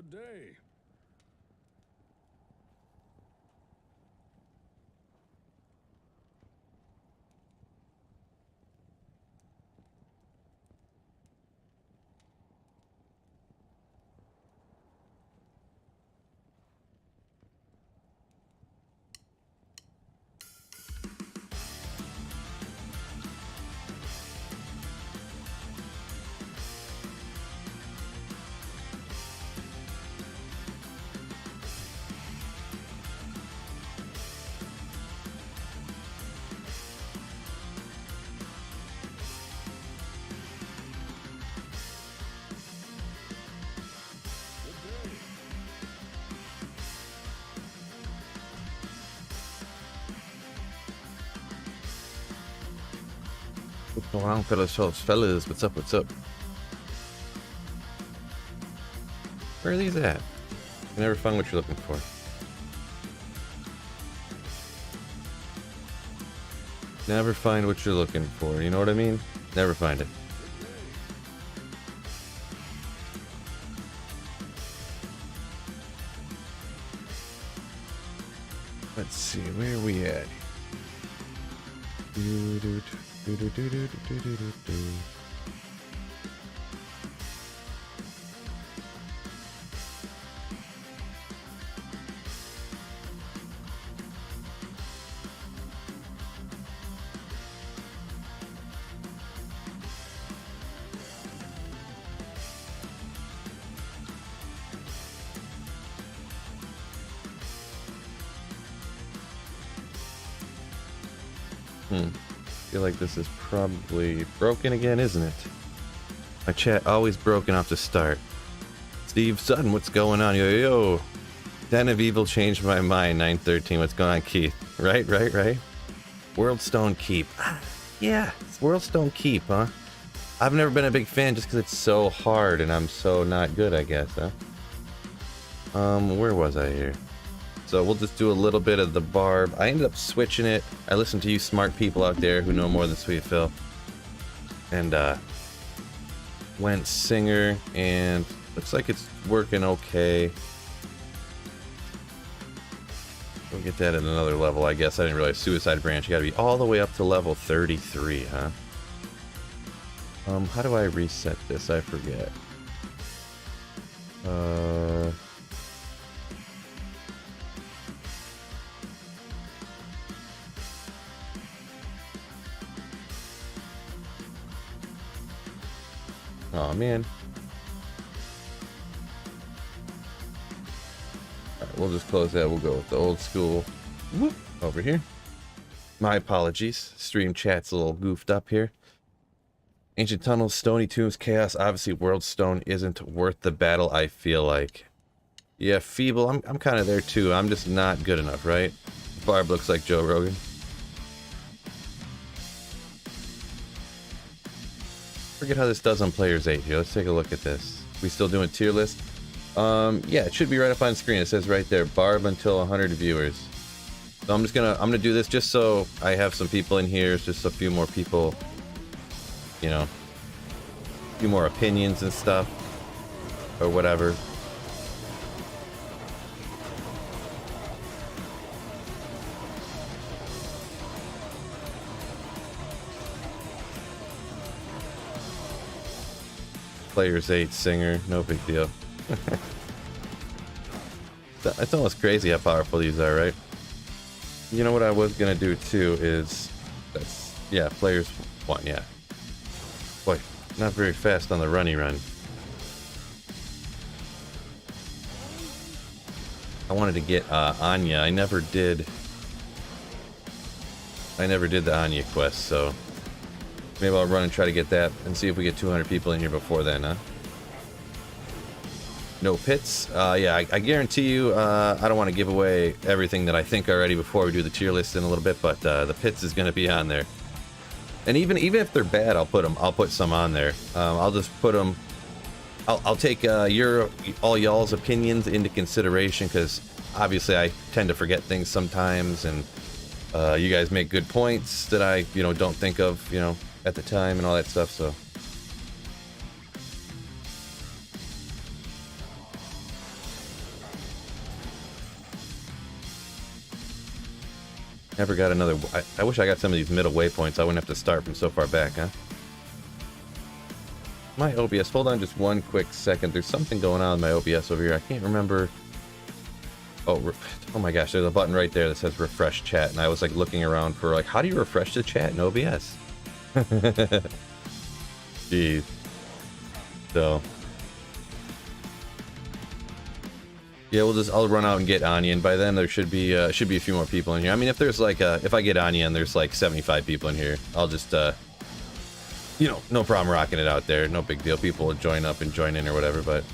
Good day. What's going on, fellas? What's up? What's up? Where are these at? You never find what you're looking for. Never find what you're looking for. You know what I mean? Never find it. Let's see, where are we at? Feel like this is probably broken again, isn't it? My chat always broken off the start. Steve Sutton, what's going on? Yo. Den of Evil changed my mind. 913, what's going on, Keith? Right. Worldstone Keep. Yeah, it's Worldstone Keep, huh? I've never been a big fan just because it's so hard and I'm so not good, I guess, huh? Where was I here? So we'll just do a little bit of the Barb. I ended up switching it. I listened to you smart people out there who know more than Sweet Phil. And went Singer, and looks like it's working okay. We'll get that at another level, I guess. I didn't realize Suicide Branch. You gotta be all the way up to level 33, huh? How do I reset this? I forget. Oh man. Alright, we'll just close that. We'll go with the old school. Whoop, over here. My apologies. Stream chat's a little goofed up here. Ancient Tunnels, Stony Tombs, Chaos. Obviously, Worldstone isn't worth the battle, I feel like. Yeah, Feeble. I'm kind of there too. I'm just not good enough, right? Barb looks like Joe Rogan. Forget how this does on Players 8 here. Let's take a look at this. We still doing tier list? Yeah, it should be right up on screen. It says right there, Barb until 100 viewers. So I'm gonna do this just so I have some people in here, just a few more people, you know, a few more opinions and stuff, or whatever. Players 8 Singer, no big deal. It's almost crazy how powerful these are, right? You know what I was gonna do too is, yeah, Players 1, yeah. Boy, not very fast on the runny run. I wanted to get Anya. I never did the Anya quest, so maybe I'll run and try to get that and see if we get 200 people in here before then, huh? No pits? Yeah, I guarantee you, I don't want to give away everything that I think already before we do the tier list in a little bit, but the pits is going to be on there. And even if they're bad, I'll put some on there. I'll just put them. I'll take all y'all's opinions into consideration, because obviously I tend to forget things sometimes, and you guys make good points that I don't think of at the time and all that stuff. So Never got another... I wish I got some of these middle waypoints. I wouldn't have to start from so far back, huh? My OBS, hold on just one quick second. There's something going on with my OBS over here. I can't remember... Oh my gosh, there's a button right there that says refresh chat, and I was like looking around for like, how do you refresh the chat in OBS? Jeez. So... yeah, I'll run out and get Anya, and by then there should be a few more people in here. I mean, if there's like if I get Anya and there's like 75 people in here, I'll just you know, no problem rocking it out there. No big deal. People will join up and join in or whatever, but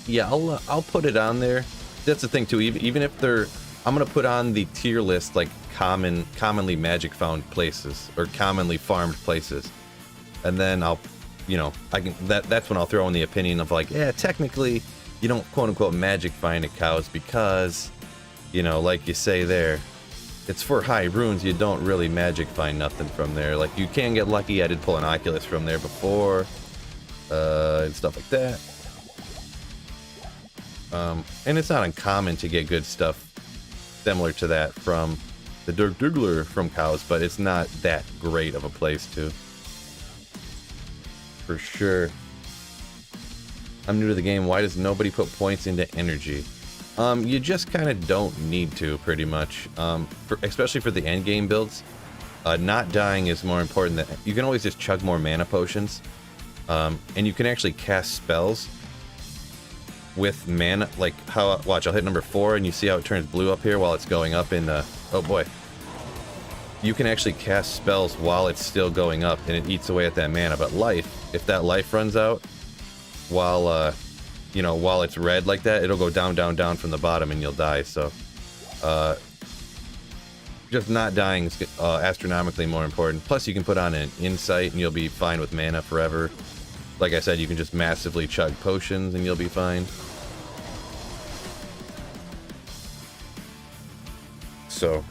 yeah, I'll put it on there. That's the thing too. Even if they're, I'm gonna put on the tier list like commonly magic found places or commonly farmed places. And then I'll, you know, that's when I'll throw in the opinion of like, yeah, technically, you don't quote unquote magic find at cows because, you know, like you say there, it's for high runes. You don't really magic find nothing from there. Like you can get lucky. I did pull an Oculus from there before, and stuff like that. And it's not uncommon to get good stuff similar to that from the Dirk Diggler from cows, but it's not that great of a place to. For sure. I'm new to the game. Why does nobody put points into energy? You just kind of don't need to, pretty much. Especially for the end game builds. Not dying is more important. Than you can always just chug more mana potions. And you can actually cast spells with mana. Like, how, watch, I'll hit number 4 and you see how it turns blue up here while it's going up in, oh boy. You can actually cast spells while it's still going up, and it eats away at that mana. But life, if that life runs out while, you know, while it's red like that, it'll go down, down, down from the bottom, and you'll die. So, just not dying is astronomically more important. Plus, you can put on an insight, and you'll be fine with mana forever. Like I said, you can just massively chug potions, and you'll be fine. So...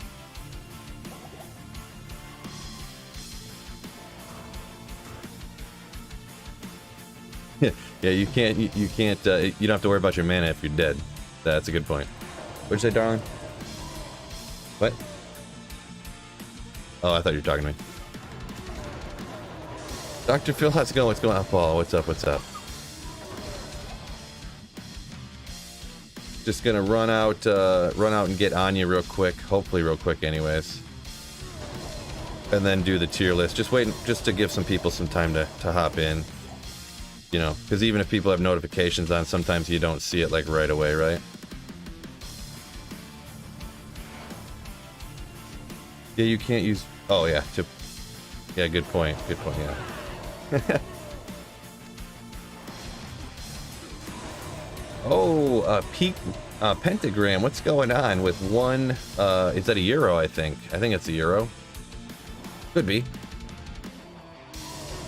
yeah, you can't, you don't have to worry about your mana if you're dead. That's a good point. What'd you say, darling? What? Oh, I thought you were talking to me. Dr. Phil, how's it going? What's going on, Paul? What's up, what's up? Just gonna run out and get Anya real quick. Hopefully real quick anyways. And then do the tier list. Just waiting, just to give some people some time to hop in. You know, because even if people have notifications on, sometimes you don't see it like right away, right? Yeah, you can't use... oh, yeah. Yeah, good point. Good point, yeah. Oh, Pentagram. What's going on with one... is that a euro, I think? I think it's a euro. Could be.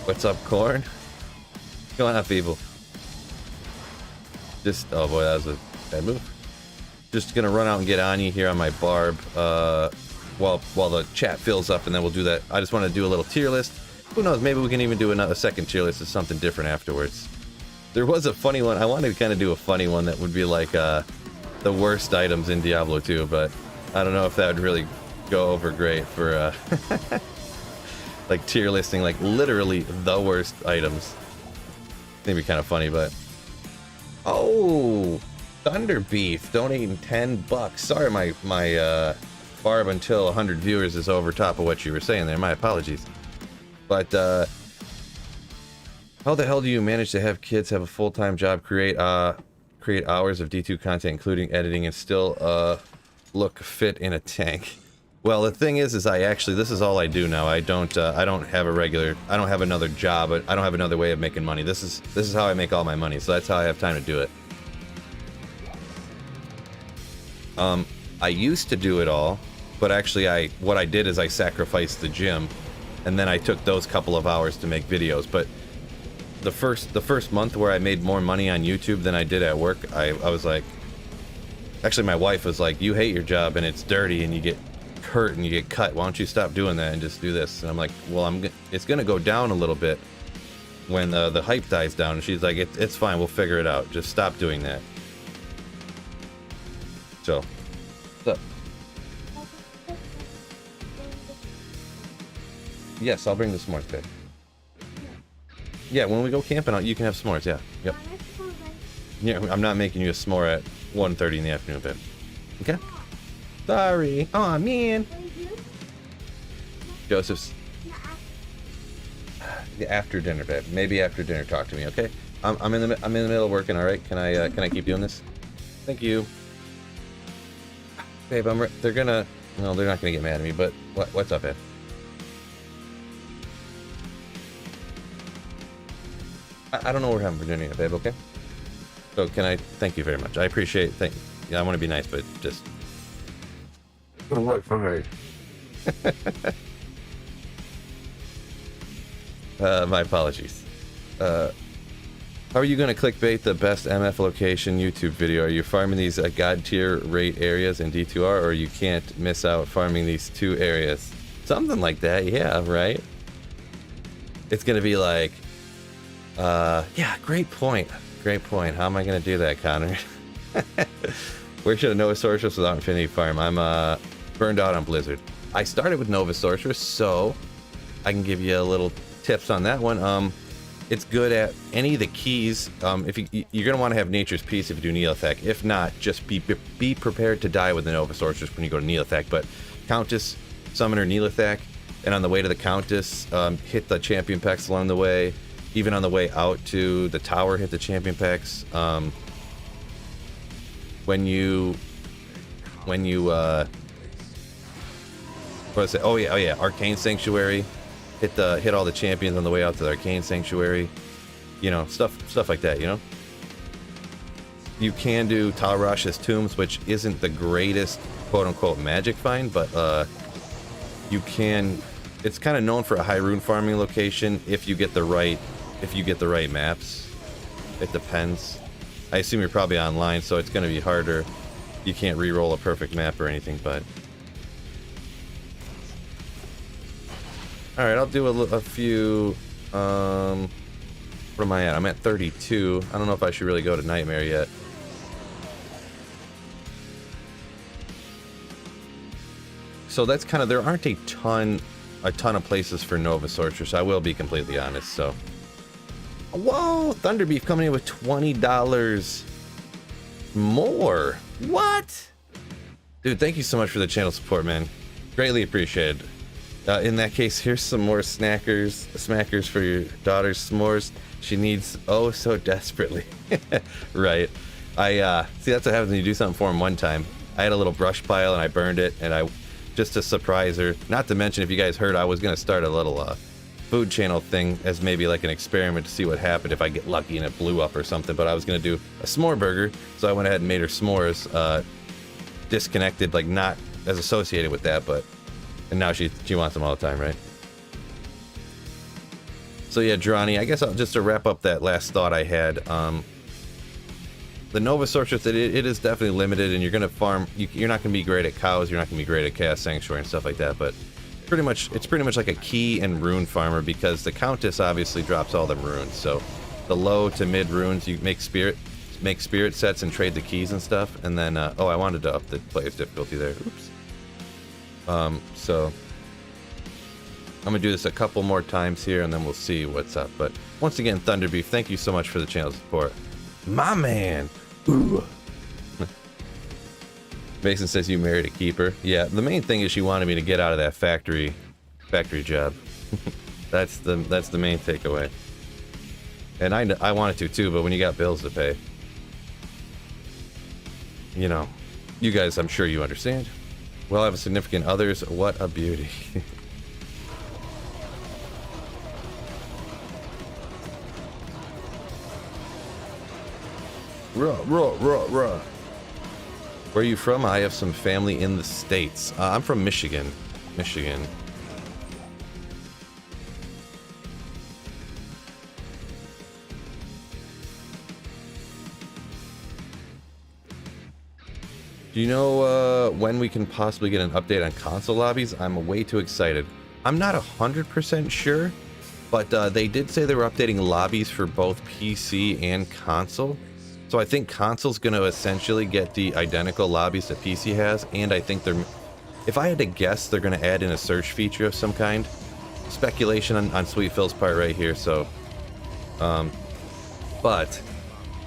What's up, Corn? What's going on, people? Just... oh boy, that was a bad move. Just gonna run out and get Anya here on my Barb, while the chat fills up, and then we'll do that. I just want to do a little tier list. Who knows, maybe we can even do another second tier list of something different afterwards. There was a funny one. I wanted to kind of do a funny one that would be like, the worst items in Diablo 2, but I don't know if that would really go over great for, like tier listing, like literally the worst items. It'd be kind of funny, but... oh! Thunder Beef donating $10. Sorry, my Barb until 100 viewers is over top of what you were saying there. My apologies. But, how the hell do you manage to have kids have a full-time job, create hours of D2 content, including editing, and still, look fit in a tank? Well, the thing is I actually, this is all I do now. I don't have another job. I don't have another way of making money. This is how I make all my money, so that's how I have time to do it. I used to do it all, but actually what I did is I sacrificed the gym, and then I took those couple of hours to make videos. But the first month where I made more money on YouTube than I did at work, I was like, actually my wife was like, you hate your job and it's dirty and you get hurt and you get cut. Why don't you stop doing that and just do this? And I'm like, well, it's gonna go down a little bit when the hype dies down. And she's like, it's fine, we'll figure it out. Just stop doing that. So, what's up? Yes, I'll bring the s'mores, babe. Yeah, when we go camping out, you can have s'mores, yeah. Yep. Yeah, I'm not making you a s'more at 1:30 in the afternoon, babe. Okay? Sorry. Aw, man. Joseph's... After dinner, babe. Maybe after dinner, talk to me, okay? I'm in the middle of working, alright? Can I keep doing this? Thank you. Babe, they're gonna... No, they're not gonna get mad at me, but... What's up, babe? I don't know what we're having for dinner yet, babe, okay? So can I... Thank you very much. I appreciate... Yeah, I want to be nice, but just... Fine. My apologies. How are you going to clickbait the best MF location YouTube video? Are you farming these god tier rate areas in D2R, or you can't miss out farming these 2 areas? Something like that, yeah, right? It's going to be like... yeah, great point. Great point. How am I going to do that, Connor? Where should a Nova Sorceress without Infinity farm? I'm burned out on Blizzard. I started with Nova Sorceress, so I can give you a little tips on that one. It's good at any of the keys. If you're going to want to have Nature's Peace if you do Neolithek. If not, just be prepared to die with the Nova Sorceress when you go to Neolithek. But Countess, Summoner, Neolithek, and on the way to the Countess, hit the champion packs along the way. Even on the way out to the tower, hit the champion packs. When you what did I say? Oh yeah, Arcane Sanctuary. Hit all the champions on the way out to the Arcane Sanctuary. You know, stuff like that, you know? You can do Talrash's Tombs, which isn't the greatest quote-unquote magic find, but you can... It's kind of known for a high rune farming location if you get the right maps. It depends. I assume you're probably online, so it's going to be harder. You can't re-roll a perfect map or anything, but... Alright, I'll do a few... What am I at? I'm at 32. I don't know if I should really go to Nightmare yet. So that's kind of... There aren't a ton of places for Nova Sorceress. I will be completely honest, so... Whoa! Thunderbeef coming in with $20 more. What? Dude, thank you so much for the channel support, man. Greatly appreciated. In that case, here's some more smackers for your daughter's s'mores. She needs oh so desperately. Right. See, that's what happens when you do something for him one time. I had a little brush pile and I burned it, and just to surprise her. Not to mention, if you guys heard, I was gonna start a little food channel thing as maybe like an experiment to see what happened if I get lucky and it blew up or something, but I was gonna do a s'more burger, so I went ahead and made her s'mores, disconnected, like not as associated with that, but and now she wants them all the time, right? So yeah, Drawny, I guess just to wrap up that last thought I had, the Nova Sorceress, it is definitely limited, and you're gonna farm, you're not gonna be great at cows, you're not gonna be great at Chaos Sanctuary and stuff like that, but it's pretty much like a key and rune farmer, because the Countess obviously drops all the runes. So the low to mid runes, you make spirit sets and trade the keys and stuff. And then oh, I wanted to up the player's difficulty there. Oops. So I'm gonna do this a couple more times here, and then we'll see what's up. But once again, Thunderbeef, thank you so much for the channel support, my man. Ooh. Mason says you married a keeper. Yeah, the main thing is she wanted me to get out of that factory job. That's the main takeaway. And I wanted to too, but when you got bills to pay, you know, you guys, I'm sure you understand. Well, I have a significant others. What a beauty. Ruh. Where are you from? I have some family in the States. I'm from Michigan. Michigan. Do you know when we can possibly get an update on console lobbies? I'm way too excited. I'm not 100% sure, but they did say they were updating lobbies for both PC and console. So I think console's going to essentially get the identical lobbies that PC has, and I think they're... If I had to guess, they're going to add in a search feature of some kind. Speculation on Sweet Phil's part right here, so... but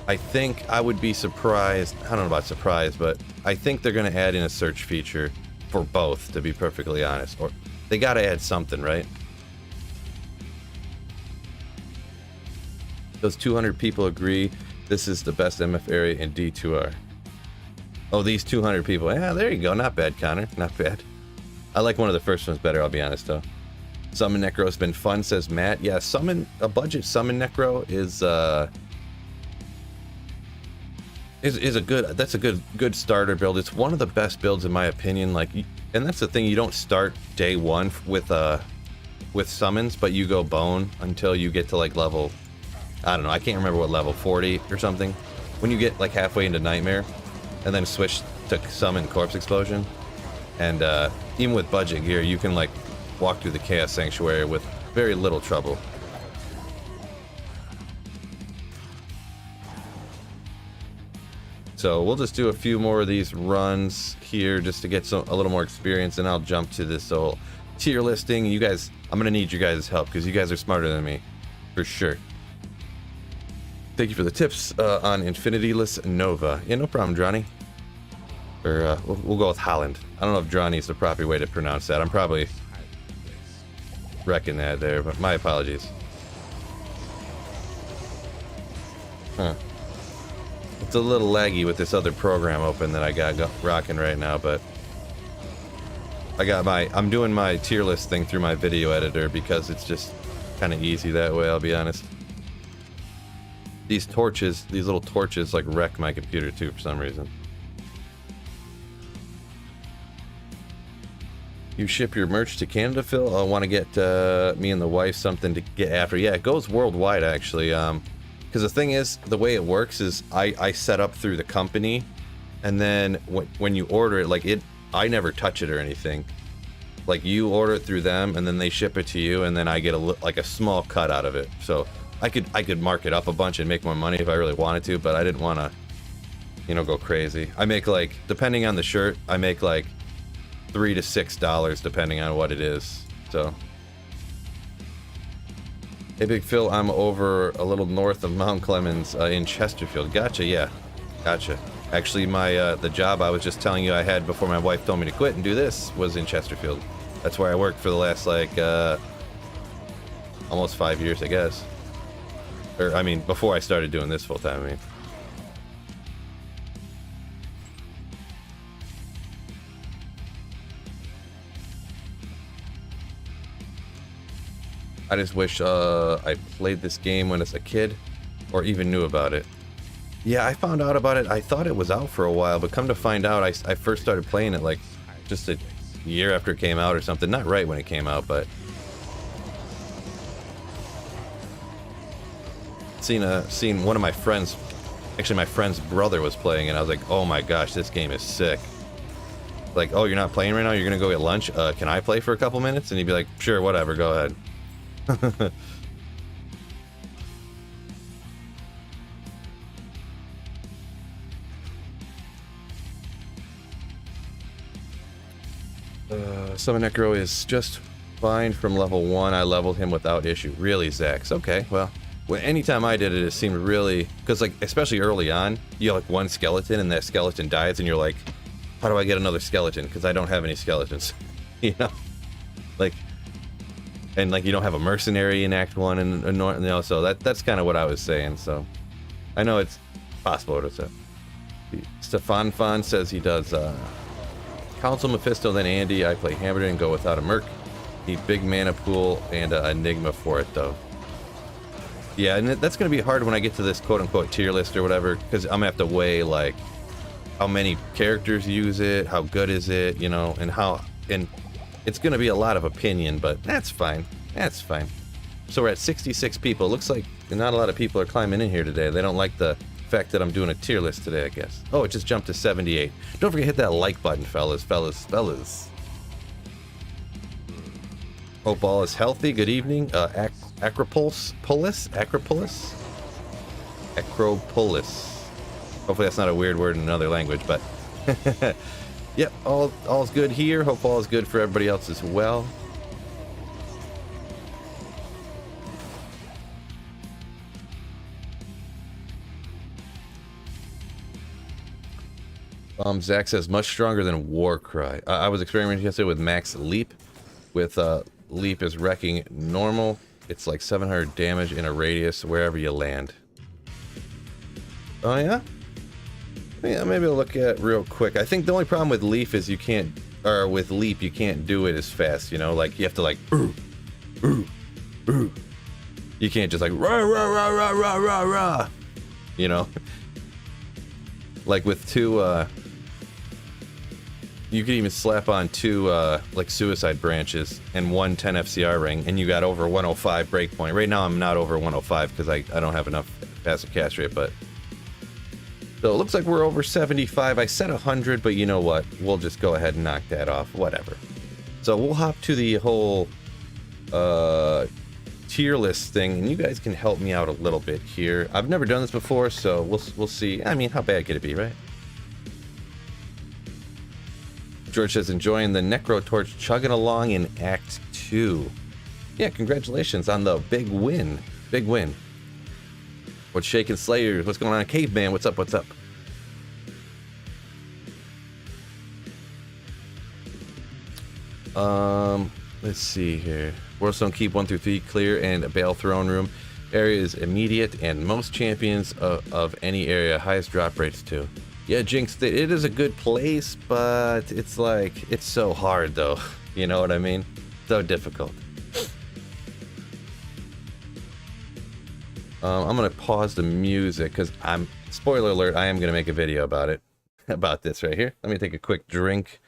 I think I would be surprised... I don't know about surprised, but I think they're going to add in a search feature for both, to be perfectly honest. Or they got to add something, right? Those 200 people agree this is the best MF area in D2R. Oh, these 200 people. Yeah, there you go. Not bad, Connor. Not bad. I like one of the first ones better, I'll be honest, though. Summon Necro's been fun, says Matt. Yeah, a budget Summon Necro is a good starter build. It's one of the best builds in my opinion. Like, and that's the thing, you don't start day one with summons, but you go bone until you get to like level, I don't know, I can't remember what level, 40 or something. When you get like halfway into Nightmare, and then switch to summon Corpse Explosion, and even with budget gear, you can like walk through the Chaos Sanctuary with very little trouble. So we'll just do a few more of these runs here just to get a little more experience, and I'll jump to this whole tier listing. You guys, I'm gonna need you guys' help because you guys are smarter than me, for sure. Thank you for the tips on Infinityless Nova. Yeah, no problem, Johnny. Or we'll go with Holland. I don't know if Johnny is the proper way to pronounce that. I'm probably wrecking that there, but my apologies. Huh. It's a little laggy with this other program open that I got rocking right now, but I'm doing my tier list thing through my video editor because it's just kind of easy that way, I'll be honest. These little torches like wreck my computer too for some reason. You ship your merch to Canada, Phil? I want to get me and the wife something to get after. Yeah, it goes worldwide actually. Because the thing is, the way it works is I set up through the company, and then when you order it, like I never touch it or anything. Like you order it through them, and then they ship it to you, and then I get like a small cut out of it. So I could mark it up a bunch and make more money if I really wanted to, but I didn't want to, go crazy. I make like, depending on the shirt, I make like $3 to $6 depending on what it is. So. Hey, Big Phil, I'm over a little north of Mount Clemens in Chesterfield. Gotcha, yeah. Gotcha. Actually, the job I was just telling you I had before my wife told me to quit and do this was in Chesterfield. That's where I worked for the last, like, almost 5 years, I guess. Or, I mean, before I started doing this full time, I mean. I just wish I played this game when I was a kid, or even knew about it. Yeah, I found out about it. I thought it was out for a while, but come to find out, I first started playing it like just a year after it came out or something. Not right when it came out, but seen one of my friends, actually my friend's brother was playing, and I was like, oh my gosh, this game is sick. Like, oh, you're not playing right now? You're gonna go get lunch? Can I play for a couple minutes? And he'd be like, sure, whatever, go ahead. Summon Necro is just fine from level 1. I leveled him without issue. Really, Zax? Okay, well, anytime I did it, it seemed really... Because, like, especially early on, you have, like, one skeleton, and that skeleton dies, and you're like, how do I get another skeleton? Because I don't have any skeletons. Like... And like you don't have a mercenary in Act 1, and so that's kind of what I was saying. So I know it's possible to say. Stefan Fon says he does Council Mephisto, then Andy. I play Hamburger and go without a merc. Need big mana pool and Enigma for it though. Yeah, and that's gonna be hard when I get to this quote-unquote tier list or whatever, because I'm gonna have to weigh like how many characters use it, how good is it, and it's going to be a lot of opinion, but that's fine. That's fine. So we're at 66 people. Looks like not a lot of people are climbing in here today. They don't like the fact that I'm doing a tier list today, I guess. Oh, it just jumped to 78. Don't forget to hit that like button, fellas. Hope all is healthy. Good evening. Acropolis? Hopefully that's not a weird word in another language, but yep, all's good here. Hope all is good for everybody else as well. Zach says much stronger than Warcry. I was experimenting yesterday with max leap. With leap is wrecking normal. It's like 700 damage in a radius wherever you land. Oh yeah? Yeah, maybe I'll look at it real quick. I think the only problem with leap is you can't, or with leap you can't do it as fast. You know, like you have to like, you can't just like rah rah rah rah rah rah rah. You know, like with two. You could even slap on two like suicide branches and one 10 FCR ring, and you got over 105 breakpoint. Right now I'm not over 105 because I don't have enough passive cast rate, but so it looks like we're over 75. I said 100, but you know what? We'll just go ahead and knock that off. Whatever. So we'll hop to the whole tier list thing, and you guys can help me out a little bit here. I've never done this before, so we'll see. I mean, how bad could it be, right? George says, enjoying the Necro Torch chugging along in Act 2. Yeah, congratulations on the big win. Big win. What's shaking Slayers? What's going on? Caveman, what's up? What's up? Let's see here. Warstone keep 1 through 3 clear and a Bale throne room. Area is immediate and most champions of any area. Highest drop rates too. Yeah, Jinx, it is a good place, but it's like, it's so hard though. You know what I mean? So difficult. I'm gonna pause the music because spoiler alert, I am gonna make a video about it. About this right here. Let me take a quick drink.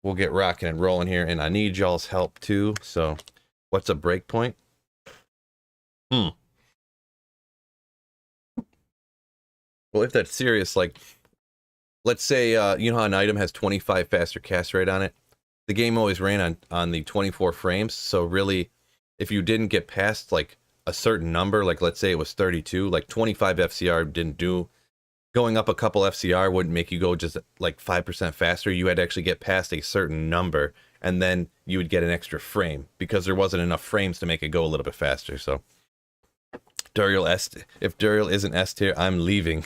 We'll get rocking and rolling here, and I need y'all's help too. So, what's a breakpoint? Well, if that's serious, like, let's say, you know how an item has 25 faster cast rate on it? The game always ran on the 24 frames, so really, if you didn't get past, like, a certain number, like, let's say it was 32, like, 25 FCR didn't do, going up a couple FCR wouldn't make you go just, like, 5% faster. You had to actually get past a certain number, and then you would get an extra frame, because there wasn't enough frames to make it go a little bit faster, so... Duriel S. If Duriel isn't S tier, I'm leaving.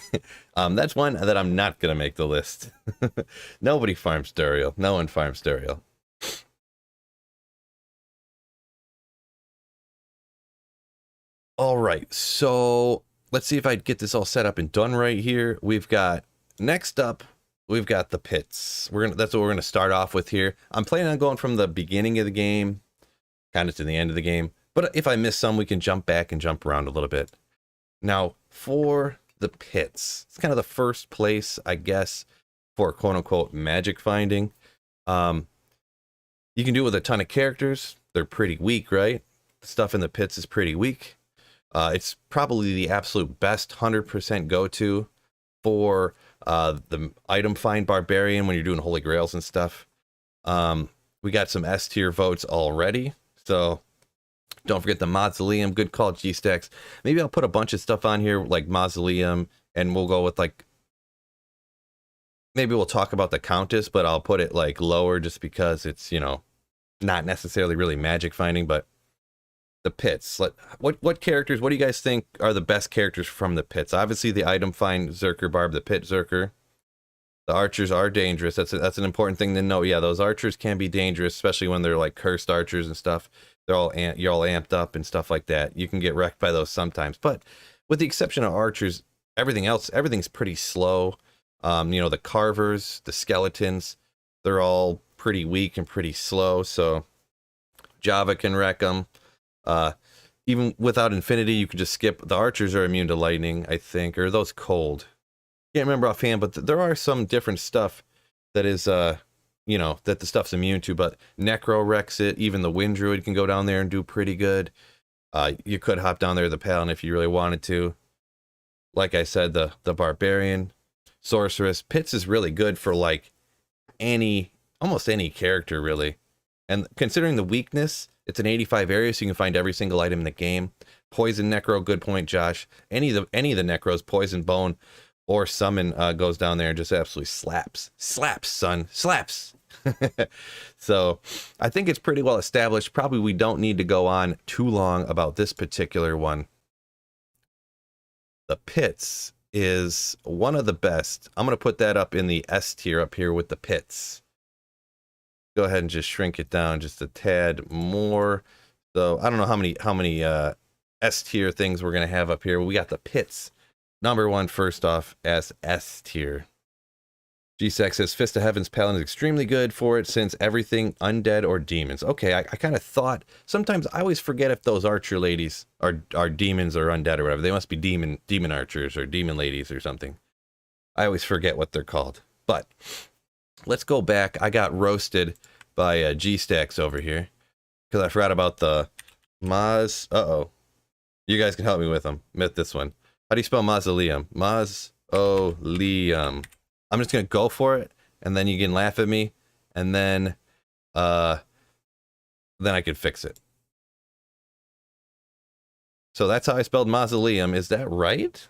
That's one that I'm not gonna make the list. Nobody farms Duriel. No one farms Duriel. All right, so let's see if I get this all set up and done right here. We've got next up. We've got the pits. That's what we're gonna start off with here. I'm planning on going from the beginning of the game, kind of to the end of the game. But if I miss some, we can jump back and jump around a little bit. Now, for the pits, it's kind of the first place, I guess, for quote-unquote magic finding. You can do it with a ton of characters. They're pretty weak, right? The stuff in the pits is pretty weak. It's probably the absolute best 100% go-to for the item find barbarian when you're doing holy grails and stuff. We got some S tier votes already, so... Don't forget the Mausoleum. Good call, G-Stacks. Maybe I'll put a bunch of stuff on here, like Mausoleum, and we'll go with, like... Maybe we'll talk about the Countess, but I'll put it, like, lower just because it's, you know, not necessarily really magic finding, but... The pits. What characters, what do you guys think are the best characters from the pits? Obviously, the item find Zerker Barb, the pit Zerker. The archers are dangerous. That's an important thing to know. Yeah, those archers can be dangerous, especially when they're, like, cursed archers and stuff. You're all amped up and stuff like that. You can get wrecked by those sometimes. But with the exception of archers, everything's pretty slow. You know, the carvers, the skeletons, they're all pretty weak and pretty slow. So Java can wreck them. Even without infinity, you can just skip. The archers are immune to lightning, I think, or are those cold? Can't remember offhand, but there are some different stuff that is, you know, that the stuff's immune to, but Necro wrecks it. Even the Wind Druid can go down there and do pretty good. You could hop down there to the Paladin if you really wanted to. Like I said, the Barbarian, Sorceress. Pits is really good for, like, almost any character, really. And considering the weakness, it's an 85 area, so you can find every single item in the game. Poison Necro, good point, Josh. Any of the Necros, Poison Bone, Or summon goes down there and just absolutely slaps. Slaps, son. Slaps. So I think it's pretty well established. Probably we don't need to go on too long about this particular one. The pits is one of the best. I'm going to put that up in the S tier up here with the pits. Go ahead and just shrink it down just a tad more. So I don't know how many S tier things we're going to have up here. We got the pits. Number one, first off, as S tier. G-Sack says, Fist of Heaven's Paladin is extremely good for it since everything undead or demons. Okay, I kind of thought, sometimes I always forget if those archer ladies are demons or undead or whatever. They must be demon archers or demon ladies or something. I always forget what they're called. But let's go back. I got roasted by G-Stacks over here because I forgot about the Maz. Uh-oh. You guys can help me with them. With this one. How do you spell mausoleum? Mausoleum. I'm just going to go for it, and then you can laugh at me, and then I can fix it. So that's how I spelled mausoleum. Is that right?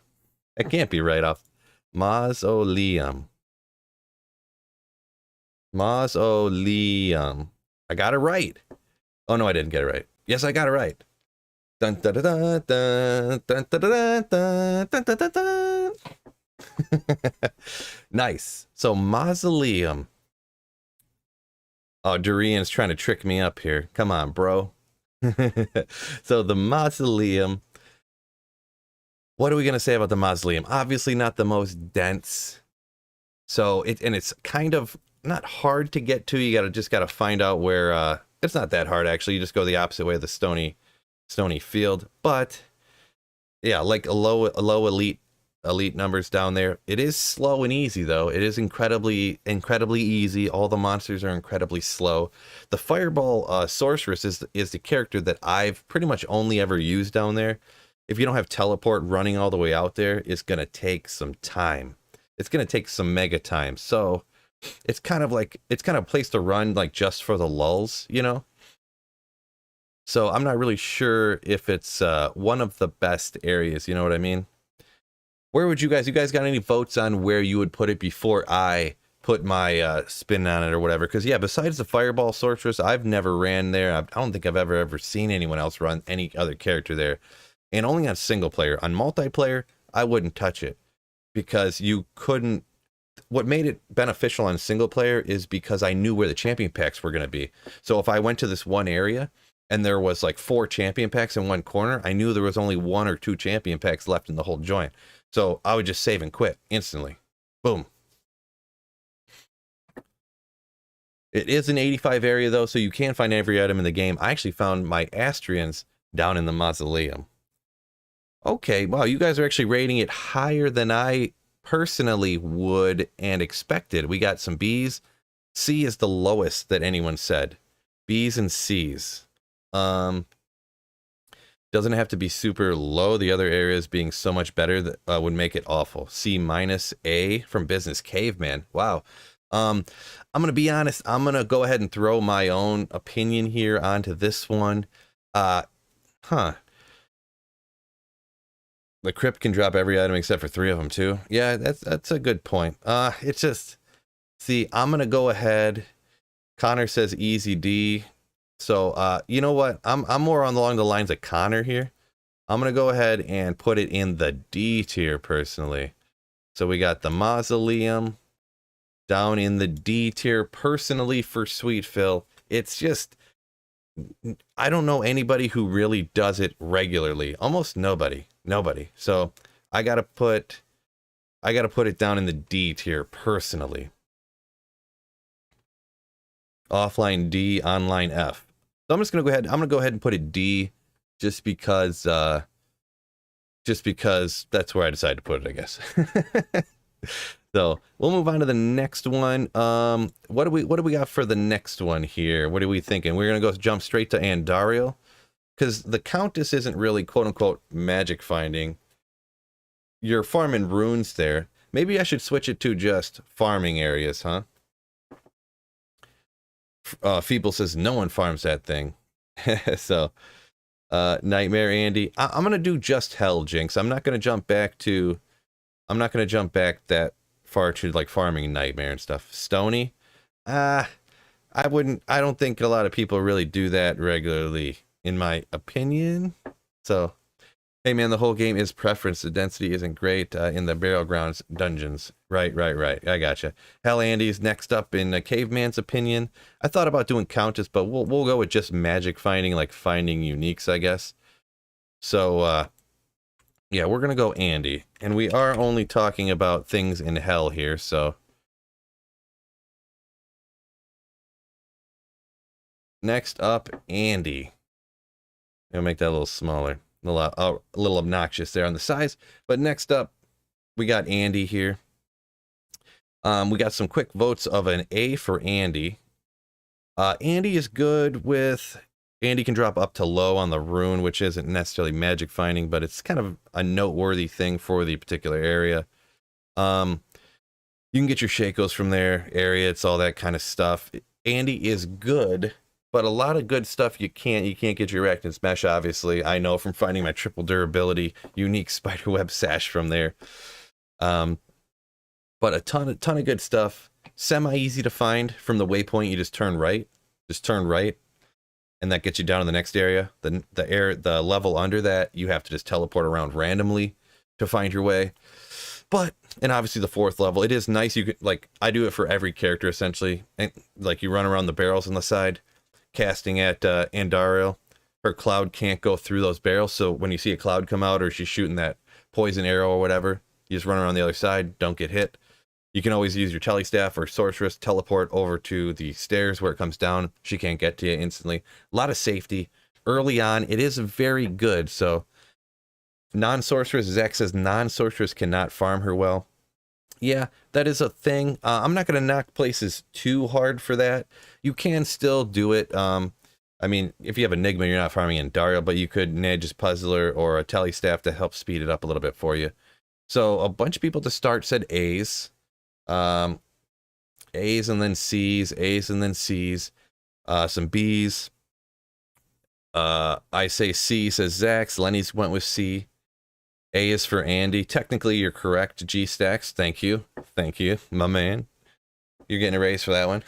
It can't be right off. Mausoleum. Mausoleum. I got it right. Oh, no, I didn't get it right. Yes, I got it right. Dun, dun, dun, dun, dun, dun, dun, dun, dun, dun, dun, dun. Nice. So mausoleum. Oh, Durian's trying to trick me up here. Come on, bro. So the mausoleum. What are we going to say about the mausoleum? Obviously not the most dense. So it's kind of not hard to get to. You just gotta find out where it's not that hard actually. You just go the opposite way of the stony field. But yeah, like a low elite numbers down there. It is slow and easy though. It is incredibly easy. All the monsters are incredibly slow. The fireball sorceress is the character that I've pretty much only ever used down there. If you don't have teleport running all the way out there, it's gonna take some time. It's gonna take some mega time. So it's kind of a place to run like just for the lulls, you know. So I'm not really sure if it's one of the best areas, you know what I mean? Where would you guys got any votes on where you would put it before I put my spin on it or whatever? Because yeah, besides the fireball sorceress, I've never ran there. I don't think I've ever seen anyone else run any other character there. And only on single player. On multiplayer, I wouldn't touch it. Because you couldn't... What made it beneficial on single player is because I knew where the champion packs were going to be. So if I went to this one area and there was like 4 champion packs in one corner, I knew there was only 1 or 2 champion packs left in the whole joint. So I would just save and quit instantly. Boom. It is an 85 area though, so you can find every item in the game. I actually found my Astrians down in the mausoleum. Okay, wow, you guys are actually rating it higher than I personally would and expected. We got some B's. C is the lowest that anyone said. B's and C's. Doesn't have to be super low. The other areas being so much better that would make it awful. C minus. A from Business Caveman. Wow. I'm gonna be honest. I'm gonna go ahead and throw my own opinion here onto this one. The crypt can drop every item except for 3 of them too. Yeah, that's a good point. It's just, see, I'm gonna go ahead. Connor says easy D. So you know what? I'm more along the lines of Connor here. I'm gonna go ahead and put it in the D tier personally. So we got the mausoleum down in the D tier personally for Sweet Phil. It's just, I don't know anybody who really does it regularly. Almost nobody. So I gotta put it down in the D tier personally. Offline D, online F. So I'm just gonna go ahead. I'm gonna go ahead and put it D, just because that's where I decided to put it, I guess. So we'll move on to the next one. What do we got for the next one here? What are we thinking? We're gonna jump straight to Andariel. Because the Countess isn't really quote-unquote magic finding. You're farming runes there. Maybe I should switch it to just farming areas, huh? Feeble says no one farms that thing. So, Nightmare Andy. I'm going to do just Hell, Jinx. I'm not going to jump back to I'm not going to jump back that far to like farming nightmare and stuff. Stony, I don't think a lot of people really do that regularly, in my opinion. So, hey man, the whole game is preference. The density isn't great in the Burial Grounds dungeons. Right. I gotcha. Hell, Andy's next up in Caveman's opinion. I thought about doing Countess, but we'll go with just magic finding, like finding uniques, I guess. So, yeah, we're gonna go Andy, and we are only talking about things in hell here, so. Next up, Andy. I'll make that a little smaller. A little obnoxious there on the size. But next up, we got Andy here. We got some quick votes of an A for Andy. Andy is good with... Andy can drop up to low on the rune, which isn't necessarily magic finding, but it's kind of a noteworthy thing for the particular area. You can get your Shakos from their area. It's all that kind of stuff. Andy is good... But a lot of good stuff you can't get your Arachnid Smash, obviously. I know from finding my triple durability unique spiderweb sash from there. But a ton of good stuff. Semi easy to find from the waypoint. You just turn right, and that gets you down to the next area. The level under that, you have to just teleport around randomly to find your way. But, and obviously the 4th level, it is nice. You could, like, I do it for every character essentially, and like you run around the barrels on the side. Casting at Andariel, her cloud can't go through those barrels, so when you see a cloud come out or she's shooting that poison arrow or whatever, you just run around the other side, don't get hit. You can always use your telestaff or sorceress, teleport over to the stairs where it comes down. She can't get to you instantly. A lot of safety. Early on, it is very good, so non-sorceress, Zach says non-sorceress cannot farm her well. Yeah, that is a thing. I'm not going to knock places too hard for that. You can still do it. I mean, if you have Enigma, you're not farming in Dario, but you could Nedge's Puzzler or a Telestaff to help speed it up a little bit for you. So a bunch of people to start said A's. A's and then C's, A's and then C's. Some B's. I say C, says Zach's. Lenny's went with C. A is for Andy. Technically, you're correct, G-Stacks. Thank you, my man. You're getting a raise for that one.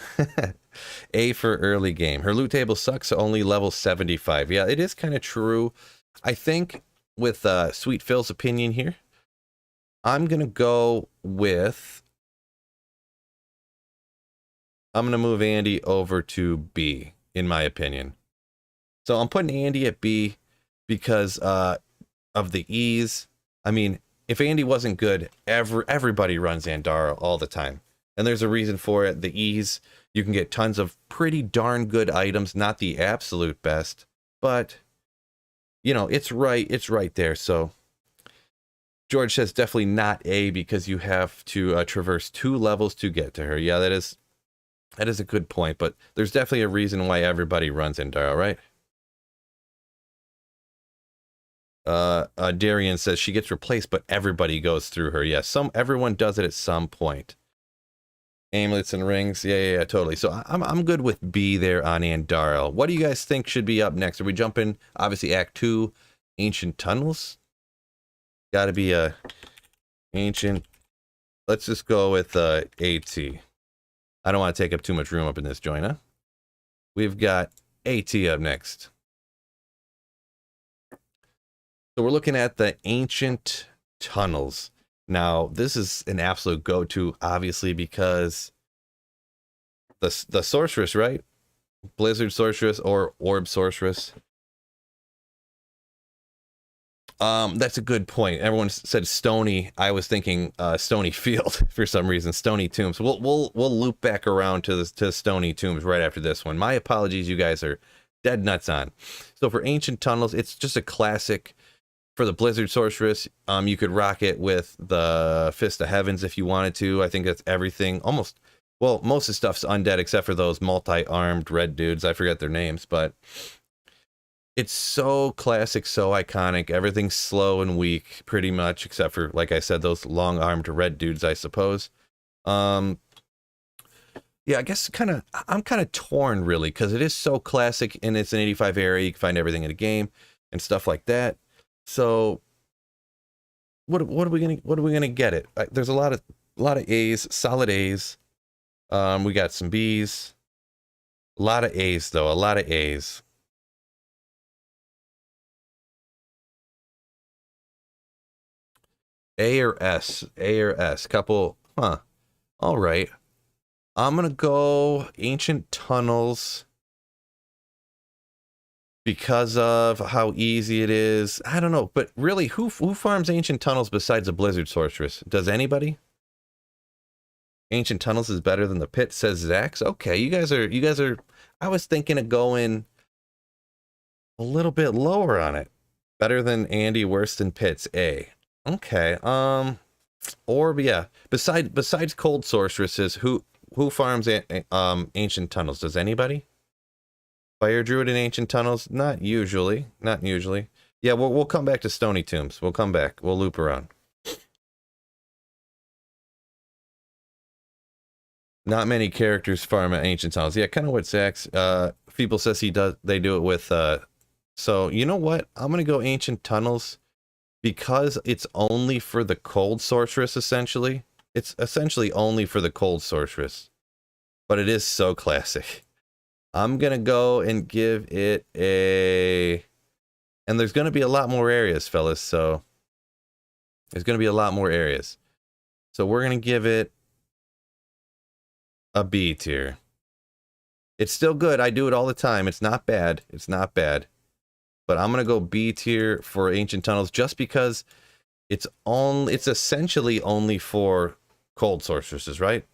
A for early game. Her loot table sucks, only level 75. Yeah, it is kind of true. I think with Sweet Phil's opinion here, I'm going to go with... I'm going to move Andy over to B, in my opinion. So I'm putting Andy at B because of the ease. I mean, if Andy wasn't good, everybody runs Andara all the time. And there's a reason for it. The ease, you can get tons of pretty darn good items, not the absolute best, but you know, it's right there. So George says definitely not A because you have to traverse 2 levels to get to her. Yeah, that is a good point, but there's definitely a reason why everybody runs Andara, right? Darian says she gets replaced, but everybody goes through her. Yes, everyone does it at some point. Amulets and rings, yeah, totally. So I'm good with B there on Andariel. What do you guys think should be up next? Are we jumping? Obviously, Act 2, Ancient Tunnels. Got to be a ancient. Let's just go with AT. I don't want to take up too much room up in this joint, huh? We've got AT up next. So we're looking at the Ancient Tunnels. Now, this is an absolute go-to, obviously, because the Sorceress, right? Blizzard Sorceress or Orb Sorceress. That's a good point. Everyone said Stony. I was thinking Stony Field for some reason. Stony Tombs. We'll loop back around to Stony Tombs right after this one. My apologies, you guys are dead nuts on. So for Ancient Tunnels, it's just a classic. For the Blizzard Sorceress, you could rock it with the Fist of Heavens if you wanted to. I think that's everything. Almost, well, most of the stuff's undead except for those multi-armed red dudes. I forget their names, but it's so classic, so iconic. Everything's slow and weak, pretty much, except for, like I said, those long-armed red dudes, I suppose. Yeah, I guess I'm kind of torn, really, because it is so classic, and it's an 85 area. You can find everything in the game and stuff like that. So what are we gonna get it? There's a lot of A's, solid A's. We got some B's. A lot of A's though, a lot of A's. A or S, A or S, couple, huh? All right. I'm gonna go Ancient Tunnels because of how easy it is. I don't know, but really, who farms Ancient Tunnels besides a Blizzard Sorceress? Does anybody? Ancient Tunnels is better than the Pit, says Zax. Okay, you guys are. I was thinking of going a little bit lower on it. Better than Andy, worse than Pit's. A. Okay. Or yeah. Besides Cold Sorceresses, who farms Ancient Tunnels? Does anybody? Fire Druid in Ancient Tunnels? Not usually. Not usually. Yeah, we'll come back to Stony Tombs. We'll come back. We'll loop around. Not many characters farm at Ancient Tunnels. Yeah, kind of what Zax. Feeble says they do it with. So you know what? I'm gonna go Ancient Tunnels because it's only for the Cold Sorceress. Essentially, it's essentially only for the Cold Sorceress, but it is so classic. I'm gonna go and give it a. And there's gonna be a lot more areas, fellas. So there's gonna be a lot more areas. So we're gonna give it a B tier. It's still good. I do it all the time. It's not bad. It's not bad. But I'm going to go B tier for Ancient Tunnels just because it's essentially only for Cold Sorceresses, right?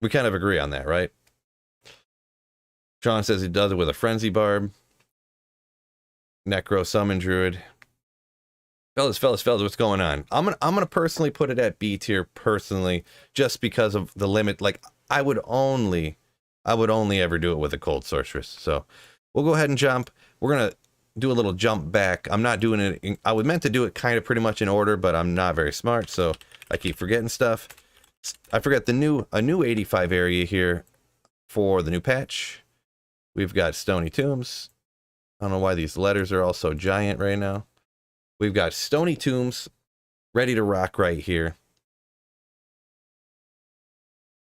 We kind of agree on that, right? Sean says he does it with a Frenzy Barb. Necro Summon Druid. Fellas, what's going on? I'm gonna personally put it at B tier personally, just because of the limit. Like I would only ever do it with a Cold Sorceress. So we'll go ahead and jump. We're gonna do a little jump back. I'm not doing it. I was meant to do it kind of pretty much in order, but I'm not very smart, so I keep forgetting stuff. I forgot a new 85 area here for the new patch. We've got Stony Tombs. I don't know why these letters are all so giant right now. We've got Stony Tombs ready to rock right here.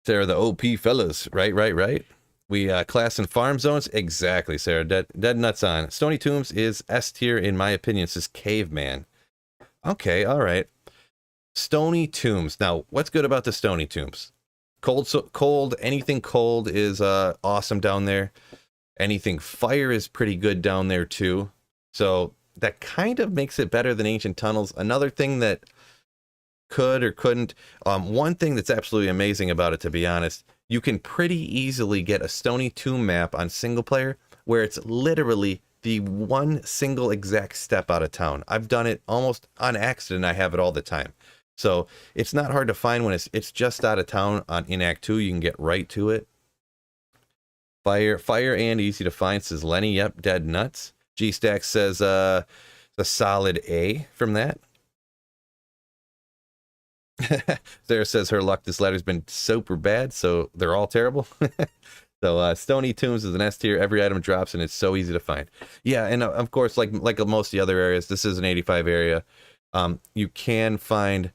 Sarah, the OP fellas, right. We class and farm zones, exactly, Sarah. Dead nuts on. Stony Tombs is S tier in my opinion. Says Caveman. Okay, all right. Stony Tombs. Now, what's good about the Stony Tombs? Cold. Anything cold is awesome down there. Anything fire is pretty good down there too. So that kind of makes it better than Ancient Tunnels. Another thing that could or couldn't, one thing that's absolutely amazing about it, to be honest, you can pretty easily get a Stony Tomb map on single player where it's literally the one single exact step out of town. I've done it almost on accident. I have it all the time. So it's not hard to find when it's just out of town in Act 2. You can get right to it. Fire and easy to find, says Lenny. Yep, dead nuts. G-Stack says a solid A from that. Sarah says her luck this letter's been super bad, so they're all terrible. So Stony Tombs is an S tier. Every item drops and it's so easy to find. Yeah, and of course, like most of the other areas, this is an 85 area. You can find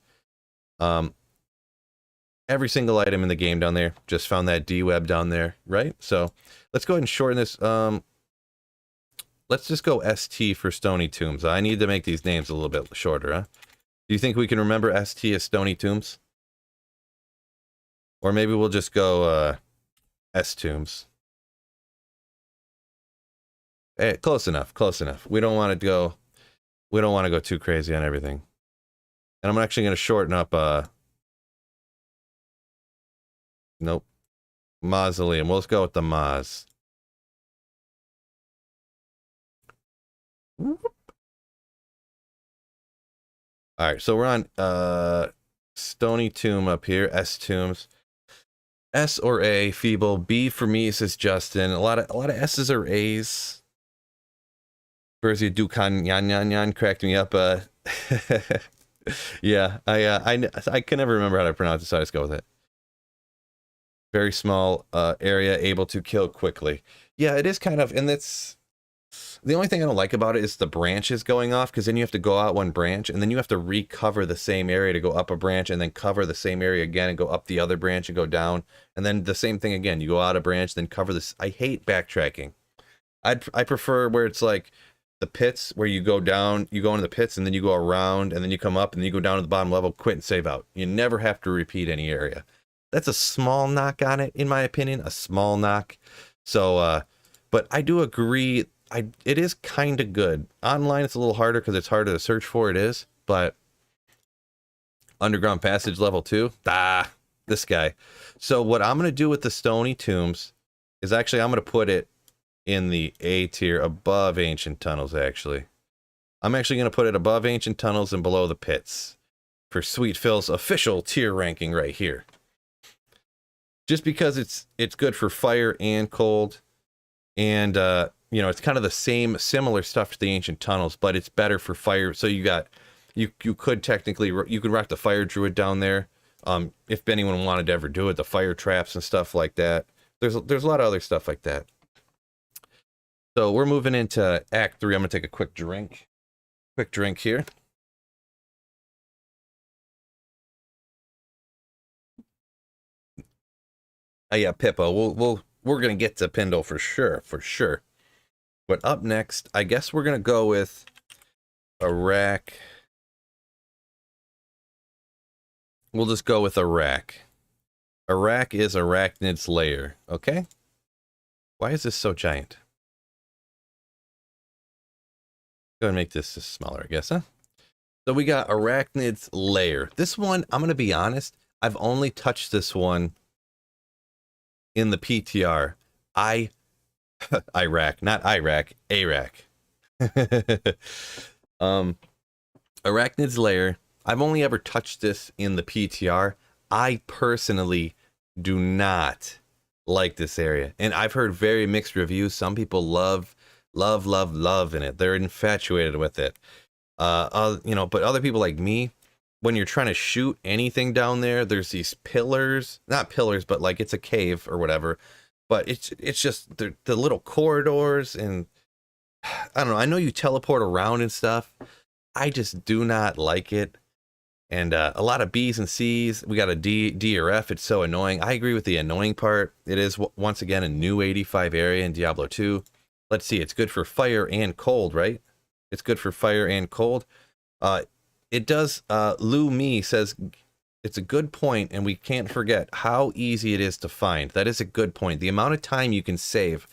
every single item in the game down there. Just found that D-Web down there, right? So let's go ahead and shorten this. Let's just go ST for Stony Tombs. I need to make these names a little bit shorter, huh? Do you think we can remember ST as Stony Tombs? Or maybe we'll just go S Tombs. Hey, close enough, close enough. We don't want to go too crazy on everything. And I'm actually going to shorten up nope. Mausoleum. We'll just go with the Maz. Alright, so we're on Stony Tomb up here, S Tombs. S or A, Feeble. B for me, says Justin. A lot of S's or A's. Berzia Dukan Yan cracked me up. Yeah, I can never remember how to pronounce it, so I just go with it. Very small area, able to kill quickly. Yeah, it is kind of, and that's The only thing I don't like about it is the branches going off, because then you have to go out one branch, and then you have to recover the same area to go up a branch, and then cover the same area again and go up the other branch and go down, and then the same thing again. You go out a branch, then cover this. I hate backtracking. I prefer where it's like the pits, where you go down, you go into the pits, and then you go around, and then you come up, and then you go down to the bottom level, quit and save out. You never have to repeat any area. That's a small knock on it, in my opinion, a small knock. So, but I do agree. It is kind of good. Online, it's a little harder because it's harder to search for. It is, but Underground Passage level 2, this guy. So what I'm going to do with the Stony Tombs is actually I'm going to put it in the A tier above Ancient Tunnels, actually. I'm actually going to put it above Ancient Tunnels and below the Pits for Sweet Phil's official tier ranking right here. Just because it's good for fire and cold, and you know, it's kind of the similar stuff to the Ancient Tunnels, but it's better for fire. So you could technically, you could rock the Fire Druid down there. If anyone wanted to ever do it, the fire traps and stuff like that. There's a lot of other stuff like that. So we're moving into Act 3. I'm gonna take a quick drink. Quick drink here. Yeah, Pippo. We're gonna get to Pindle for sure. But up next, I guess we're gonna go with Iraq. We'll just go with Iraq. Iraq is Arachnid's lair, okay? Why is this so giant? Go ahead and make this smaller, I guess, huh? So we got Arachnid's lair. This one, I'm gonna be honest, I've only touched this one in the PTR. Iraq, not Iraq, Iraq. Arachnid's lair. I've only ever touched this in the PTR. I personally do not like this area, and I've heard very mixed reviews. Some people love in it. They're infatuated with it. You know, but other people like me, when you're trying to shoot anything down there, there's these pillars, not pillars, but like it's a cave or whatever. But it's just the little corridors, and I don't know. I know you teleport around and stuff. I just do not like it. And a lot of B's and C's. We got a D or F. It's so annoying. I agree with the annoying part. It is, once again, a new 85 area in Diablo 2. Let's see. It's good for fire and cold, right? It's good for fire and cold. It does. Lou Me says it's a good point, and we can't forget how easy it is to find. That is a good point. The amount of time you can save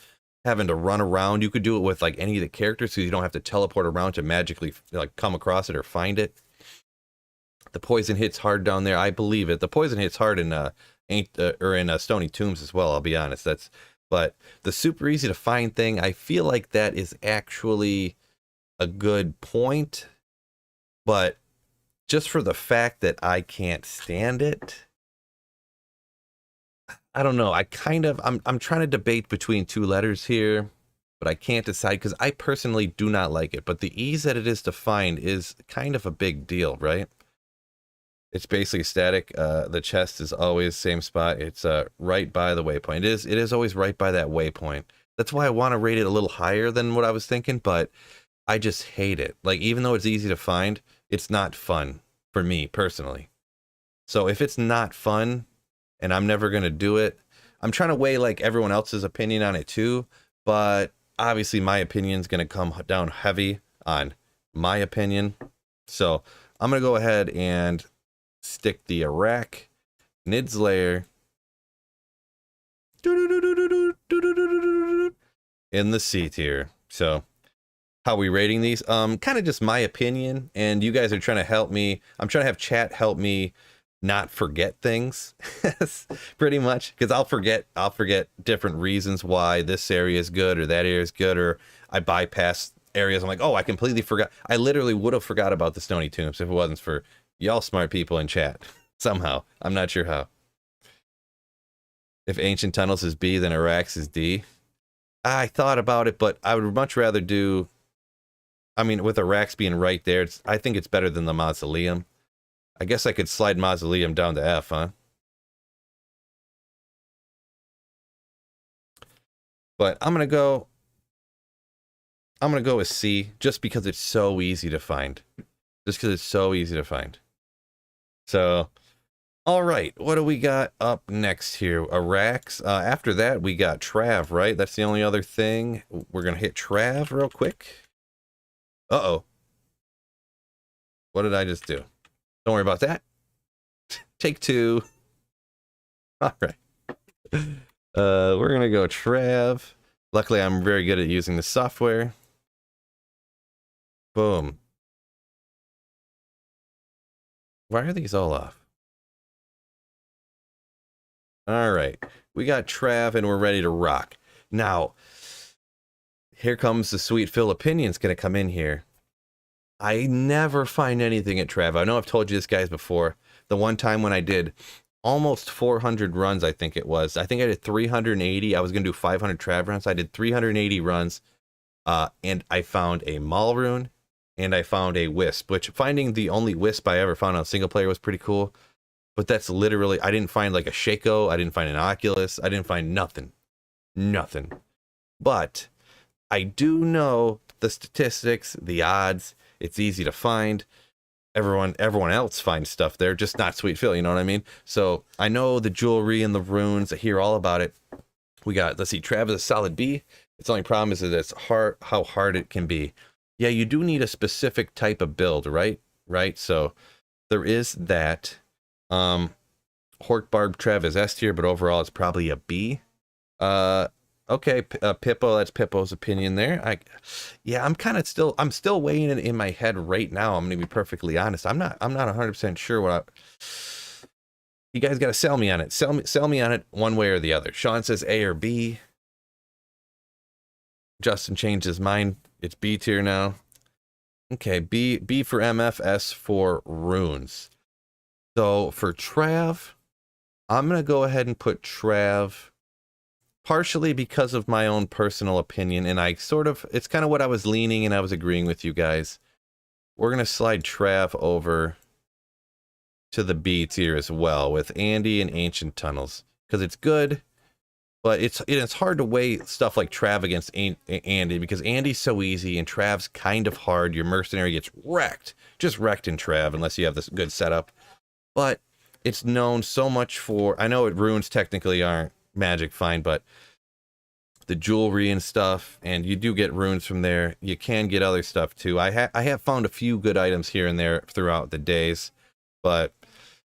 having to run around, you could do it with like any of the characters, so you don't have to teleport around to magically like come across it or find it. The poison hits hard down there. I believe it. The poison hits hard in Stony Tombs as well. I'll be honest. But the super easy to find thing, I feel like that is actually a good point. But just for the fact that I can't stand it, I don't know. I'm trying to debate between two letters here, but I can't decide because I personally do not like it. But the ease that it is to find is kind of a big deal, right? It's basically static. The chest is always same spot. It's right by the waypoint. It is always right by that waypoint. That's why I want to rate it a little higher than what I was thinking, but I just hate it. Like, even though it's easy to find, it's not fun for me personally. So if it's not fun and I'm never going to do it, I'm trying to weigh like everyone else's opinion on it too, but obviously my opinion's going to come down heavy on my opinion. So I'm going to go ahead and stick the Arachnid's lair in the C tier. So how are we rating these? Kind of just my opinion, and you guys are trying to help me. I'm trying to have chat help me not forget things pretty much, because I'll forget different reasons why this area is good or that area is good, or I bypass areas. I'm like, oh, I completely forgot. I literally would have forgot about the Stony Tombs if it wasn't for y'all smart people in chat. Somehow. I'm not sure how. If Ancient Tunnels is B, then Iraq's is D. I thought about it, but I would much rather do... I mean, with Iraq's being right there, I think it's better than the Mausoleum. I guess I could slide Mausoleum down to F, huh? But I'm going to go... I'm going to go with C just because it's so easy to find. Just because it's so easy to find. So, all right. What do we got up next here? Arax. After that, we got Trav, right? That's the only other thing. We're going to hit Trav real quick. Uh-oh. What did I just do? Don't worry about that. Take two. All right. We're going to go Trav. Luckily, I'm very good at using the software. Boom. Why are these all off? All right. We got Trav and we're ready to rock. Now, here comes the sweet Phil opinion's going to come in here. I never find anything at Trav. I know I've told you this, guys, before. The one time when I did almost 400 runs, I think it was. I think I did 380. I was going to do 500 Trav runs. I did 380 runs, and I found a Maul rune, and I found a Wisp, which finding the only Wisp I ever found on single player was pretty cool. But that's literally, I didn't find like a Shaco. I didn't find an Oculus. I didn't find nothing. Nothing. But I do know the statistics, the odds. It's easy to find. Everyone else finds stuff there, just not Sweet Phil, you know what I mean? So I know the jewelry and the runes. I hear all about it. We got, let's see, Trav is a solid B. Its only problem is that it's hard, how hard it can be. Yeah, you do need a specific type of build, right? Right? So there is that. Hork Barb Trav is S tier, but overall it's probably a B. Okay, Pippo, that's Pippo's opinion there. Yeah, I'm still weighing it in my head right now. I'm gonna be perfectly honest. I'm not 100% sure what you guys got to sell me on it. Sell me on it one way or the other. Sean says A or B. Justin changed his mind. It's B tier now. Okay, B for MF, S for runes. So for Trav, I'm gonna go ahead and put Trav. Partially because of my own personal opinion, and it's kind of what I was leaning and I was agreeing with you guys. We're going to slide Trav over to the B tier as well with Andy and Ancient Tunnels, because it's good, but it's hard to weigh stuff like Trav against Andy, because Andy's so easy and Trav's kind of hard. Your mercenary gets wrecked, just wrecked in Trav, unless you have this good setup. But it's known so much for, I know runes technically aren't magic fine, but the jewelry and stuff, and you do get runes from there. You can get other stuff too. I have found a few good items here and there throughout the days, but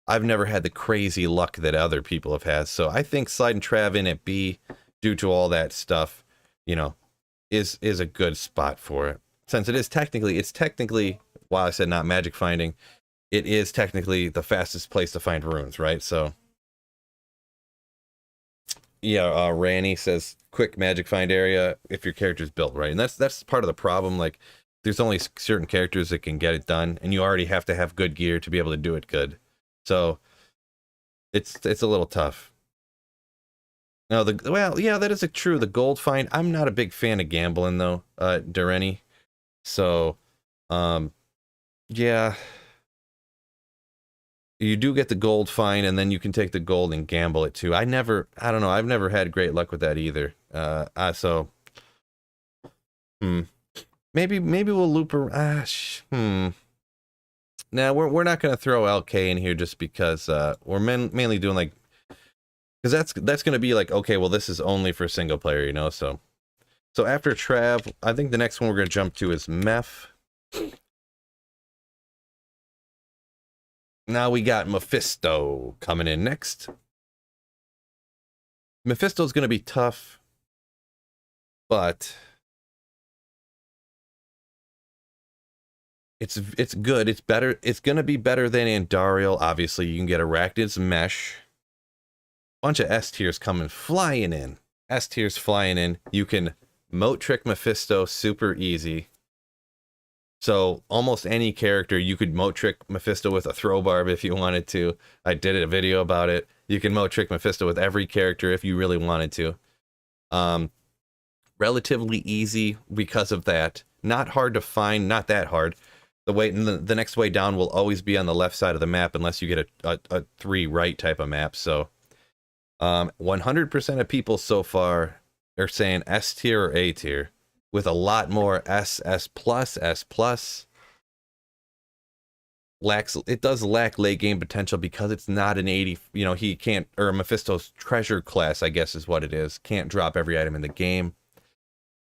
I've never had the crazy luck that other people have had. So I think sliding Trav in at B, due to all that stuff, you know, is a good spot for it. Since it's technically, while I said not magic finding, it is technically the fastest place to find runes, right? So yeah, Ranny says quick magic find area if your character's built right, and that's part of the problem. Like, there's only certain characters that can get it done, and you already have to have good gear to be able to do it good. So it's a little tough. No, yeah, that is true. The gold find, I'm not a big fan of gambling though, Dureni. So, yeah. You do get the gold fine, and then you can take the gold and gamble it too. I don't know. I've never had great luck with that either. Maybe we'll loop around. Now we're not gonna throw LK in here just because we're mainly doing like, because that's gonna be like, okay, well this is only for single player, you know. So after Trav, I think the next one we're gonna jump to is Meph. Now we got Mephisto coming in next. Mephisto's going to be tough, but it's good. It's better. It's going to be better than Andariel. Obviously, you can get Arachnid's Mesh. Bunch of S tiers coming flying in. S tiers flying in. You can moat trick Mephisto super easy. So almost any character, you could moat trick Mephisto with a throw barb if you wanted to. I did a video about it. You can moat trick Mephisto with every character if you really wanted to. Relatively easy because of that. Not hard to find, not that hard. The next way down will always be on the left side of the map unless you get a 3 right type of map. So 100% of people so far are saying S tier or A tier. with a lot more S plus, S plus. It does lack late game potential because it's not an 80, you know, he can't, or Mephisto's treasure class, I guess is what it is, can't drop every item in the game.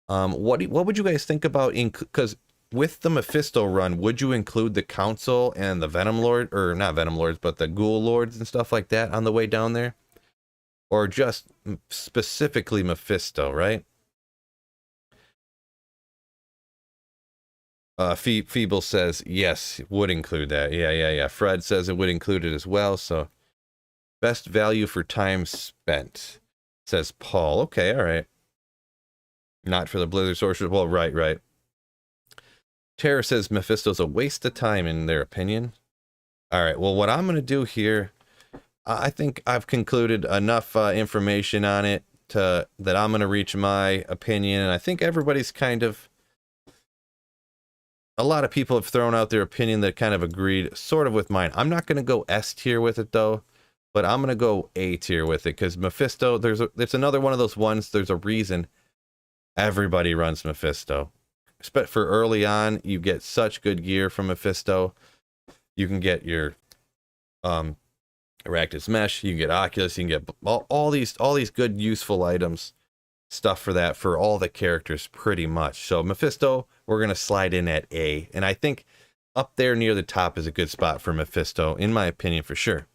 What would you guys think about, because with the Mephisto run, would you include the Council and the Venom Lord, or not Venom Lords, but the Ghoul Lords and stuff like that on the way down there? Or just specifically Mephisto, right? Feeble says, yes, would include that. Yeah. Fred says it would include it as well. So, best value for time spent, says Paul. Okay, all right. Not for the Blizzard Sorcerer. Well, right. Terror says Mephisto's a waste of time in their opinion. All right, well, what I'm going to do here, I think I've concluded enough information on it that I'm going to reach my opinion. And I think everybody's kind of, a lot of people have thrown out their opinion that kind of agreed sort of with mine. I'm not going to go S tier with it though, but I'm going to go A tier with it because Mephisto, it's another one of those ones, there's a reason everybody runs Mephisto. But for early on, you get such good gear from Mephisto. You can get your Arachnus Mesh, you can get Oculus, you can get all these good useful items, stuff for that for all the characters pretty much. So Mephisto, we're going to slide in at A, and I think up there near the top is a good spot for Mephisto, in my opinion, for sure.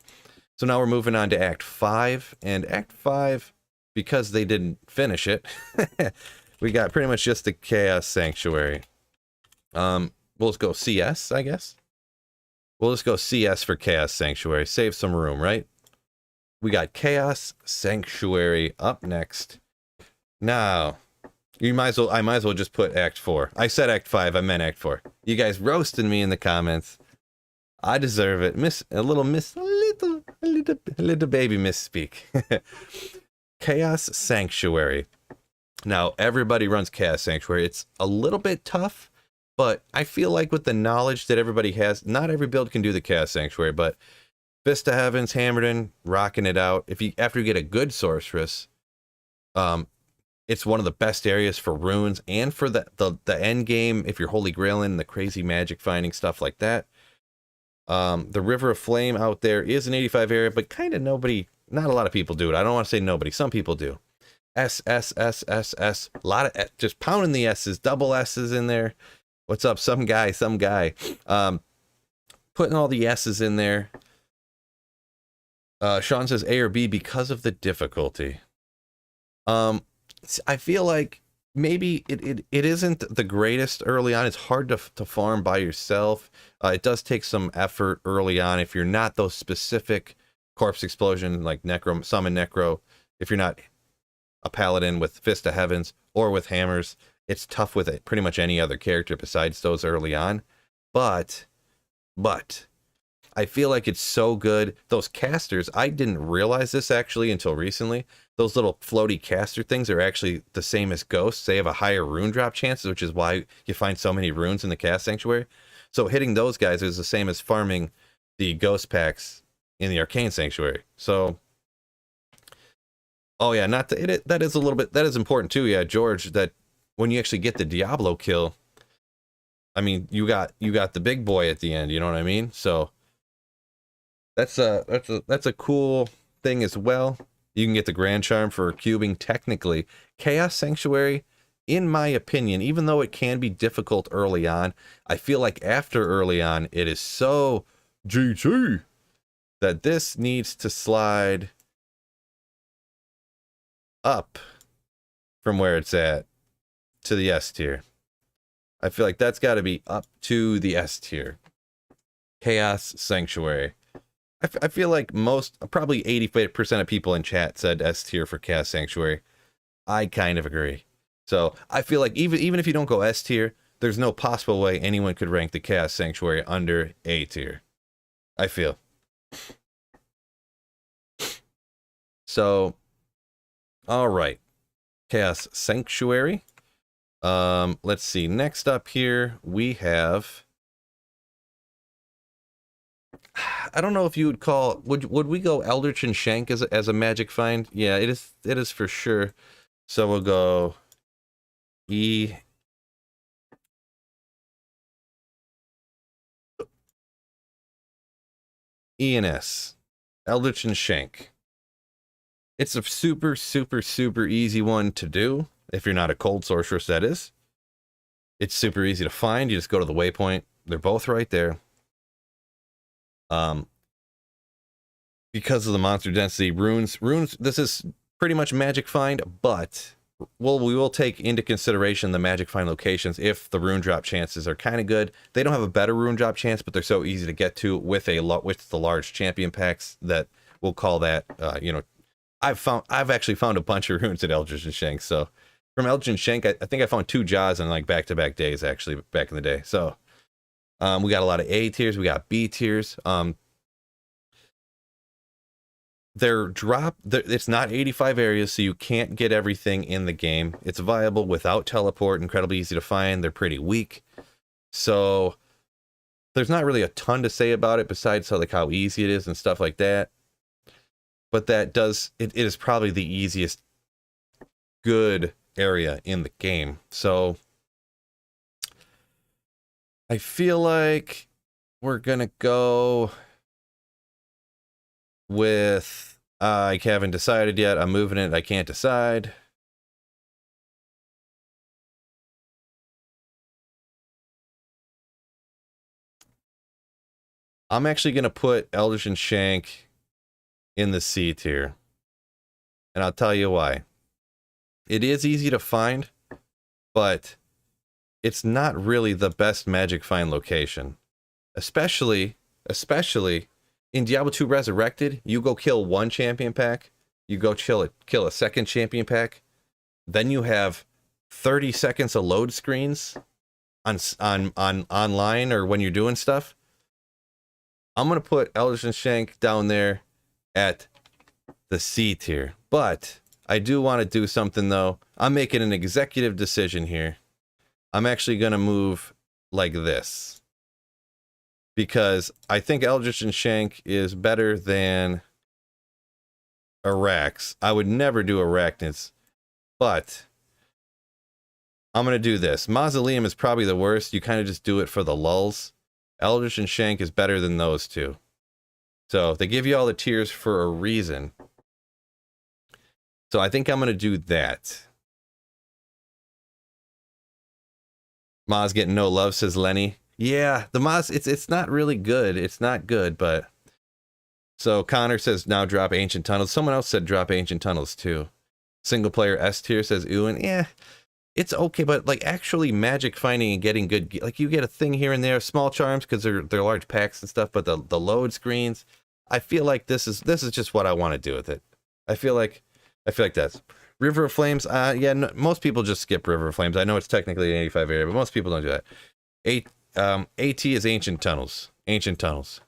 So now we're moving on to Act 5, and Act 5, because they didn't finish it, we got pretty much just the Chaos Sanctuary. We'll just go CS, I guess. We'll just go CS for Chaos Sanctuary, save some room, right? We got Chaos Sanctuary up next. Now, I might as well just put Act 4. I said Act 5, I meant Act 4. You guys roasted me in the comments. I deserve it. A little baby misspeak. Chaos Sanctuary. Now, everybody runs Chaos Sanctuary. It's a little bit tough, but I feel like with the knowledge that everybody has, not every build can do the Chaos Sanctuary, but Fist of Heavens, Hammerden, rocking it out. After you get a good sorceress, it's one of the best areas for runes and for the end game if you're Holy Grailing, the crazy magic finding stuff like that. The River of Flame out there is an 85 area, but kind of not a lot of people do it. I don't want to say nobody. Some people do. S. A lot of just pounding the S's, double S's in there. What's up? Some guy. Putting all the S's in there. Sean says A or B because of the difficulty. I feel like maybe it isn't the greatest early on. It's hard to farm by yourself. It does take some effort early on if you're not those specific Corpse Explosion like Summon Necro. If you're not a Paladin with Fist of Heavens or with Hammers, it's tough with pretty much any other character besides those early on. But I feel like it's so good. Those casters, I didn't realize this actually until recently. Those little floaty caster things are actually the same as ghosts. They have a higher rune drop chances, which is why you find so many runes in the Chaos Sanctuary. So hitting those guys is the same as farming the ghost packs in the Arcane Sanctuary. So, oh yeah, that is important too. Yeah, George, that when you actually get the Diablo kill, I mean, you got the big boy at the end. You know what I mean? So that's a cool thing as well. You can get the Grand Charm for cubing technically. Chaos Sanctuary, in my opinion, even though it can be difficult early on, I feel like after early on, it is so GG that this needs to slide up from where it's at to the S tier. I feel like that's got to be up to the S tier. Chaos Sanctuary. I feel like probably 85% of people in chat said S tier for Chaos Sanctuary. I kind of agree. So I feel like even if you don't go S tier, there's no possible way anyone could rank the Chaos Sanctuary under A tier. I feel. So, all right. Chaos Sanctuary. Let's see. Next up here, we have... I don't know if you would call... Would we go Eldritch and Shank as a magic find? Yeah, it is for sure. So we'll go E ENS, Eldritch and Shank. It's a super, super, super easy one to do. If you're not a cold sorceress, that is. It's super easy to find. You just go to the waypoint. They're both right there. Because of the monster density, runes, this is pretty much magic find, but we will take into consideration the magic find locations if the rune drop chances are kind of good. They don't have a better rune drop chance, but they're so easy to get to with the large champion packs that we'll call that, you know, I've actually found a bunch of runes at Eldritch and Shank. So from Eldritch and Shank, I think I found 2 jaws in like back-to-back days, actually, back in the day. So we got a lot of A tiers, we got B tiers. It's not 85 areas, so you can't get everything in the game. It's viable without teleport, incredibly easy to find. They're pretty weak. So there's not really a ton to say about it besides how easy it is and stuff like that. But it is probably the easiest good area in the game. So I feel like we're gonna go with I haven't decided yet. I'm moving it. I can't decide. I'm actually going to put Eldritch and Shank in the C tier. And I'll tell you why. It is easy to find, but it's not really the best magic find location. Especially in Diablo 2 Resurrected, you go kill 1 champion pack, you go kill a second champion pack, then you have 30 seconds of load screens on online or when you're doing stuff. I'm gonna put Eldritch and Shank down there at the C tier, but I do want to do something though. I'm making an executive decision here. I'm actually gonna move like this, because I think Eldritch and Shank is better than Arax. I would never do Arachnids, but I'm going to do this. Mausoleum is probably the worst. You kind of just do it for the lulls. Eldritch and Shank is better than those two. So they give you all the tiers for a reason. So I think I'm going to do that. Maz getting no love, says Lenny. Yeah, the Maz, it's not really good. It's not good, but... So Connor says now drop Ancient Tunnels. Someone else said drop Ancient Tunnels too. Single player S tier says Ewan. Yeah, it's okay, but like actually magic finding and getting good, like you get a thing here and there, small charms because they're large packs and stuff, but the load screens, I feel like this is just what I want to do with it. I feel like that's River of Flames. Yeah, no, most people just skip River of Flames. I know it's technically an 85 area, but most people don't do that. AT is Ancient Tunnels. Ancient Tunnels.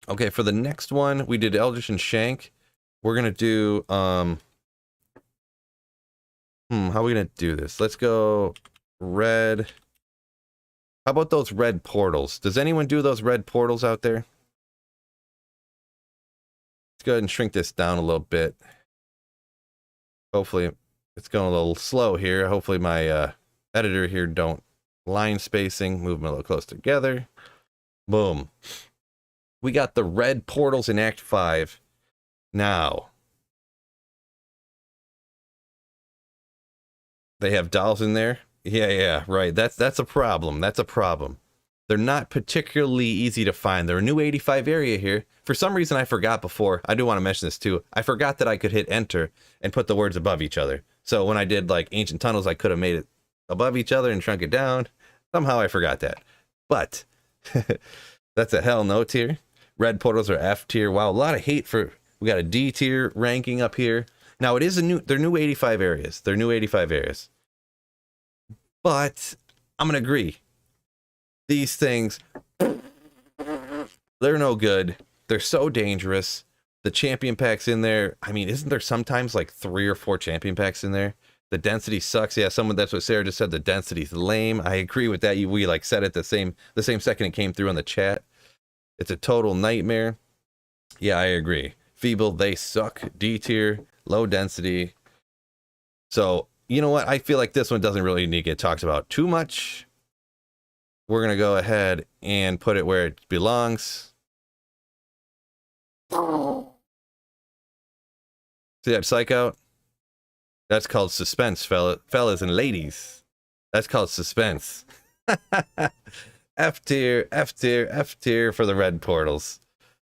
Okay, for the next one, we did Eldritch and Shank. We're gonna do how are we gonna do this? Let's go red. How about those red portals? Does anyone do those red portals out there? Let's go ahead and shrink this down a little bit. Hopefully it's going a little slow here. Hopefully my editor here don't line spacing, move them a little close together. Boom. We got the red portals in Act 5. Now, they have dolls in there. Yeah, right. That's a problem. That's a problem. They're not particularly easy to find. They're a new 85 area here. For some reason, I forgot before. I do want to mention this too. I forgot that I could hit enter and put the words above each other. So when I did like Ancient Tunnels, I could have made it above each other and shrunk it down. Somehow I forgot that. But that's a hell no tier. Red portals are F tier. Wow, a lot of hate for... We got a D tier ranking up here. Now, it is they're new 85 areas. They're new 85 areas. But I'm going to agree. These things, they're no good. They're so dangerous. The champion packs in there, I mean, isn't there sometimes like 3 or 4 champion packs in there? The density sucks. Yeah, that's what Sarah just said. The density's lame. I agree with that. We like said it the same second it came through on the chat. It's a total nightmare. Yeah, I agree. Feeble, they suck. D tier, low density. So, you know what? I feel like this one doesn't really need to get talked about too much. We're going to go ahead and put it where it belongs. See that psych out? That's called suspense, fellas and ladies. That's called suspense. F tier, F tier, F tier for the red portals.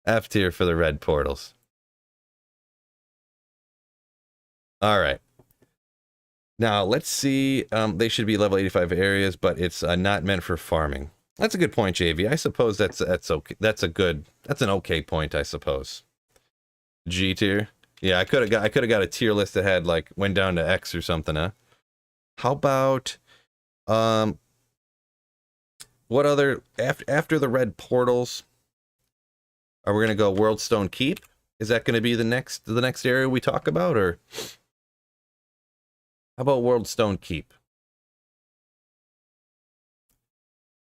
F tier for the red portals. All right. Now, let's see. They should be level 85 areas, but it's not meant for farming. That's a good point, JV. I suppose that's okay. That's an okay point, I suppose. G tier. Yeah, I could have got a tier list that had like went down to X or something, huh? How about what other after the red portals? Are we gonna go Worldstone Keep? Is that gonna be the next area we talk about, or how about Worldstone Keep?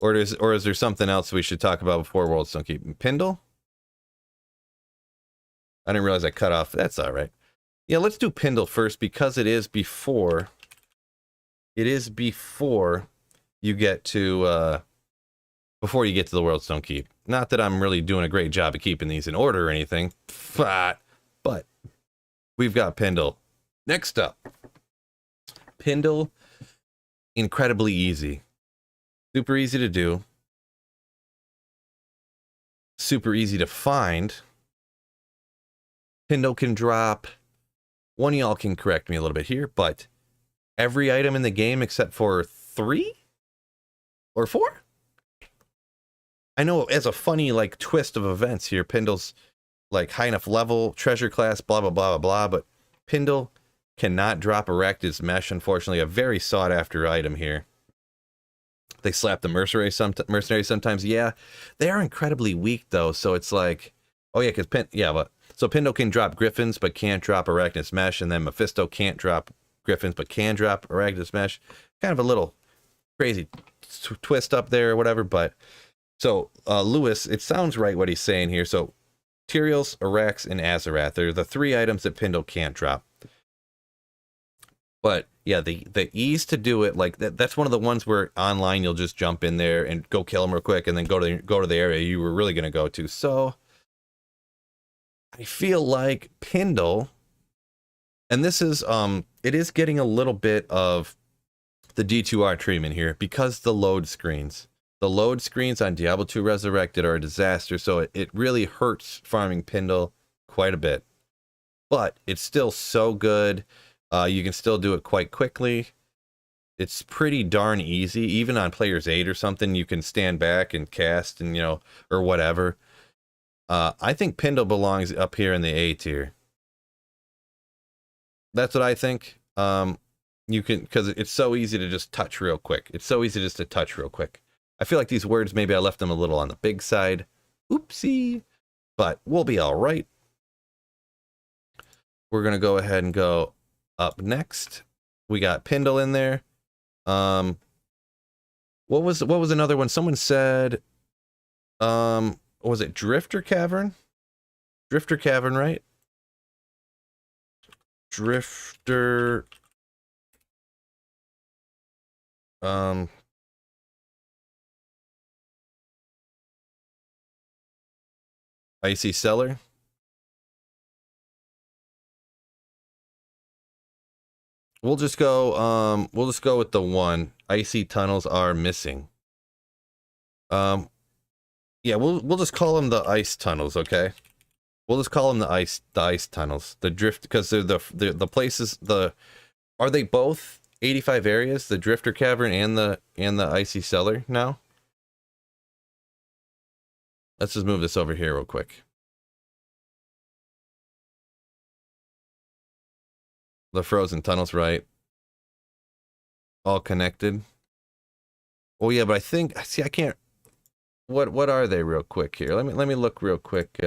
Or is there something else we should talk about before Worldstone Keep? Pindle? I didn't realize I cut off. That's all right. Yeah, let's do Pindle first because it is before. It is before you get to before you get to the Worldstone Keep. Not that I'm really doing a great job of keeping these in order or anything, but we've got Pindle. Next up, Pindle, incredibly easy. Super easy to do. Super easy to find. Pindle can drop, one of y'all can correct me a little bit here, but every item in the game except for 3 or 4? I know as a funny like twist of events here, Pindle's like high enough level, treasure class, blah, blah, blah, blah, blah, but Pindle cannot drop Arachnid's Mesh, unfortunately, a very sought after item here. They slap the mercenaries sometimes. Yeah, they are incredibly weak though, so it's like, oh yeah, because so Pindle can drop Griffins but can't drop Arachnid's Mesh, and then Mephisto can't drop Griffins but can drop Arachnid's Mesh. Kind of a little crazy twist up there or whatever, but so Lewis, it sounds right what he's saying here. So Tyraels, Arax, and Azarath are the 3 items that Pindle can't drop. But yeah, the ease to do it, like that's one of the ones where online you'll just jump in there and go kill them real quick and then go to the area you were really gonna go to. So I feel like Pindle, and this is it is getting a little bit of the D2R treatment here because the load screens. The load screens on Diablo 2 Resurrected are a disaster, so it really hurts farming Pindle quite a bit. But it's still so good. You can still do it quite quickly. It's pretty darn easy. Even on players 8 or something, you can stand back and cast and, or whatever. I think Pindle belongs up here in the A tier. That's what I think. You can, because it's so easy to just touch real quick. It's so easy just to touch real quick. I feel like these words, maybe I left them a little on the big side. Oopsie. But we'll be all right. We're going to go ahead and go up next. We got Pindle in there. What was another one? Someone said, was it Drifter Cavern? Drifter Cavern, right? Drifter. Icy Cellar. We'll just go with the one. Icy tunnels are missing. Yeah, we'll just call them the ice tunnels, okay? We'll just call them the ice tunnels. The drift, because they're the places, are they both 85 areas, the Drifter Cavern and the Icy Cellar now? Let's just move this over here real quick. The frozen tunnels, right? All connected. Oh yeah, but I think, see, I can't, what are they real quick here? Let me look real quick.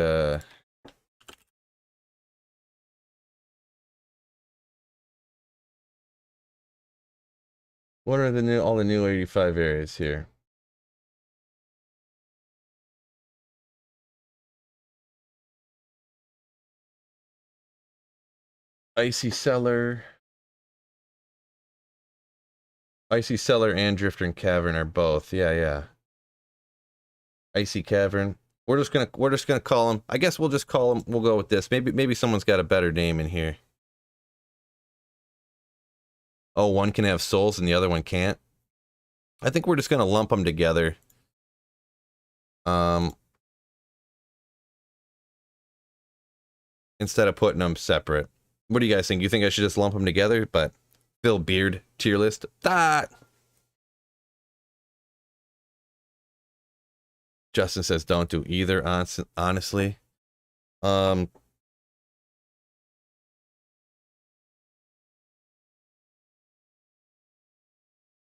What are all the new 85 areas here? Icy Cellar. Icy Cellar and Drifter and Cavern are both. Yeah. Icy Cavern. We're just gonna call him. I guess we'll just call him. We'll go with this. Maybe someone's got a better name in here. Oh, one can have souls and the other one can't. I think we're just gonna lump them together. Instead of putting them separate. What do you guys think? You think I should just lump them together? But Phil Beard tier list. Justin says don't do either, honestly. Yeah,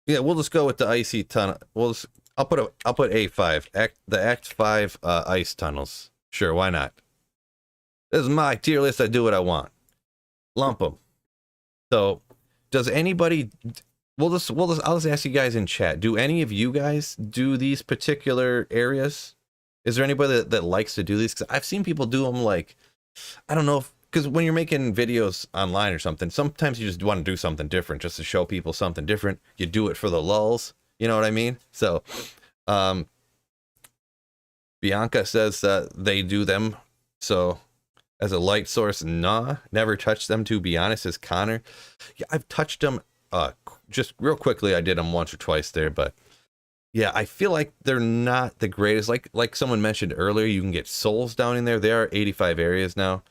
we'll just go with the icy tunnel. I'll put A5. The Act 5 ice tunnels. Sure, why not? This is my tier list. I do what I want. Lump them. So, does anybody? I'll just ask you guys in chat. Do any of you guys do these particular areas? Is there anybody that likes to do these? Because I've seen people do them like, I don't know, because when you're making videos online or something, sometimes you just want to do something different just to show people something different. You do it for the lulz. You know what I mean? So, Bianca says that they do them. So, as a light source, nah, never touched them, to be honest, as Connor. Yeah, I've touched them just real quickly. I did them once or twice there, but yeah, I feel like they're not the greatest. Like someone mentioned earlier, you can get souls down in there. There are 85 areas now,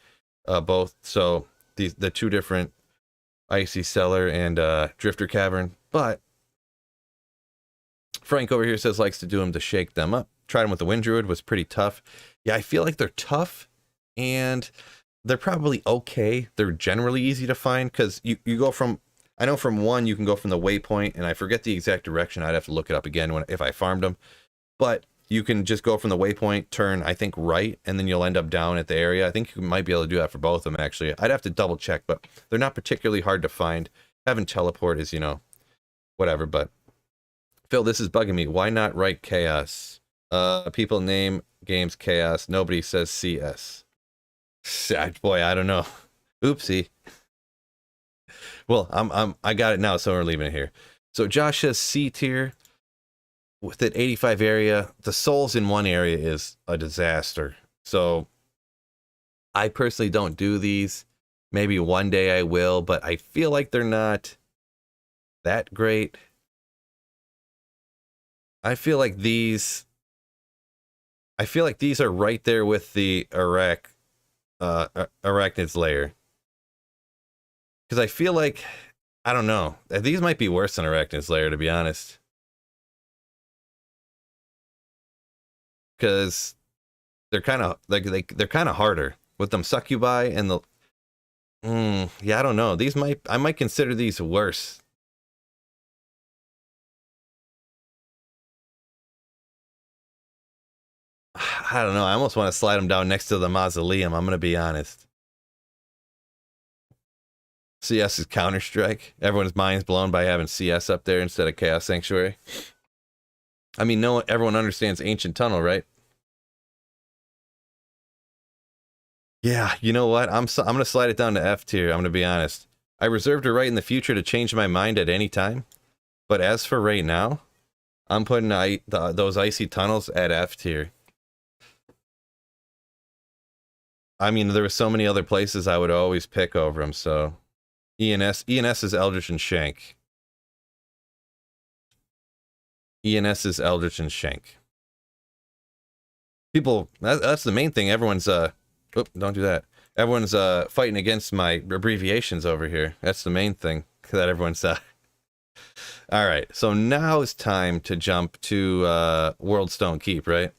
both. So the two different Icy Cellar and Drifter Cavern. But Frank over here says likes to do them to shake them up. Tried them with the Wind Druid, was pretty tough. Yeah, I feel like they're tough. And they're probably okay. They're generally easy to find because you go from, I know from one you can go from the waypoint, and I forget the exact direction. I'd have to look it up again if I farmed them. But you can just go from the waypoint, turn, I think, right, and then you'll end up down at the area. I think you might be able to do that for both of them, actually. I'd have to double check, but they're not particularly hard to find. Having teleport is, whatever, but Phil, this is bugging me. Why not write chaos? People name games chaos. Nobody says CS. Boy, I don't know. Oopsie. Well, I got it now, so we're leaving it here. So Josh says C tier with that 85 area. The souls in one area is a disaster. So I personally don't do these. Maybe one day I will, but I feel like they're not that great. I feel like these are right there with the Arachnid's Lair. Because I feel like, I don't know, these might be worse than Arachnid's Lair, to be honest. Because they're kind of they're kind of harder with them succubi and the. Yeah, I don't know. I might consider these worse. I don't know. I almost want to slide them down next to the mausoleum. I'm gonna be honest. CS is Counter-Strike. Everyone's mind's blown by having CS up there instead of Chaos Sanctuary. I mean, everyone understands Ancient Tunnel, right? Yeah, you know what? I'm gonna slide it down to F tier. I'm gonna be honest. I reserved a right in the future to change my mind at any time, but as for right now, I'm putting those Icy Tunnels at F tier. I mean, there were so many other places I would always pick over them, so. ENS is Eldritch and Shank. ENS is Eldritch and Shank. People, that's the main thing. Everyone's, don't do that. Everyone's fighting against my abbreviations over here. That's the main thing that everyone's, All right, so now it's time to jump to Worldstone Keep, right?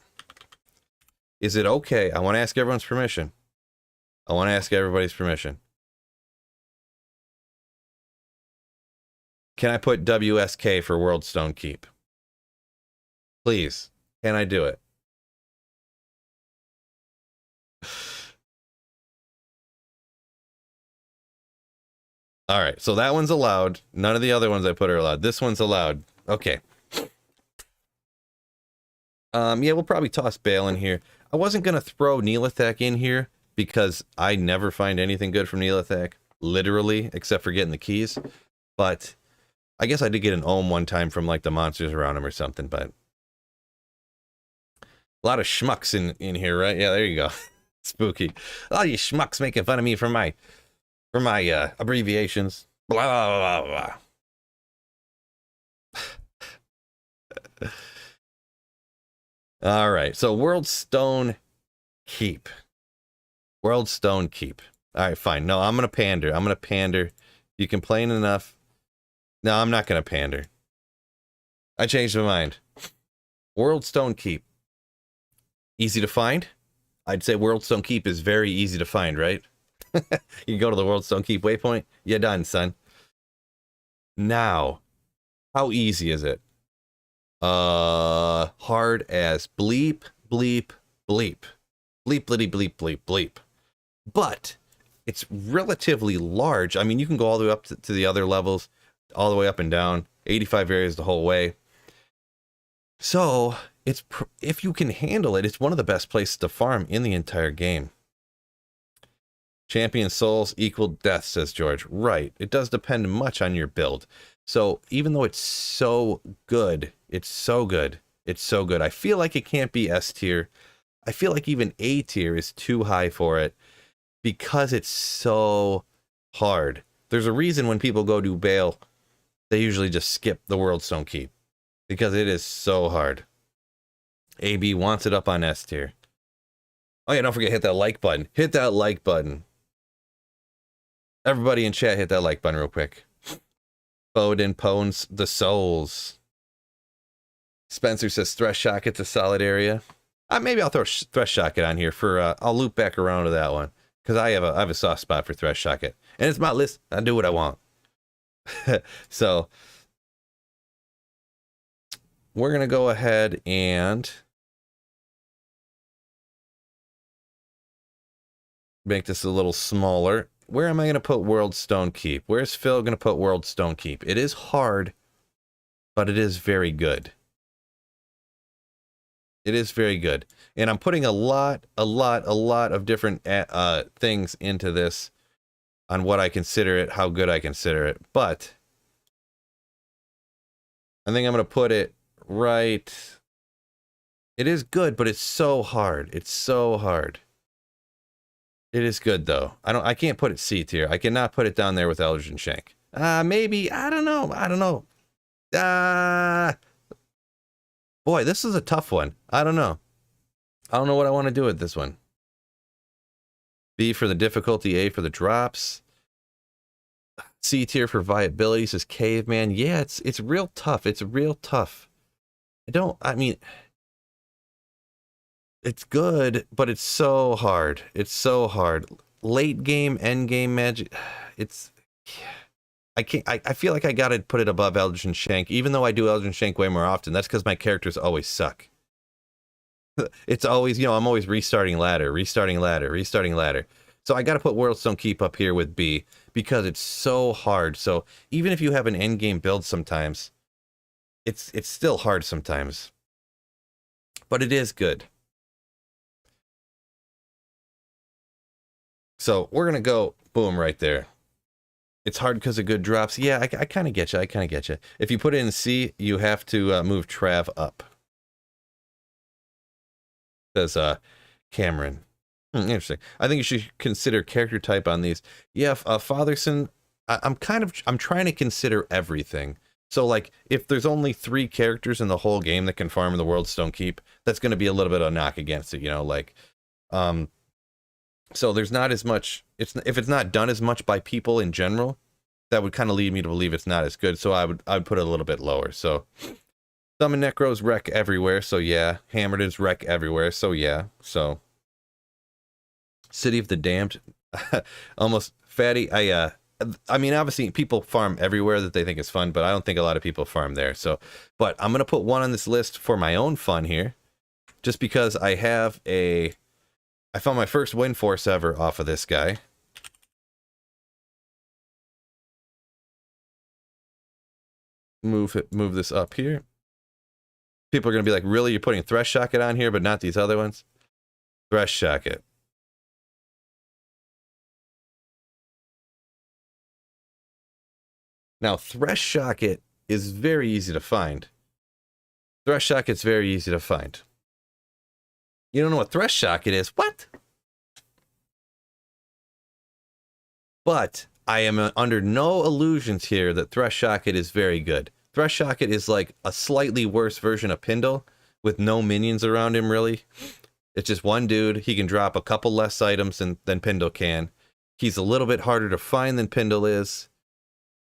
Is it okay? I want to ask everyone's permission. I want to ask everybody's permission. Can I put WSK for Worldstone Keep? Please. Can I do it? All right, so that one's allowed. None of the other ones I put are allowed. This one's allowed. Okay. Yeah, we'll probably toss Bale in here. I wasn't going to throw Neelathak in here because I never find anything good from Neelathak, literally, except for getting the keys. But I guess I did get an ohm one time from like the monsters around him or something, but A lot of schmucks in here, right? Yeah, there you go. Spooky. Oh, you schmucks making fun of me for my abbreviations. Blah blah blah blah. All right. So World Stone Keep. World Stone Keep. All right, fine. No, I'm gonna pander. I'm gonna pander. You complain enough. No, I'm not gonna pander. I changed my mind. World Stone Keep. Easy to find? I'd say World Stone Keep is very easy to find, right? You go to the World Stone Keep waypoint, you're done, son. Now, how easy is it? Hard as bleep, bleep, bleep. Bleep, bleep, bleep, bleep, bleep. But it's relatively large. I mean, you can go all the way up to the other levels, all the way up and down, 85 areas the whole way. So, it's if you can handle it, it's one of the best places to farm in the entire game. Champion souls equal death, says George. Right. It does depend much on your build. So even though it's so good, it's so good. It's so good. I feel like it can't be S tier. I feel like even A tier is too high for it because it's so hard. There's a reason when people go do Bale, they usually just skip the World Stone Keep because it is so hard. AB wants it up on S tier. Oh yeah, don't forget, hit that like button. Hit that like button. Everybody in chat, hit that like button real quick. Bowden pones the souls. Spencer says Thresh Shocket's a solid area. Maybe I'll throw Thresh Shocket on here for. I'll loop back around to that one because I have a soft spot for Thresh Shocket, and it's my list. I do what I want. So we're gonna go ahead and make this a little smaller. Where am I going to put World Stone Keep? Where's Phil going to put World Stone Keep? It is hard, but it is very good. It is very good. And I'm putting a lot of different things into this on what I consider it, how good I consider it. But I think I'm going to put it right. It is good, but it's so hard. It's so hard. It is good though. I can't put it C tier. I cannot put it down there with Eldritch and Shank. Maybe, I don't know. Boy, this is a tough one. I don't know what I want to do with this one. B for the difficulty, A for the drops. C tier for viability, says Caveman. Yeah, it's real tough. It's real tough. I mean, it's good, but it's so hard. It's so hard. Late game, end game magic. I can't. I feel like I gotta put it above Eldritch and Shank, even though I do Eldritch and Shank way more often. That's because my characters always suck. It's always, I'm always restarting ladder. So I gotta put World Stone Keep up here with B because it's so hard. So even if you have an end game build, sometimes it's still hard sometimes, but it is good. So we're gonna go boom right there. It's hard because of good drops. Yeah, I kind of get you. If you put it in C, you have to move Trav up. Says Cameron. Interesting. I think you should consider character type on these. Yeah, Fatherson. I'm trying to consider everything. So like, if there's only 3 characters in the whole game that can farm in the World Stone Keep, that's going to be a little bit of a knock against it. So there's not as much, if it's not done as much by people in general, that would kind of lead me to believe it's not as good. So I would put it a little bit lower. So Summon Necros wreck everywhere. So yeah. Hammered is wreck everywhere. So yeah. So City of the Damned, almost Fatty. I mean, obviously people farm everywhere that they think is fun, but I don't think a lot of people farm there. So, but I'm going to put one on this list for my own fun here, just because I found my first win force ever off of this guy. Move this up here. People are going to be like, really? You're putting Thresh Shocket on here, but not these other ones? Thresh Shocket. Now, Thresh Shocket is very easy to find. Thresh Shocket's very easy to find. You don't know what thresh socket is? What? But I am under no illusions here that thresh socket is very good. Thresh socket is like a slightly worse version of Pindle with no minions around him, really. It's just one dude. He can drop a couple less items than Pindle can. He's a little bit harder to find than Pindle is.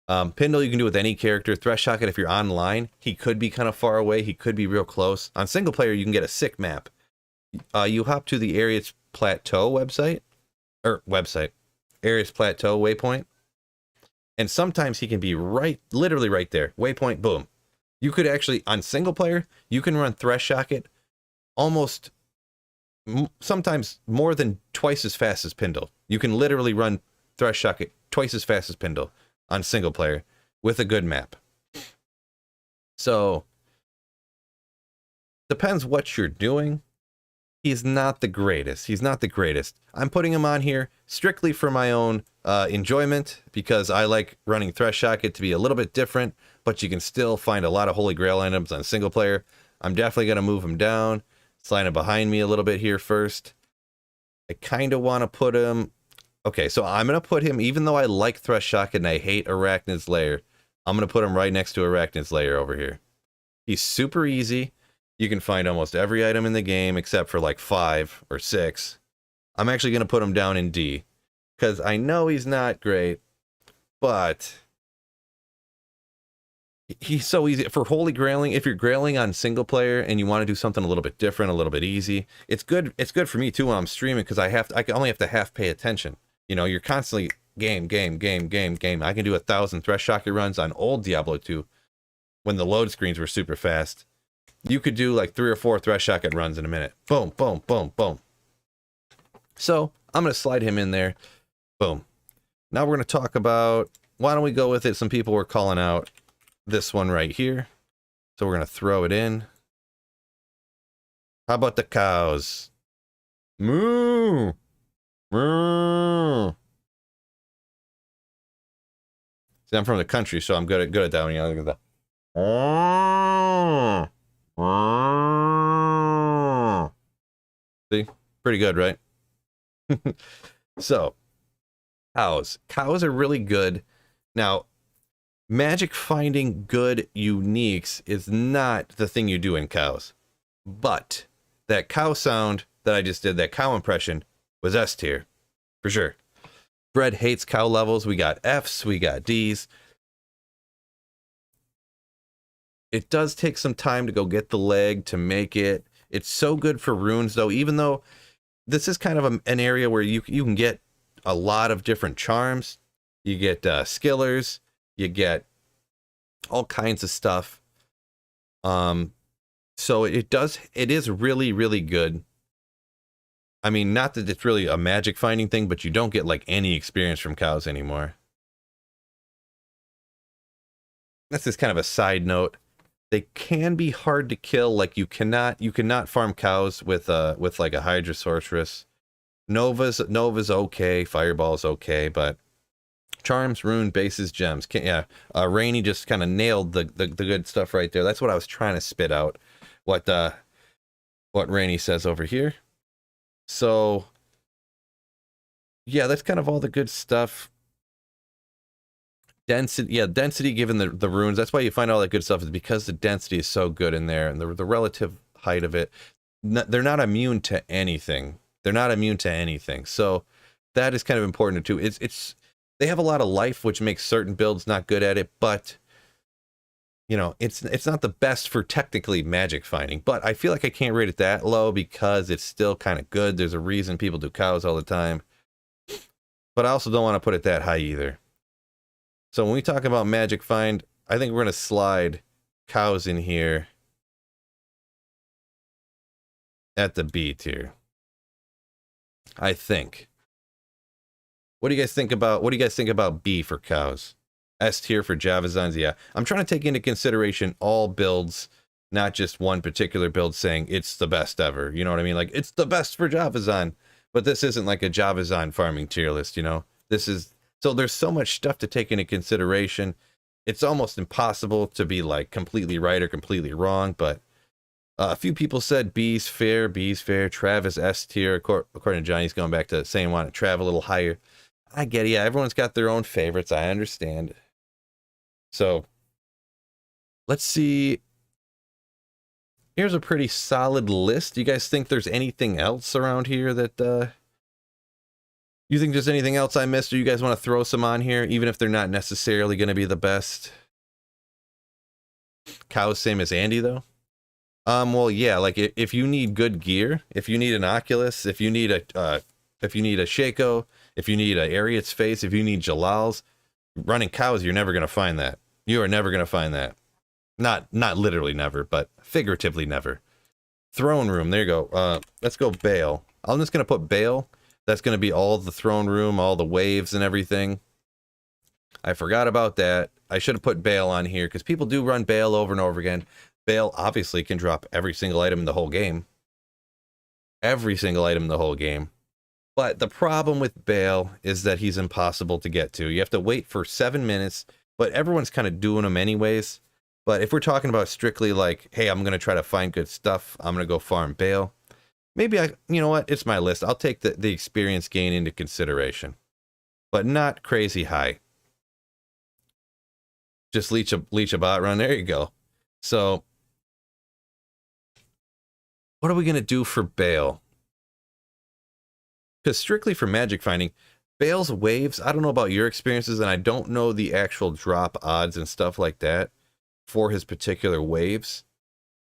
Pindle you can do with any character. Thresh socket, if you're online, he could be kind of far away. He could be real close. On single player, you can get a sick map. You hop to the Areas Plateau website. Areas Plateau waypoint. And sometimes he can be literally right there. Waypoint, boom. You could actually, on single player, you can run thresh socket almost sometimes more than twice as fast as Pindle. You can literally run thresh socket twice as fast as Pindle on single player with a good map. So depends what you're doing. He's not the greatest. He's not the greatest. I'm putting him on here strictly for my own enjoyment because I like running thresh socket to be a little bit different, but you can still find a lot of Holy Grail items on single player. I'm definitely going to move him down. Slide him behind me a little bit here first. I kind of want to put him... Okay, so I'm going to put him, even though I like thresh socket and I hate Arachnid's Lair, I'm going to put him right next to Arachnid's Lair over here. He's super easy. You can find almost every item in the game except for like 5 or 6. I'm actually going to put him down in D because I know he's not great, but he's so easy for Holy Grailing. If you're grailing on single player and you want to do something a little bit different, a little bit easy, it's good. It's good for me too when I'm streaming because I only have to half pay attention. You know, you're constantly game. I can do 1,000 thresh socket runs on old Diablo 2 when the load screens were super fast. You could do like 3 or 4 thresh socket runs in a minute. Boom, boom, boom, boom. So I'm going to slide him in there. Boom. Now we're going to talk about, why don't we go with it? Some people were calling out this one right here. So we're going to throw it in. How about the cows? Moo! Moo! See, I'm from the country, so I'm good at that one. You know, look at that. See? Pretty good, right? So, cows. Cows are really good. Now, magic finding good uniques is not the thing you do in cows. But that cow sound that I just did, that cow impression, was S tier. For sure. Fred hates cow levels. We got Fs, we got Ds. It does take some time to go get the leg to make it. It's so good for runes, though, even though this is kind of an area where you can get a lot of different charms. You get skillers. You get all kinds of stuff. So it is really, really good. I mean, not that it's really a magic finding thing, but you don't get like any experience from cows anymore. That's just kind of a side note. They can be hard to kill. Like you cannot farm cows with like a Hydra Sorceress. Nova's okay, Fireball's okay, but charms, rune, bases, gems. Rainy just kind of nailed the good stuff right there. That's what I was trying to spit out. What Rainy says over here. So yeah, that's kind of all the good stuff. Density given the runes. That's why you find all that good stuff, is because the density is so good in there, and the relative height of it. They're not immune to anything. They're not immune to anything. So that is kind of important too. They have a lot of life, which makes certain builds not good at it, but you know, it's not the best for technically magic finding. But I feel like I can't rate it that low because it's still kind of good. There's a reason people do cows all the time. But I also don't want to put it that high either. So when we talk about magic find, I think we're going to slide cows in here at the B tier. I think. What do you guys think about B for cows? S tier for Javazans? Yeah. I'm trying to take into consideration all builds, not just one particular build saying it's the best ever. You know what I mean? Like, it's the best for Javazan. But this isn't like a Javazan farming tier list, you know? So there's so much stuff to take into consideration. It's almost impossible to be like completely right or completely wrong, but A few people said B's fair, B's fair. Travis S tier. According to Johnny, he's going back to saying want to travel a little higher. I get it. Yeah, everyone's got their own favorites. I understand. So let's see. Here's a pretty solid list. Do you guys think there's anything else around here that you think there's anything else I missed, or you guys want to throw some on here, even if they're not necessarily going to be the best? Cows same as Andy though. Well, yeah, like if you need good gear, if you need an Oculus, if you need a Shaco, if you need a Ariat's face, if you need Jalal's, running cows, you're never gonna find that. You are never gonna find that. Not literally never, but figuratively never. Throne room, there you go. Let's go Bale. I'm just gonna put Bale. That's gonna be all the throne room, all the waves and everything. I forgot about that. I should have put Bale on here because people do run Bale over and over again. Bale obviously can drop every single item in the whole game. Every single item in the whole game. But the problem with Bale is that he's impossible to get to. You have to wait for 7 minutes, but everyone's kind of doing them anyways. But if we're talking about strictly like, hey, I'm going to try to find good stuff, I'm going to go farm Bale. Maybe you know what? It's my list. I'll take the experience gain into consideration. But not crazy high. Just leech a bot run. There you go. So what are we going to do for Bale? Because strictly for magic finding, Bale's waves, I don't know about your experiences, and I don't know the actual drop odds and stuff like that for his particular waves.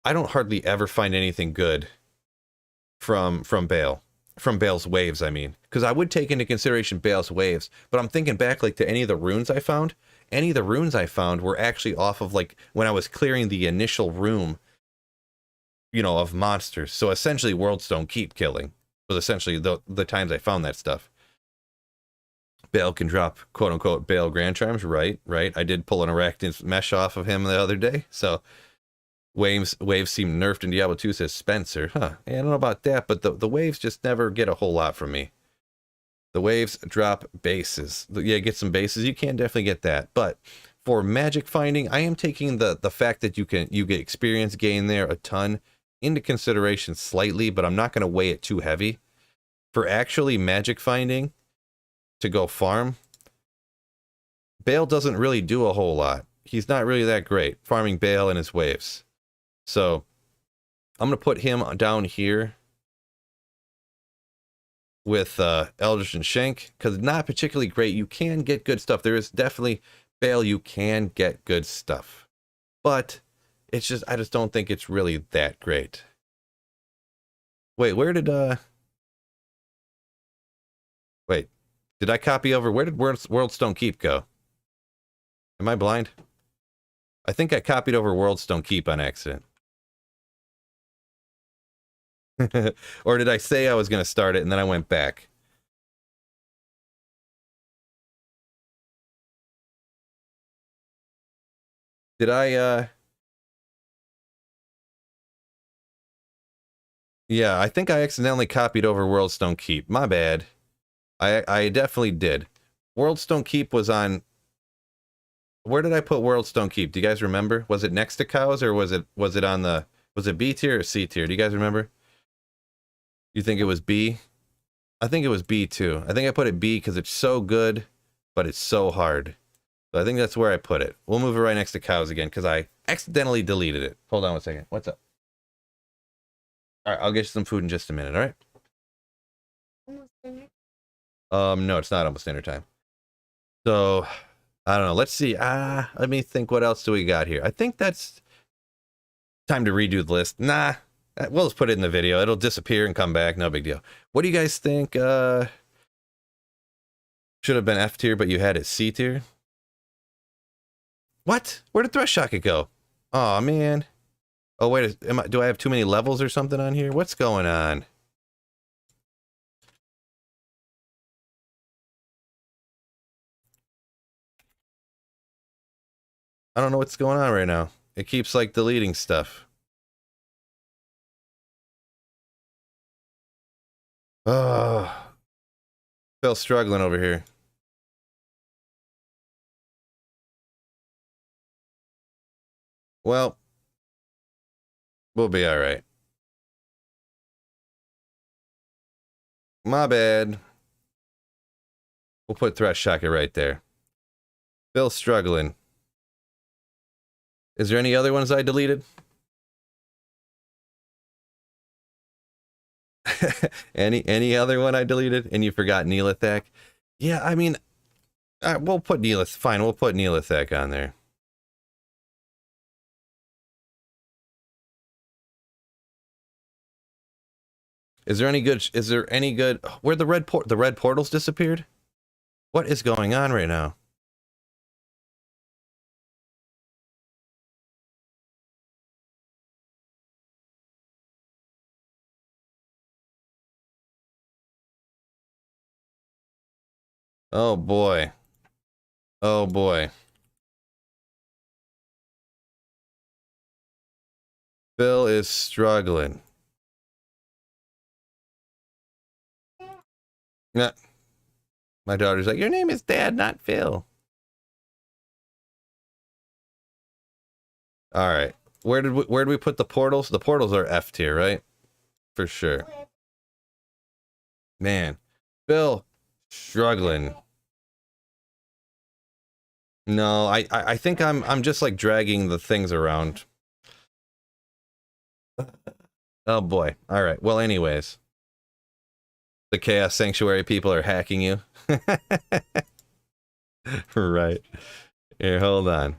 I don't hardly ever find anything good from Bale. From Bale's waves, I mean. Because I would take into consideration Bale's waves, but I'm thinking back like to any of the runes I found. Any of the runes I found were actually off of like when I was clearing the initial room, you know, of monsters. So essentially Worldstone Keep killing was essentially the times I found that stuff. Bale can drop quote unquote Bale Grand Charms, right? I did pull an Arachnid's mesh off of him the other day. So waves seem nerfed in Diablo 2, says Spencer. Huh. Yeah, I don't know about that, but the waves just never get a whole lot from me. The waves drop bases. Yeah, get some bases. You can definitely get that. But for magic finding, I am taking the fact that you get experience gain there a ton into consideration slightly, but I'm not going to weigh it too heavy. For actually magic finding to go farm, Bale doesn't really do a whole lot. He's not really that great farming Bale and his waves. So I'm going to put him down here with Eldritch and Shank, because not particularly great. You can get good stuff. There is definitely Bale, you can get good stuff. But it's just, I just don't think it's really that great. Wait, where did wait, did I copy over? Where did Worldstone Keep go? Am I blind? I think I copied over Worldstone Keep on accident. Or did I say I was going to start it and then I went back? Did I, yeah, I think I accidentally copied over Worldstone Keep. My bad. I definitely did. Worldstone Keep was on... Where did I put Worldstone Keep? Do you guys remember? Was it next to cows, or was it on the... Was it B tier or C tier? Do you guys remember? You think it was B? I think it was B too. I think I put it B because it's so good, but it's so hard. So I think that's where I put it. We'll move it right next to cows again because I accidentally deleted it. Hold on one second. What's up? All right, I'll get you some food in just a minute, all right? Almost dinner? No, it's not almost dinner time. So, I don't know. Let's see. Let me think. What else do we got here? I think that's time to redo the list. Nah, we'll just put it in the video. It'll disappear and come back. No big deal. What do you guys think? Should have been F tier, but you had it C tier. What? Where did Thresh Shocket go? Oh man. Oh wait, do I have too many levels or something on here? What's going on? I don't know what's going on right now. It keeps like deleting stuff. Oh, still struggling over here. Well, We'll be alright. My bad. We'll put Thresh Shocker right there. Bill's struggling. Is there any other ones I deleted? any other one I deleted? And you forgot Neolithak? Yeah, I mean, we'll put Neolith. Fine, we'll put Neolithak on there. Is there any good? Where the red portals disappeared? What is going on right now? Oh boy. Oh boy. Bill is struggling. Nah. My daughter's like, your name is Dad, not Phil. All right. Where did we put the portals? The portals are F tier, right? For sure. Man. Bill, struggling. No, I think I'm just like dragging the things around. Oh boy. All right. Well, anyways. The Chaos Sanctuary people are hacking you. Right. Here, hold on.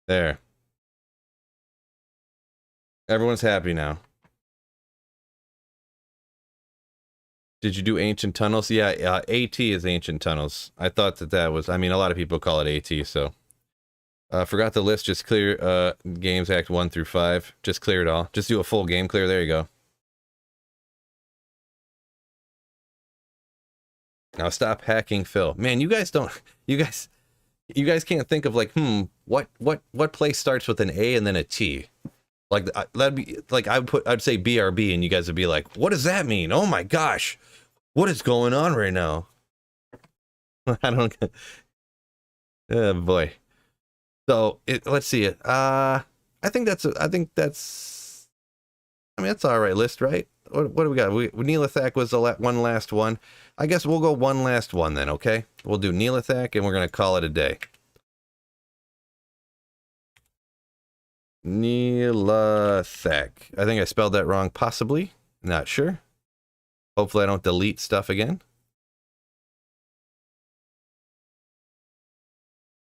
There. Everyone's happy now. Did you do Ancient Tunnels? Yeah, AT is Ancient Tunnels. I thought that was... I mean, a lot of people call it AT, so... forgot the list. Just clear Games Act 1 through 5. Just clear it all. Just do a full game clear. There you go. Now stop hacking Phil. Man, you guys don't... You guys can't think of like, what place starts with an A and then a T? Like that'd be like I'd say BRB and you guys would be like, what does that mean? Oh my gosh, what is going on right now? I don't. Oh boy. So let's see. I think that's. I mean, that's all right list, right? What do we got? Neolithak was the one last one. I guess we'll go one last one then. Okay, we'll do Neolithak and we're gonna call it a day. Neolithak. I think I spelled that wrong, possibly. Not sure. Hopefully I don't delete stuff again.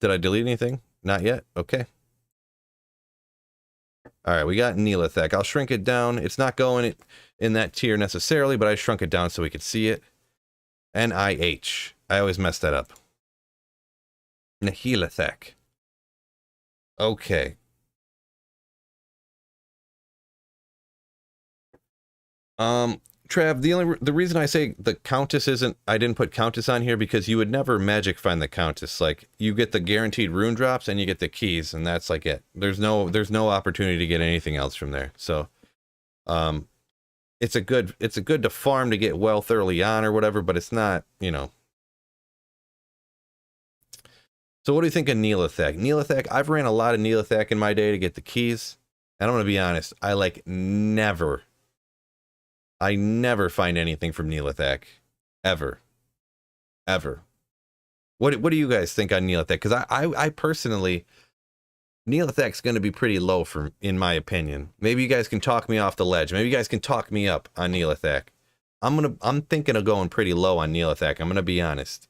Did I delete anything? Not yet. Okay. All right, we got Neolithak. I'll shrink it down. It's not going in that tier necessarily, but I shrunk it down so we could see it. N-I-H. I always mess that up. Neolithak. Okay. Trav, the reason I say the Countess I didn't put Countess on here because you would never magic find the Countess. Like, you get the guaranteed rune drops and you get the keys, and that's like it. There's no opportunity to get anything else from there. So, it's a good to farm to get wealth early on or whatever, but it's not, you know. So what do you think of Neolithak? Neolithak, I've ran a lot of Neolithak in my day to get the keys. And I'm going to be honest, I never find anything from Neolithak. Ever. Ever. What do you guys think on Neolithak? Because I personally, Neolithak's going to be pretty low in my opinion. Maybe you guys can talk me off the ledge. Maybe you guys can talk me up on Neolithak. I'm thinking of going pretty low on Neolithak. I'm going to be honest.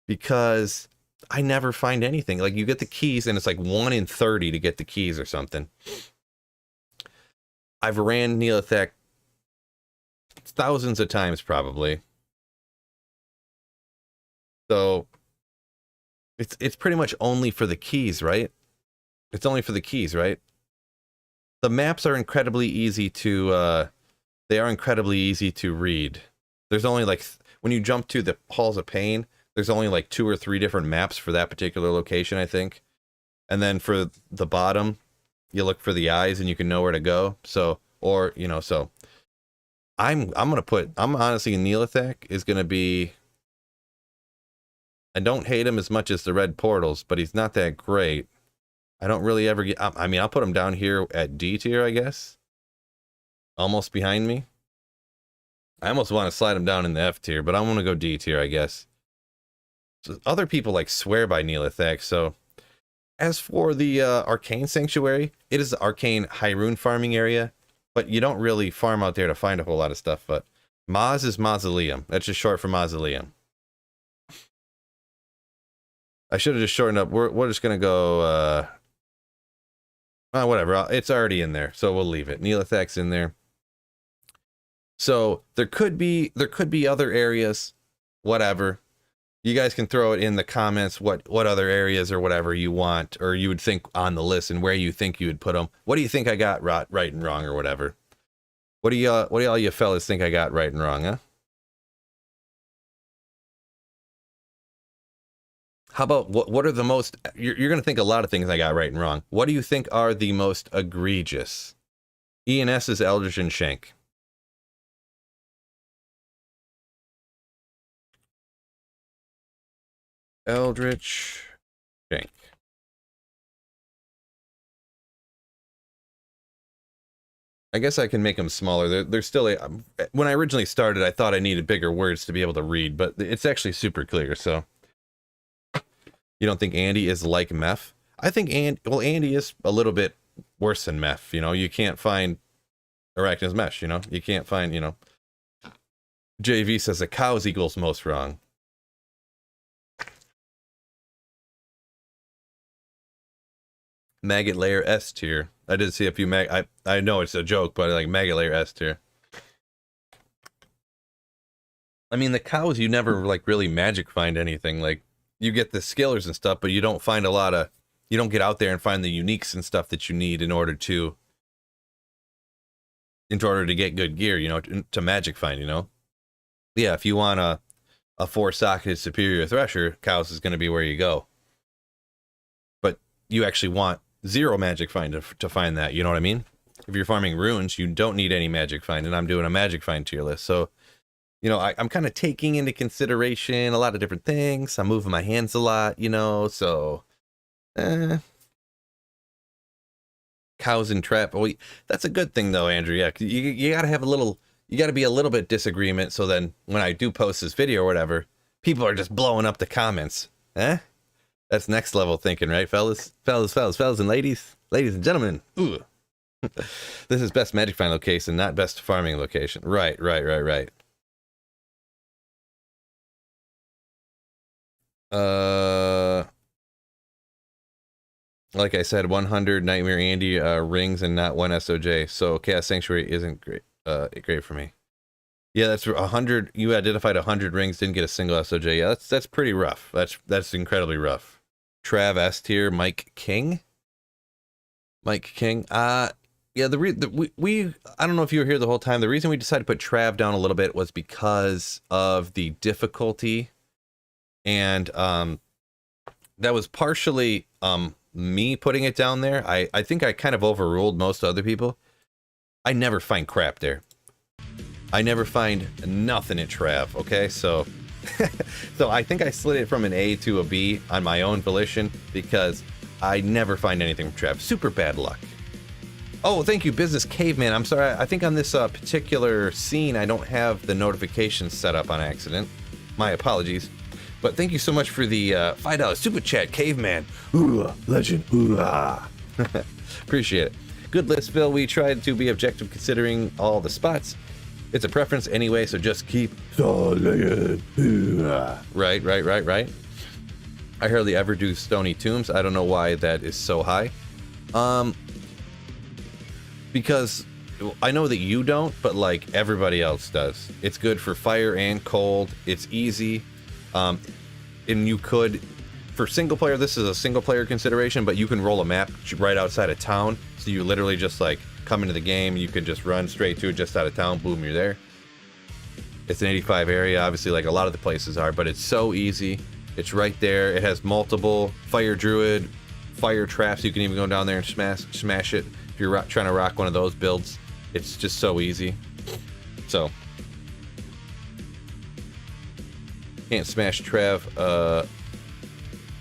Because I never find anything. Like, you get the keys and it's like 1 in 30 to get the keys or something. I've ran Neolithak thousands of times probably. So it's pretty much only for the keys, right? It's only for the keys, right? The maps are incredibly easy to read. There's only like, when you jump to the Halls of Pain, there's only like 2 or 3 different maps for that particular location, I think. and then for the bottom, you look for the eyes, and you can know where to go. So, or you know, so I'm honestly Neolithic is gonna be. I don't hate him as much as the red portals, but he's not that great. I don't really ever get. I mean, I'll put him down here at D tier, I guess. Almost behind me. I almost want to slide him down in the F tier, but I want to go D tier, I guess. So other people like swear by Neolithic. So as for the Arcane Sanctuary, it is the Arcane Hyrule farming area, but you don't really farm out there to find a whole lot of stuff. But Maz is Mausoleum. That's just short for Mausoleum. I should have just shortened up. We're just gonna go. Whatever. It's already in there, so we'll leave it. Neolithic's in there. So there could be other areas, whatever. You guys can throw it in the comments what other areas or whatever you want, or you would think on the list, and where you think you would put them. What do you think I got right and wrong, or whatever? What do all you fellas think I got right and wrong, huh? How about what are the most? You're gonna think a lot of things I got right and wrong. What do you think are the most egregious? ENS is Eldritch and Shank. Eldritch, Shank. I guess I can make them smaller. They're still. When I originally started, I thought I needed bigger words to be able to read, but it's actually super clear. So, you don't think Andy is like Meph? I think Andy is a little bit worse than Meph. You know, you can't find Arachnid's Mesh. You know, you can't find. You know, JV says a cows equals most wrong. Maggot layer S tier. I did see a few I know it's a joke, but like maggot layer S tier. I mean, the cows, you never like really magic find anything. Like you get the skillers and stuff, but you don't find a lot of. You don't get out there and find the uniques and stuff that you need in order to get good gear. You know, to magic find. You know, yeah. If you want a 4-socketed superior thresher, cows is going to be where you go. But you actually want 0 magic find to find that, you know what I mean? If you're farming runes, you don't need any magic find, and I'm doing a magic find tier list. So, you know, I'm kind of taking into consideration a lot of different things. I'm moving my hands a lot, you know, so cows and trap. Oh, that's a good thing though, Andrew. Yeah, you gotta have you gotta be a little bit disagreement, so then when I do post this video or whatever, people are just blowing up the comments. That's next level thinking, right, fellas? Fellas, and ladies and gentlemen. Ooh. This is best magic find location, not best farming location. Right. Like I said, 100 Nightmare Andy rings and not 1 SOJ. So Chaos Sanctuary isn't great. Great for me. Yeah, that's 100. You identified 100 rings, didn't get a single SOJ. Yeah, that's pretty rough. That's incredibly rough. Trav S tier, Mike King. Yeah, we I don't know if you were here the whole time. The reason we decided to put Trav down a little bit was because of the difficulty, and that was partially me putting it down there. I think I kind of overruled most other people. I never find crap there. I never find nothing at Trav. Okay, so. So I think I slid it from an A to a B on my own volition because I never find anything from Trav. Super bad luck. Oh, thank you, Business Caveman. I'm sorry. I think on this particular scene, I don't have the notifications set up on accident. My apologies. But thank you so much for the $5 super chat, Caveman. Ooh, legend. Ooh, ah. Appreciate it. Good list, Phil. We tried to be objective considering all the spots. It's a preference anyway, so just keep solid. Right. I hardly ever do Stony Tombs. I don't know why that is so high. Because I know that you don't, but like everybody else does. It's good for fire and cold. It's easy. And you could, for single player, this is a single player consideration, but you can roll a map right outside of town. So you literally just like come into the game, you can just run straight to it just out of town, boom, you're there. It's an 85 area, obviously, like a lot of the places are, but it's so easy. It's right there. It has multiple fire druid, fire traps. You can even go down there and smash it if you're trying to rock one of those builds. It's just so easy. So can't smash Trev.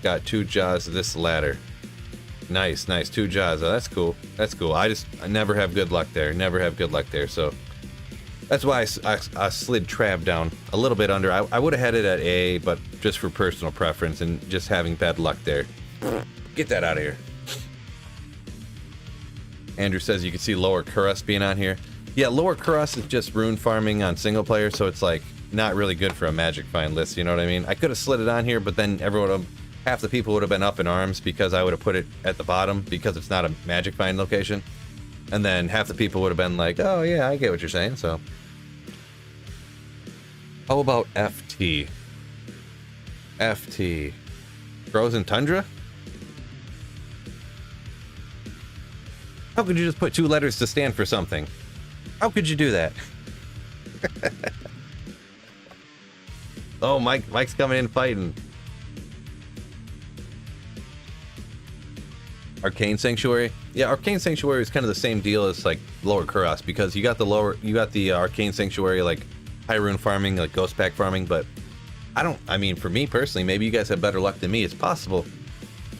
Got 2 jaws of this ladder. Nice, nice, 2 jaws. Oh, that's cool. That's cool. I never have good luck there. Never have good luck there. So that's why I slid Trav down a little bit under. I would have had it at A, but just for personal preference and just having bad luck there. Get that out of here. Andrew says you can see Lower Kuras being on here. Yeah, Lower Kuras is just rune farming on single player, so it's like not really good for a magic find list, you know what I mean? I could have slid it on here, but then half the people would have been up in arms because I would have put it at the bottom because it's not a magic find location. And then half the people would have been like, oh yeah, I get what you're saying, so. How about FT? FT. Frozen Tundra? How could you just put 2 letters to stand for something? How could you do that? Oh, Mike's coming in fighting. Arcane Sanctuary? Yeah, Arcane Sanctuary is kind of the same deal as like Lower Kuras because you got the Arcane Sanctuary like high rune farming, like ghost pack farming, but I mean, for me personally, maybe you guys have better luck than me. It's possible.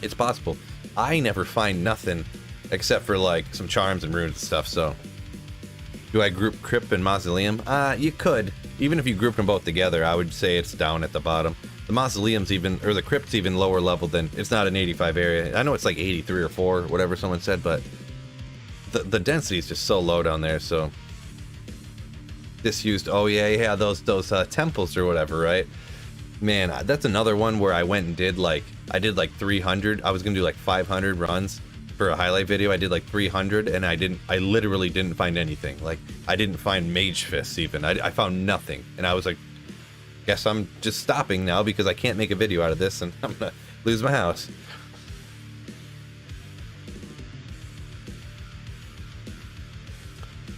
It's possible. I never find nothing except for like some charms and runes and stuff, so. Do I group Crypt and Mausoleum? You could. Even if you group them both together, I would say it's down at the bottom. The Mausoleum's even, or the Crypt's even lower level than, it's not an 85 area. I know it's like 83 or 4, whatever someone said, but the density is just so low down there, so. Disused, oh yeah, those temples or whatever, right? Man, that's another one where I went and did like 300. I was gonna do like 500 runs for a highlight video. I did like 300 and I literally didn't find anything. Like I didn't find mage fists even. I found nothing, and I was like, guess I'm just stopping now because I can't make a video out of this and I'm gonna lose my house.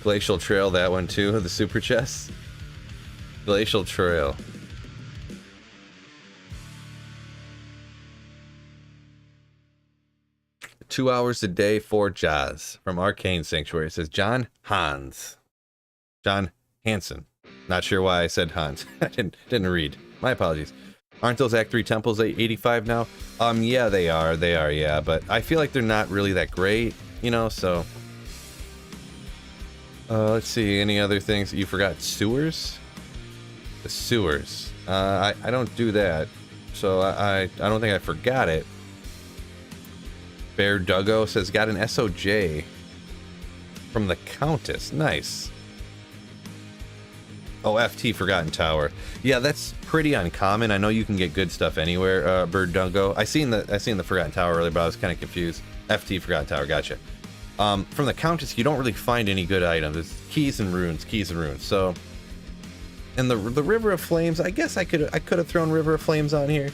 Glacial Trail, that one too, the super chest. Glacial Trail. "2 hours a day for Jazz" from Arcane Sanctuary. It says John Hans. John Hansen. Not sure why I said Hans. I didn't read. My apologies. Aren't those Act 3 temples 85 now? Yeah, they are, yeah, but I feel like they're not really that great, you know, so. Let's see, any other things? You forgot sewers? The sewers. I don't do that, so I don't think I forgot it. Bear Duggo says, got an SOJ from the Countess. Nice. Oh, FT Forgotten Tower. Yeah, that's pretty uncommon. I know you can get good stuff anywhere, Bird Duggo. I seen the Forgotten Tower earlier, but I was kind of confused. FT Forgotten Tower, gotcha. From the Countess, you don't really find any good items. It's keys and runes. So, and the River of Flames, I guess I could have thrown River of Flames on here,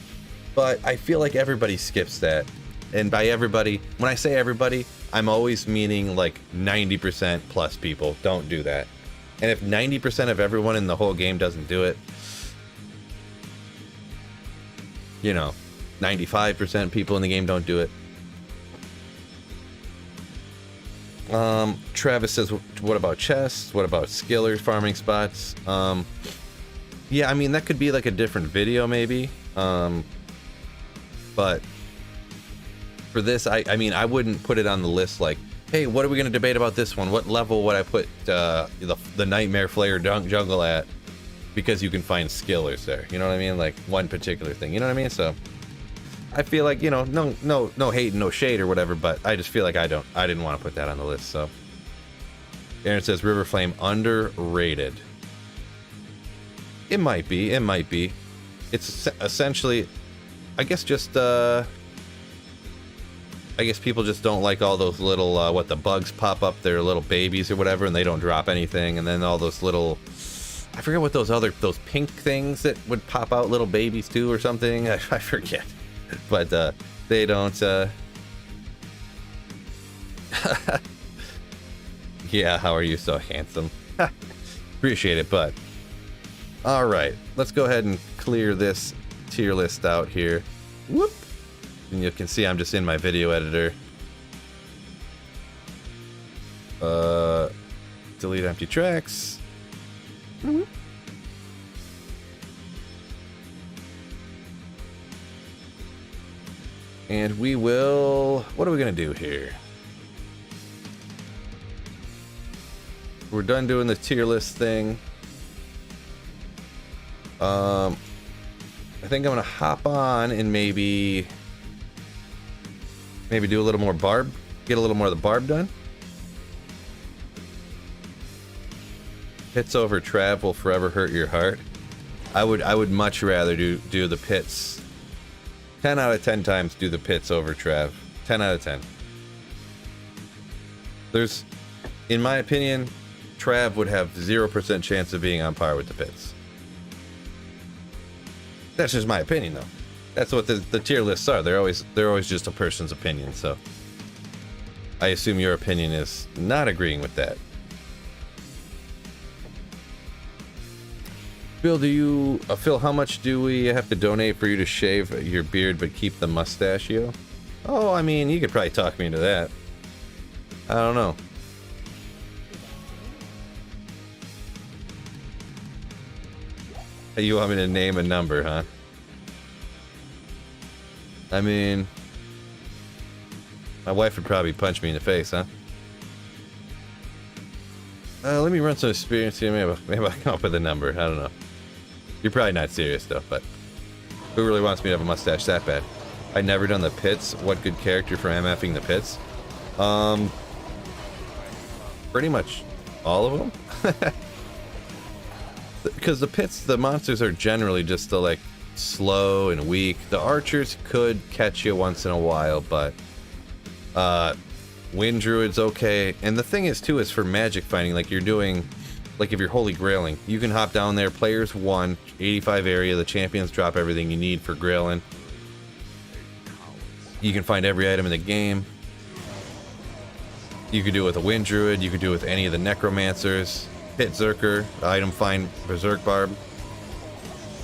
but I feel like everybody skips that. And by everybody, when I say everybody, I'm always meaning like 90% plus people don't do that. And if 90% of everyone in the whole game doesn't do it, you know, 95% people in the game don't do it. Travis says, what about chests? What about skillers, farming spots? Yeah, I mean, that could be like a different video maybe. But for this, I mean, I wouldn't put it on the list like, hey, what are we going to debate about this one? What level would I put the Nightmare Flayer jungle at? Because you can find skillers there. You know what I mean? Like one particular thing. You know what I mean? So I feel like, you know, no hate and no shade or whatever, but I just feel like I didn't want to put that on the list. So Aaron says River Flame underrated. It might be. It's essentially, I guess, just I guess people just don't like all those little, what, the bugs pop up, their little babies or whatever, and they don't drop anything, and then all those little, I forget what those pink things that would pop out, little babies too or something, I forget, but they don't, yeah, how are you so handsome? Appreciate it, bud. Alright, let's go ahead and clear this tier list out here. Whoop! And you can see I'm just in my video editor. Delete empty tracks. And we will... What are we going to do here? We're done doing the tier list thing. I think I'm going to hop on and maybe do a little more Barb. Get a little more of the Barb done. Pits over Trav will forever hurt your heart. I would much rather do the pits. 10 out of 10 times do the pits over Trav. 10 out of 10. There's, in my opinion, Trav would have 0% chance of being on par with the pits. That's just my opinion, though. That's what the tier lists are. They're always just a person's opinion. So I assume your opinion is not agreeing with that. Phil, how much do we have to donate for you to shave your beard but keep the mustachio? Oh, I mean, you could probably talk me into that. I don't know. You want me to name a number, huh? I mean, my wife would probably punch me in the face, huh? Let me run some experience here. Maybe I'll come up with a number. I don't know. You're probably not serious, though, but who really wants me to have a mustache that bad? I never done the pits. What good character for MFing the pits? Pretty much all of them. Because the pits, the monsters are generally just the, like, slow and weak. The archers could catch you once in a while, but Wind Druid's okay. And the thing is, too, is for magic finding, like you're doing, like if you're Holy Grailing, you can hop down there, players 1, 85 area, the champions drop everything you need for Grailing. You can find every item in the game. You could do it with a Wind Druid, you could do it with any of the Necromancers. Pit Zerker, item find Berserk Barb,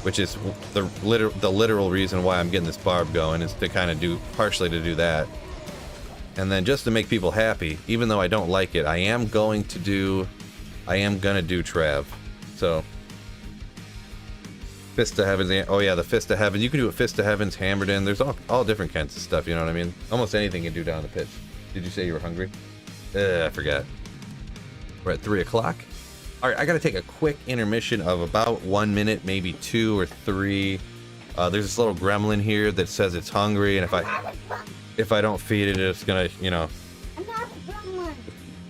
which is the literal reason why I'm getting this Barb going, is to kind of partially to do that. And then just to make people happy, even though I don't like it, I am gonna do Trav. So Fist of Heavens, oh yeah, the Fist of Heaven. You can do a Fist of Heavens hammered in. There's all different kinds of stuff, you know what I mean? Almost anything you can do down in the pits. Did you say you were hungry? I forgot. We're at 3 o'clock. Alright, I gotta take a quick intermission of about 1 minute, maybe 2 or 3. There's this little gremlin here that says it's hungry, and if I don't feed it, it's gonna, you know... I'm not a gremlin.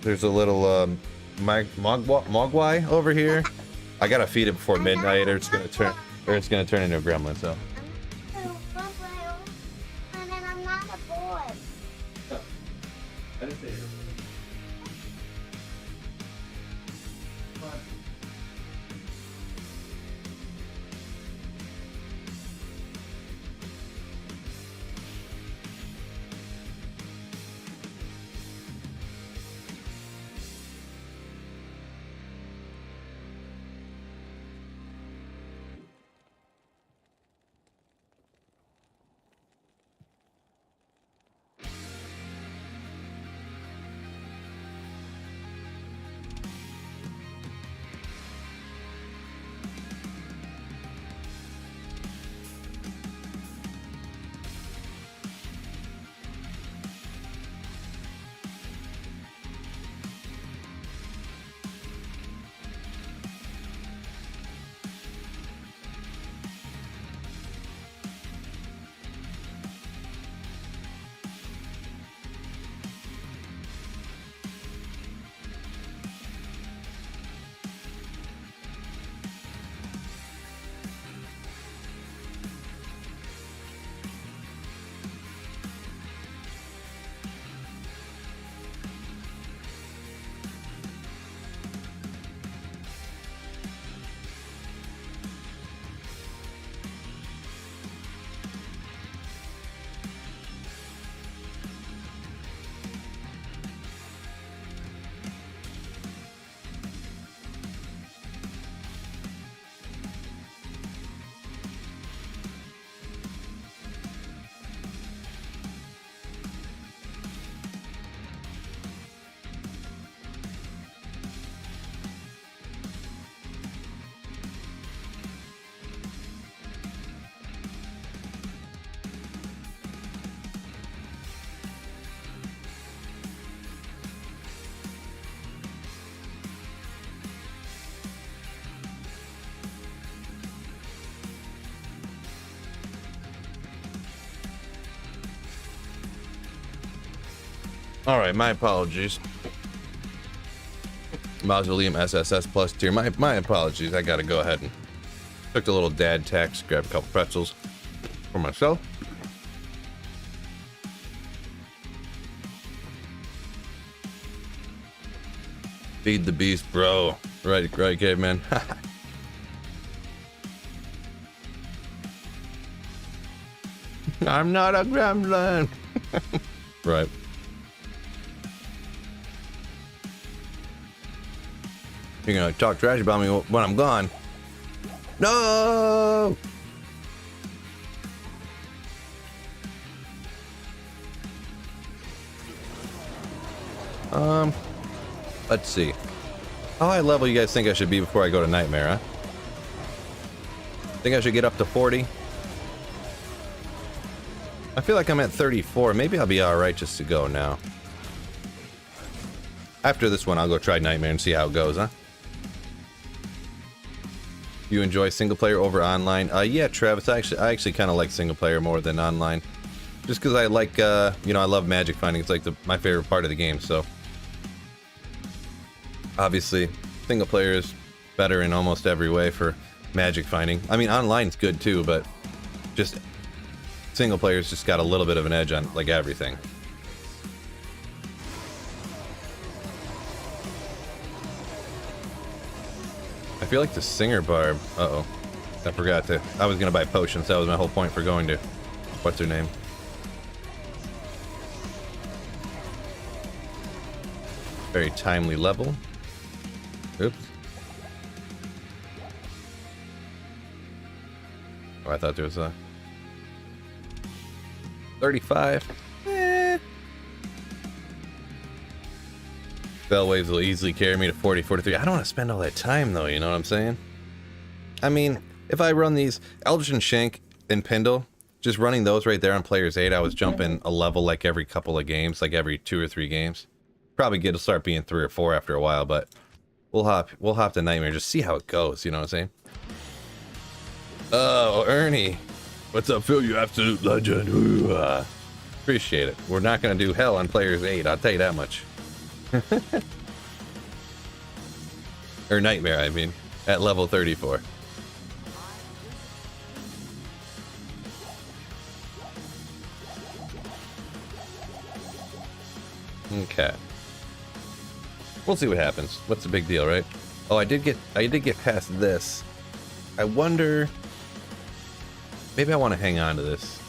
There's a little, mogwai over here. I gotta feed it before midnight, or it's gonna turn into a gremlin, so... I'm not a boy. I didn't say it. All right, my apologies. Mausoleum SSS plus tier. My apologies. I gotta go ahead and took a little dad tax, grab a couple pretzels for myself. Feed the beast, bro. Right, caveman. I'm not a gremlin. Right. You're gonna talk trash about me when I'm gone. No! Let's see. How high level you guys think I should be before I go to Nightmare, huh? Think I should get up to 40? I feel like I'm at 34. Maybe I'll be alright just to go now. After this one, I'll go try Nightmare and see how it goes, huh? You enjoy single player over online? Yeah, Travis. I actually kind of like single player more than online, just because I like, you know, I love magic finding. It's like my favorite part of the game. So obviously, single player is better in almost every way for magic finding. I mean, online's good too, but just single player's just got a little bit of an edge on like everything. I feel like the singer Barb. Uh-oh. I forgot to. I was gonna buy potions. That was my whole point for going to. What's her name? Very timely level. Oops. Oh, I thought there was a 35. Spell waves will easily carry me to 40, 43. I don't want to spend all that time though, you know what I'm saying? I mean, if I run these Eldritch and Shank and Pendle, just running those right there on Players 8, I was jumping a level like every couple of games, like every 2 or 3 games. Probably it'll start being 3 or 4 after a while, but we'll hop to Nightmare, just see how it goes, you know what I'm saying? Oh, Ernie. What's up, Phil? You absolute legend. Ooh, appreciate it. We're not going to do hell on Players 8, I'll tell you that much. Or Nightmare, I mean, at level 34. Okay. We'll see what happens. What's the big deal, right? Oh, I did get past this. I wonder, maybe I want to hang on to this.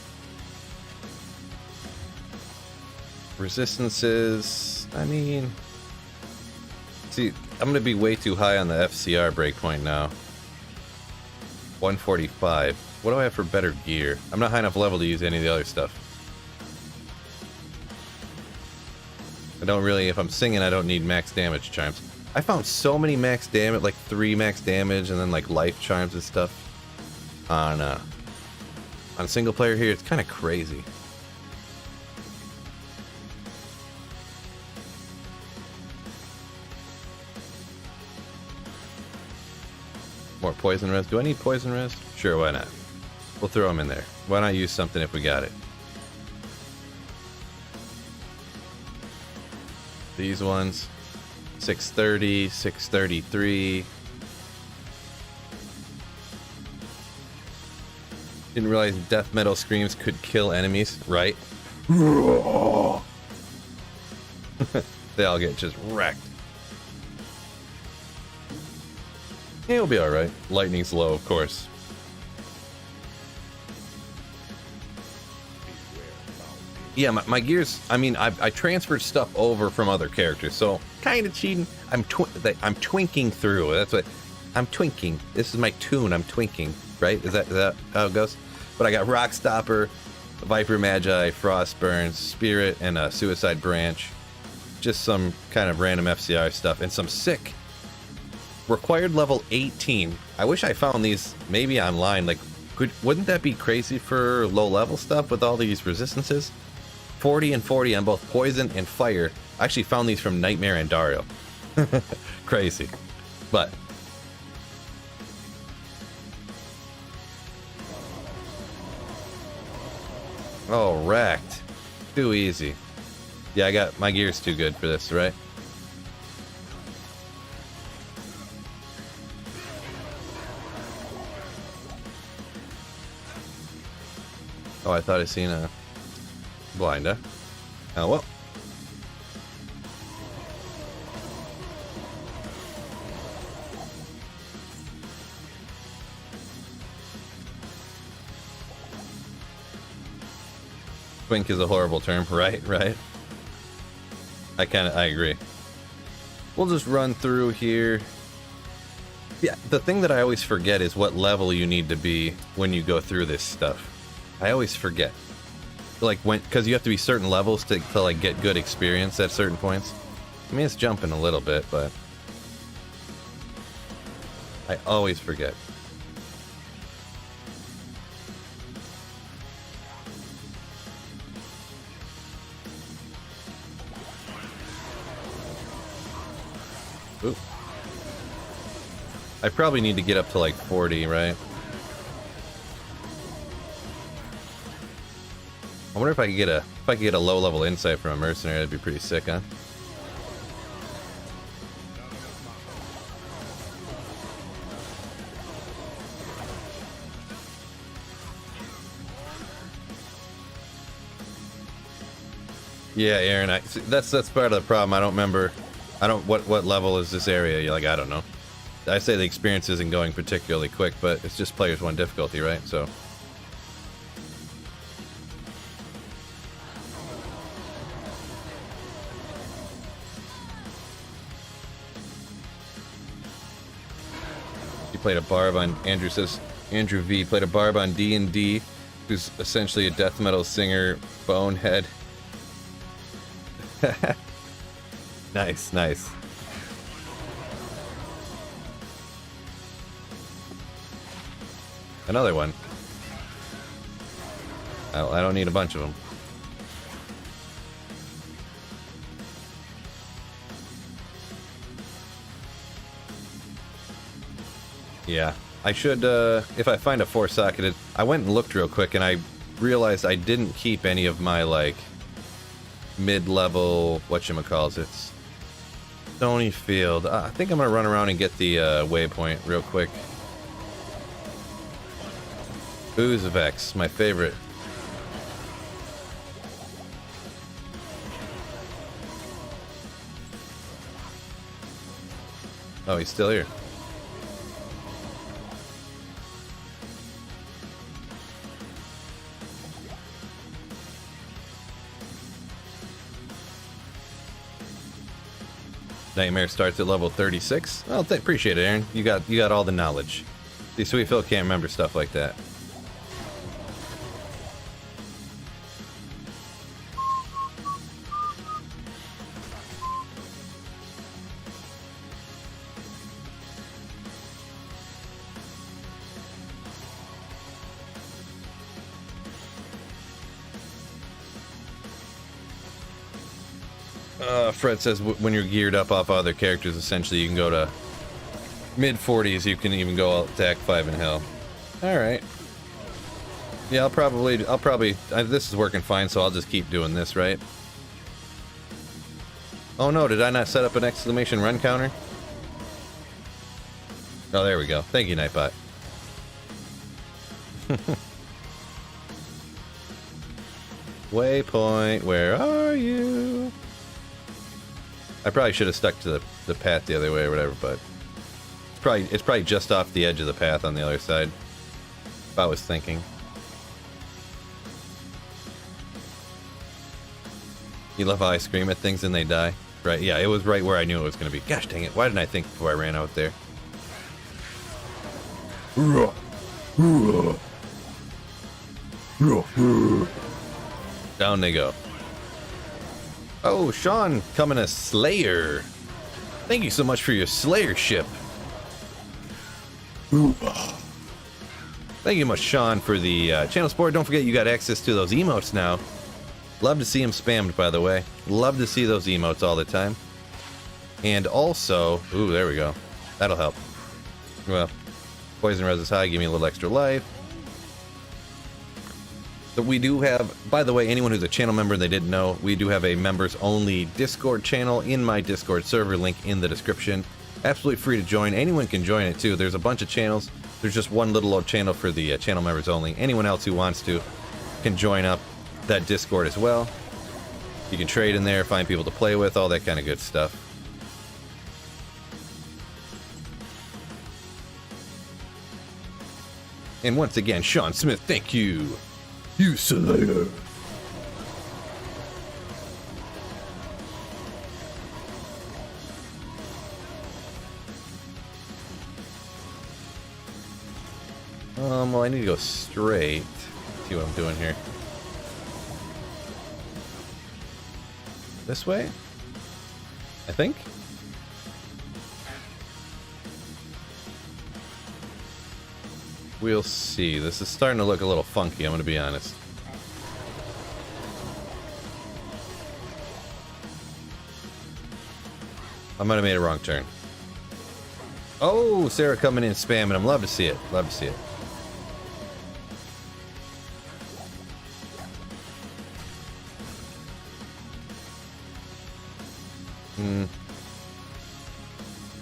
Resistances, I mean, see, I'm going to be way too high on the FCR breakpoint now. 145. What do I have for better gear? I'm not high enough level to use any of the other stuff. I don't really, if I'm singing, I don't need max damage charms. I found so many max damage, like 3 max damage and then like life charms and stuff on single player here. It's kind of crazy. More poison res. Do I need poison res? Sure, why not? We'll throw them in there. Why not use something if we got it? These ones. 630, 633. Didn't realize death metal screams could kill enemies, right? They all get just wrecked. It'll be alright. Lightning's low, of course. Yeah, my gears, I mean, I transferred stuff over from other characters, so kind of cheating. I'm twinking through. That's what, I'm twinking. This is my tune, I'm twinking, right? Is that how it goes? But I got Rockstopper, Viper Magi, Frostburn, Spirit, and a Suicide Branch. Just some kind of random FCR stuff, and some sick. Required level 18. I wish I found these maybe online. Like, wouldn't that be crazy for low level stuff with all these resistances? 40 and 40 on both poison and fire. I actually found these from Nightmare and Dario. Crazy. But oh, wrecked. Too easy. Yeah, I got my gear's too good for this, right? Oh, I thought I seen a blinder. Oh well. Twink is a horrible term, right? Right. I agree. We'll just run through here. Yeah, the thing that I always forget is what level you need to be when you go through this stuff. I always forget. Like because you have to be certain levels to like get good experience at certain points. I mean, it's jumping a little bit, but I always forget. Ooh. I probably need to get up to like 40, right? I wonder if I could get a low level insight from a mercenary. That'd be pretty sick, huh? Yeah, Aaron. That's part of the problem. I don't remember. What level is this area? You're like, I don't know. I say the experience isn't going particularly quick, but it's just players 1 difficulty, right? So. He played a Barb on, Andrew says, Andrew V played a Barb on D&D, who's essentially a death metal singer, bonehead. Nice, nice. Another one. I don't need a bunch of them. Yeah, I should, if I find a 4-socketed... I went and looked real quick, and I realized I didn't keep any of my, like, mid-level, whatchamacalls, Stony Field. I think I'm gonna run around and get the waypoint real quick. Oozevex, my favorite. Oh, he's still here. Nightmare starts at level 36. Well, appreciate it, Aaron. You got all the knowledge. See, Sweet Phil can't remember stuff like that. Fred says when you're geared up off other characters, essentially you can go to mid-40s. You can even go attack 5 in hell. All right. Yeah, I'll probably. This is working fine, so I'll just keep doing this, right? Oh no, did I not set up an exclamation run counter? Oh, there we go. Thank you, Nightbot. Waypoint, where are you? I probably should have stuck to the path the other way or whatever, but it's probably just off the edge of the path on the other side. If I was thinking. You love how I scream at things and they die? Right, yeah, it was right where I knew it was going to be. Gosh dang it, why didn't I think before I ran out there? Down they go. Oh, Sean, coming as Slayer. Thank you so much for your Slayership. Thank you much, Sean, for the channel support. Don't forget you got access to those emotes now. Love to see them spammed, by the way. Love to see those emotes all the time. And also, ooh, there we go. That'll help. Well, Poison Res is high, give me a little extra life. So we do have, by the way, anyone who's a channel member and they didn't know, we do have a members only Discord channel in my Discord server, link in the description. Absolutely free to join. Anyone can join it too. There's a bunch of channels. There's just one little old channel for the channel members only. Anyone else who wants to can join up that Discord as well. You can trade in there, find people to play with, all that kind of good stuff. And once again, Sean Smith, thank you. You slayer. Well, I need to go straight. See what I'm doing here. This way? I think? We'll see. This is starting to look a little funky, I'm going to be honest. I might have made a wrong turn. Oh, Sarah coming in spamming. I'm love to see it. Love to see it.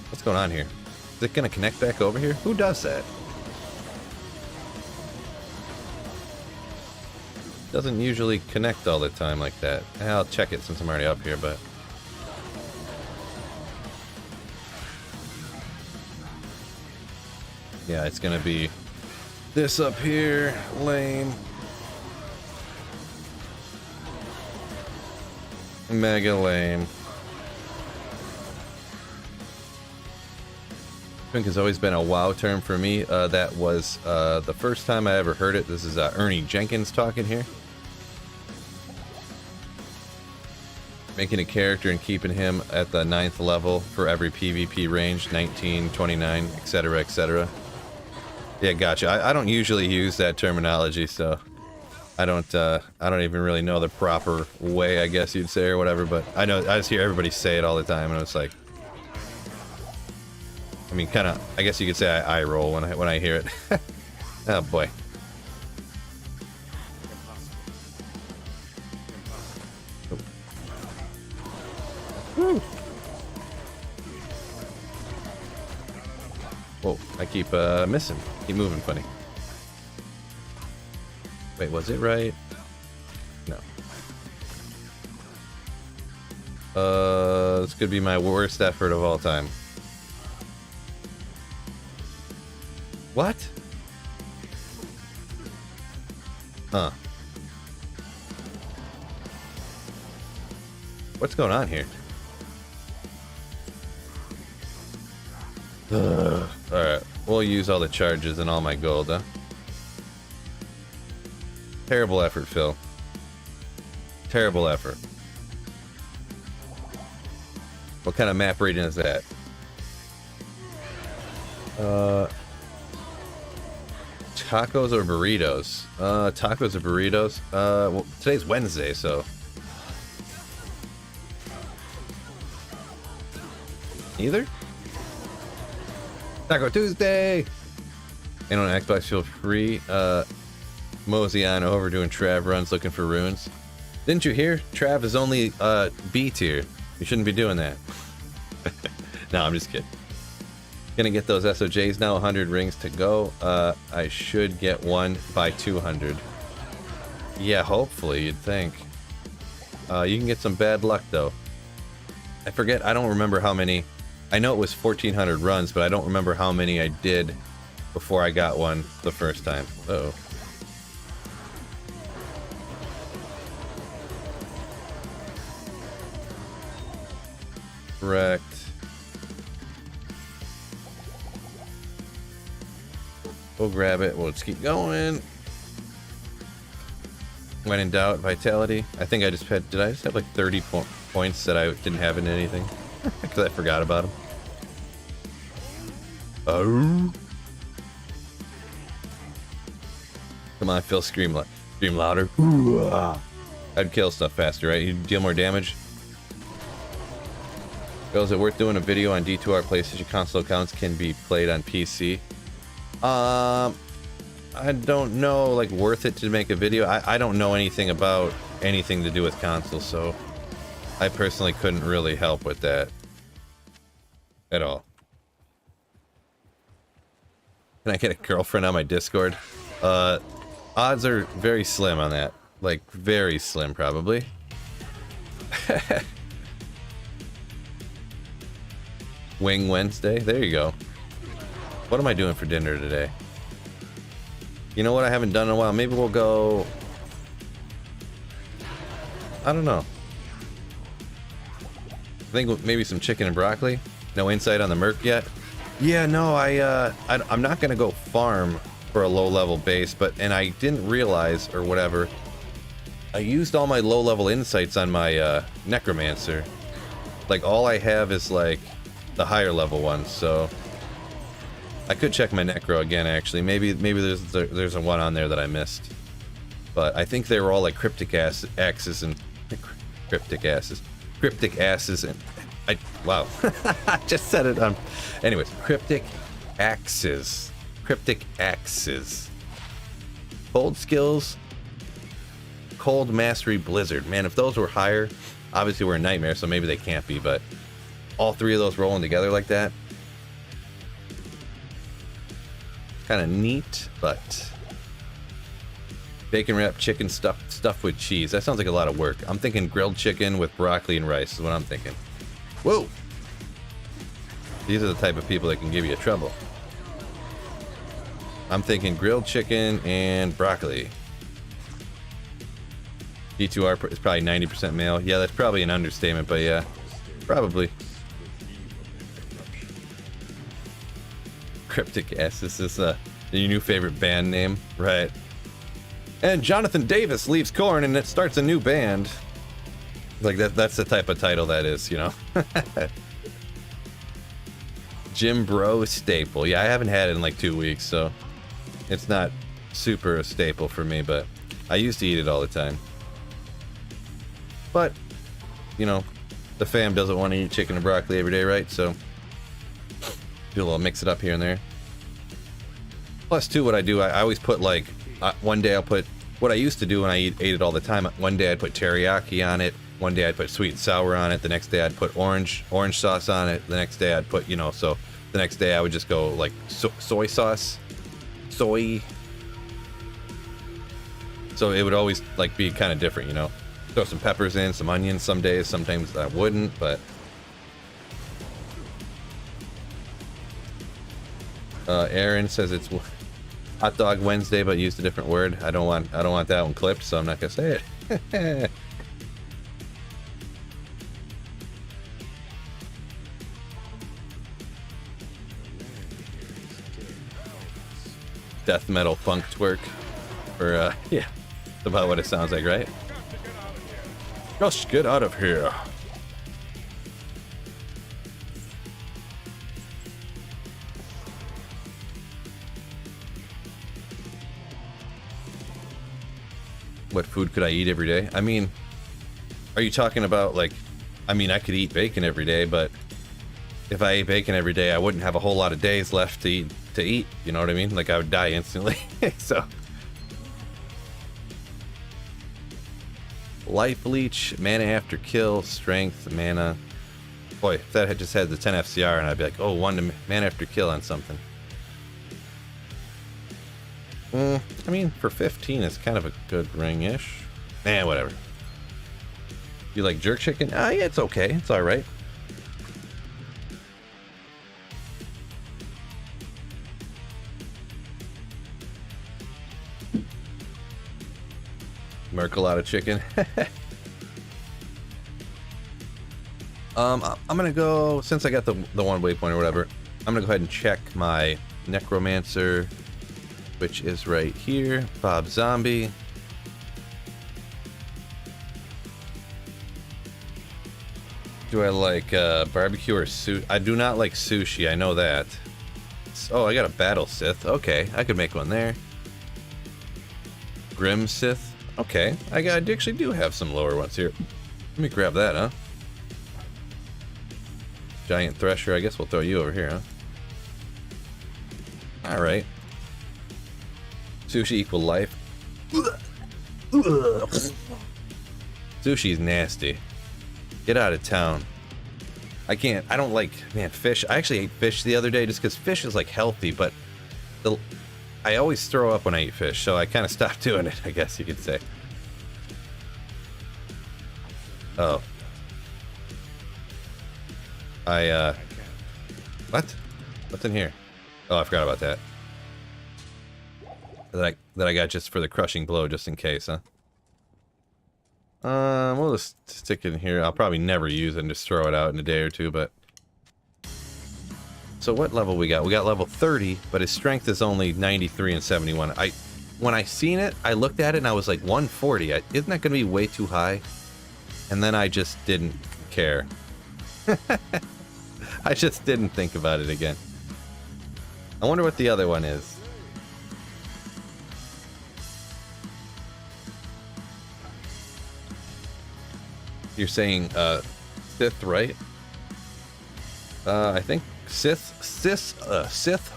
What's going on here? Is it going to connect back over here? Who does that? Doesn't usually connect all the time like that. I'll check it since I'm already up here, but... yeah, it's gonna be this up here. Lame. Mega lame. Twink has always been a wow term for me. That was the first time I ever heard it. This is Ernie Jenkins talking here. Making a character and keeping him at the 9th level for every PvP range, 19, 29, etc., etc. Yeah, gotcha. I don't usually use that terminology, so I don't even really know the proper way, I guess you'd say, or whatever. But I know I just hear everybody say it all the time, and it's like, I mean, kind of. I guess you could say I roll when I hear it. Oh boy. Woo. Whoa, I keep missing. Keep moving funny. Wait, was it right? No. This could be my worst effort of all time. What? Huh. What's going on here? Alright, we'll use all the charges and all my gold, huh? Terrible effort, Phil. Terrible effort. What kind of map rating is that? Tacos or burritos? Tacos or burritos? Well, today's Wednesday, so... either? Taco Tuesday! And on Xbox, feel free. Mosey on over doing Trav runs looking for runes. Didn't you hear? Trav is only B tier. You shouldn't be doing that. No, I'm just kidding. Gonna get those SOJs now, 100 rings to go. I should get one by 200. Yeah, hopefully, you'd think. You can get some bad luck, though. I forget, I don't remember how many. I know it was 1,400 runs, but I don't remember how many I did before I got one the first time. Uh-oh. Correct. We'll grab it. We'll just keep going. When in doubt, vitality. I think I just had... did I just have like 30 points that I didn't have in anything? Because I forgot about them. Oh. Come on, Phil, scream louder. I'd kill stuff faster, right? You deal more damage. Phil, is it worth doing a video on D2R PlayStation console accounts can be played on PC? I I don't know, like, worth it to make a video. I don't know anything about anything to do with consoles, so I personally couldn't really help with that at all. Can I get a girlfriend on my Discord? Odds are very slim on that. Like, very slim, probably. Wing Wednesday? There you go. What am I doing for dinner today? You know what I haven't done in a while? Maybe we'll go... I don't know. I think maybe some chicken and broccoli. No insight on the Merc yet? Yeah, no, I'm not gonna go farm for a low-level base, and I didn't realize, or whatever, I used all my low-level insights on my necromancer. Like, all I have is, like, the higher-level ones, so... I could check my necro again, actually. Maybe there's a one on there that I missed. But I think they were all, like, cryptic axes and... Cryptic asses. Cryptic asses and... Wow. I just said it. Anyways, cryptic axes. Cryptic axes. Cold skills. Cold mastery blizzard. Man, if those were higher, obviously we're a nightmare, so maybe they can't be, but all three of those rolling together like that. Kind of neat, but bacon wrapped chicken stuffed with cheese. That sounds like a lot of work. I'm thinking grilled chicken with broccoli and rice is what I'm thinking. Whoa! These are the type of people that can give you trouble. I'm thinking grilled chicken and broccoli. D2R is probably 90% male. Yeah, that's probably an understatement, but yeah, probably. Cryptic S. This is your new favorite band name, right? And Jonathan Davis leaves Korn and it starts a new band. Like that's the type of title that is, you know. Jim Bro staple. Yeah, I haven't had it in like 2 weeks, so it's not super a staple for me, but I used to eat it all the time. But, you know, the fam doesn't want to eat chicken and broccoli every day, right? So do a little mix it up here and there. Plus, too, what I do, I always put like, one day I'll put, what I used to do when I ate it all the time, one day I'd put teriyaki on it, one day I'd put sweet and sour on it, the next day I'd put orange sauce on it, the next day I'd put, you know, so the next day I would just go like soy sauce, soy. So it would always like be kind of different, you know. Throw some peppers in, some onions some days, sometimes I wouldn't, but... Aaron says it's Hot Dog Wednesday, but used a different word. I don't want that one clipped, so I'm not gonna say it. Death metal funk twerk, or yeah, that's about what it sounds like, right? Just get out of here. What food could I eat every day? I mean, are you talking about like, I mean, I could eat bacon every day, but if I ate bacon every day, I wouldn't have a whole lot of days left to eat. You know what I mean? Like I would die instantly. So, life leech, mana after kill, strength, mana. Boy, if that had just had the 10 FCR, and I'd be like, oh, 1 to mana after kill on something. I mean, for 15, it's kind of a good ring-ish. Whatever. You like jerk chicken? Yeah, it's okay. It's all right. Merc a lot of chicken. I'm gonna go, since I got the one waypoint or whatever, I'm gonna go ahead and check my necromancer, which is right here. Bob Zombie. Do I like barbecue or sushi? I do not like sushi, I know that. Oh, I got a Battle Sith. Okay, I could make one there. Grim Sith. Okay, I actually do have some lower ones here. Let me grab that, huh? Giant Thresher, I guess we'll throw you over here, huh? Alright. Sushi equal life. Sushi's nasty. Get out of town. I don't like, man, fish. I actually ate fish the other day just because fish is like healthy, but I always throw up when I eat fish, so I kind of stopped doing it, I guess you could say. Oh. What? What's in here? Oh, I forgot about that. That I got just for the crushing blow, just in case, huh? We'll just stick it in here. I'll probably never use it and just throw it out in a day or two, but... So what level we got? We got level 30, but his strength is only 93 and 71. When I seen it, I looked at it and I was like, 140. Isn't that going to be way too high? And then I just didn't care. I just didn't think about it again. I wonder what the other one is. You're saying Sith, right? I think Sith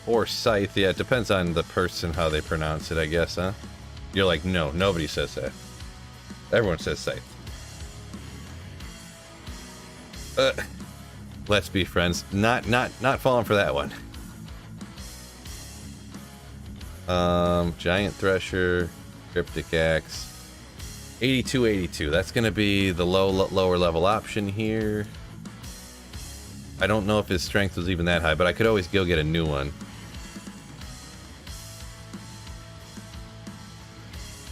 or Scythe. Yeah, it depends on the person how they pronounce it, I guess, huh? You're like, no, nobody says that. Everyone says Scythe. Let's be friends. Not falling for that one. Giant Thresher, Cryptic Axe. 82. That's gonna be the lower level option here. I don't know if his strength was even that high, but I could always go get a new one.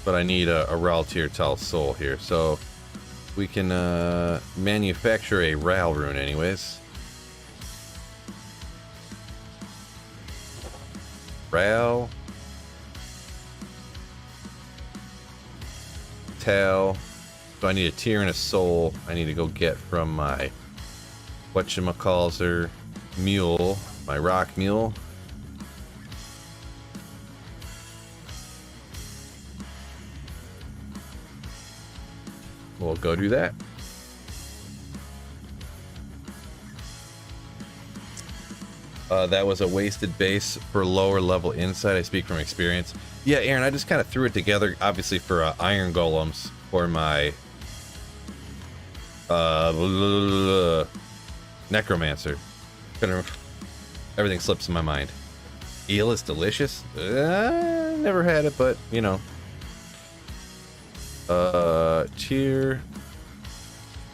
But I need a Ral tier Tal Soul here, so we can manufacture a Ral rune anyways. Ral. So I need a tier and a soul. I need to go get from my whatchamacalls mule, my rock mule. We'll go do that. That was a wasted base for lower level insight. I speak from experience. Yeah, Aaron, I just kind of threw it together, obviously for iron golems for my necromancer. Everything slips in my mind. Eel is delicious. Never had it, but you know. Tier,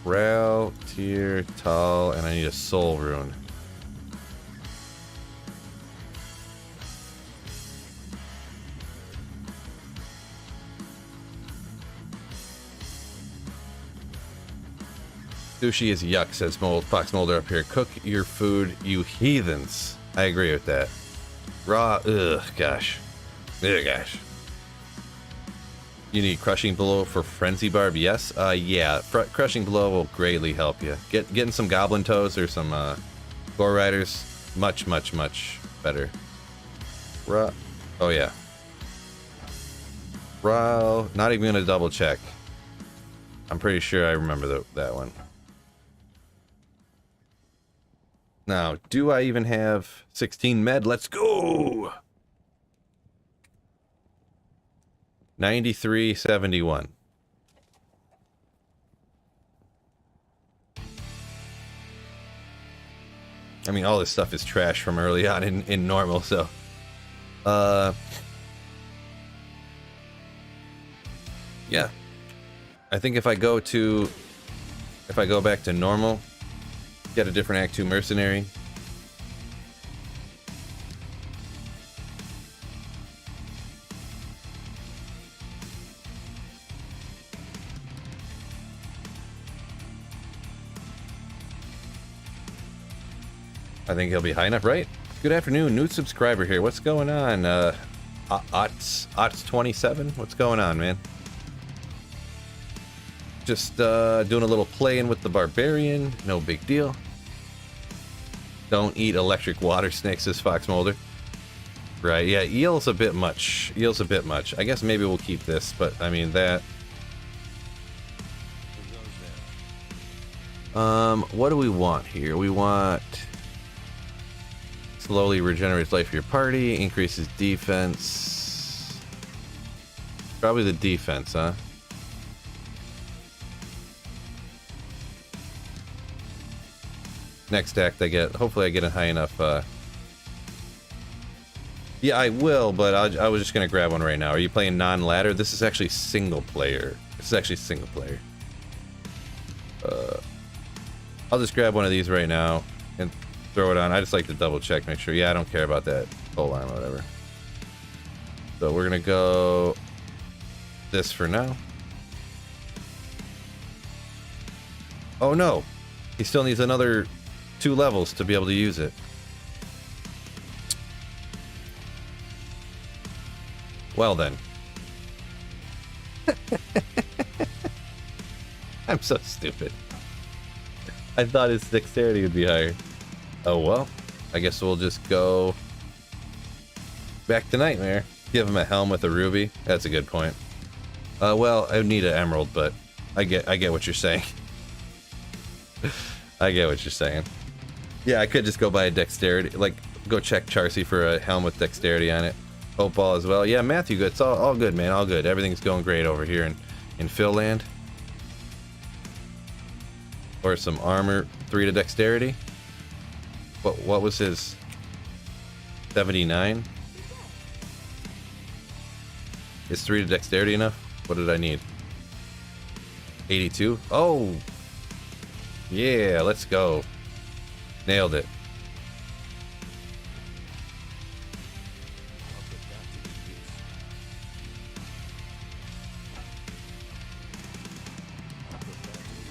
Ral, tier, Tal, and I need a soul rune. Sushi is yuck, says Fox Molder up here. Cook your food, you heathens. I agree with that. Raw, ugh, gosh. Ugh, gosh. You need Crushing Blow for Frenzy Barb? Yes? Yeah. Crushing Blow will greatly help you. Getting some Goblin Toes or some Gore Riders, much, much, much better. Oh, yeah. Raw, not even going to double check. I'm pretty sure I remember that one. Now, do I even have 16 med? Let's go! 93.71. I mean, all this stuff is trash from early on in normal, so... yeah. I think if I go back to normal, get a different Act 2 mercenary. I think he'll be high enough, right? Good afternoon, new subscriber here. What's going on? Ots27? What's going on, man? Just doing a little playing with the barbarian. No big deal. Don't eat electric water snakes, says Fox Molder. Right, yeah, eel's a bit much. Eel's a bit much. I guess maybe we'll keep this, but I mean that. What do we want here? We want slowly regenerates life for your party, increases defense. Probably the defense, huh? Next act hopefully I get a high enough, yeah, I will, but I was just gonna grab one right now. Are you playing non-ladder? This is actually single player. I'll just grab one of these right now and throw it on. I just like to double check, make sure. Yeah, I don't care about that pole line or whatever. So we're gonna go this for now. Oh no, he still needs another 2 levels to be able to use it. Well then. I'm so stupid. I thought his dexterity would be higher. Oh well. I guess we'll just go back to Nightmare. Give him a helm with a ruby. That's a good point. Well, I would need an emerald, but I get what you're saying. I get what you're saying. Yeah, I could just go buy a dexterity, like go check Charcy for a helm with dexterity on it. Hope ball as well. Yeah, Matthew, it's all good, man. All good. Everything's going great over here in Phil land. Or some armor, 3 to dexterity. What was his 79? Is 3 to dexterity enough? What did I need? 82? Oh! Yeah, let's go. Nailed it.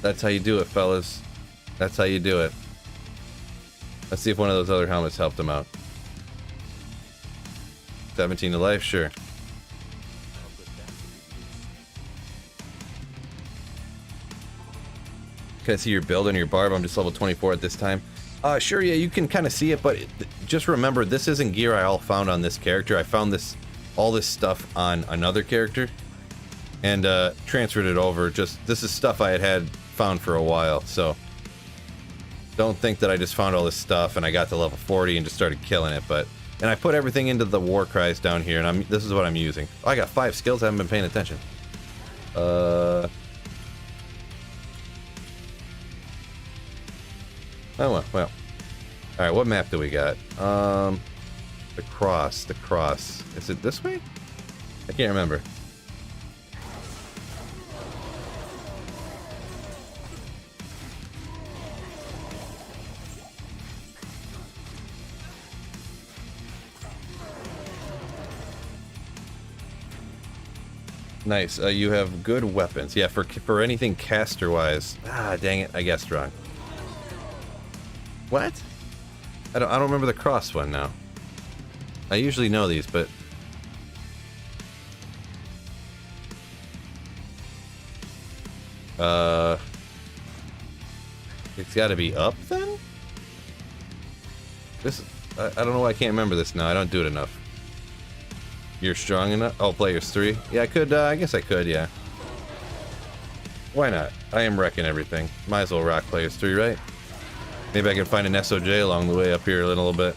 That's how you do it, fellas. That's how you do it. Let's see if one of those other helmets helped him out. 17 to life, sure. Can I see your build and your Barb? I'm just level 24 at this time. Sure, yeah, you can kind of see it, but just remember, this isn't gear I all found on this character. I found all this stuff on another character and transferred it over. This is stuff I had found for a while, so don't think that I just found all this stuff and I got to level 40 and just started killing it. And I put everything into the war cries down here, and this is what I'm using. Oh, I got 5 skills. I haven't been paying attention. Oh well. All right, what map do we got? The cross. Is it this way? I can't remember. Nice. You have good weapons. Yeah, for anything caster wise. Ah, dang it! I guessed wrong. What? I don't remember the cross one now. I usually know these, but it's got to be up then. I don't know why I can't remember this now. I don't do it enough. You're strong enough? Oh, players 3? Yeah, I could, I guess I could, yeah. Why not? I am wrecking everything. Might as well rock players 3, right? Maybe I can find an SOJ along the way up here a little bit.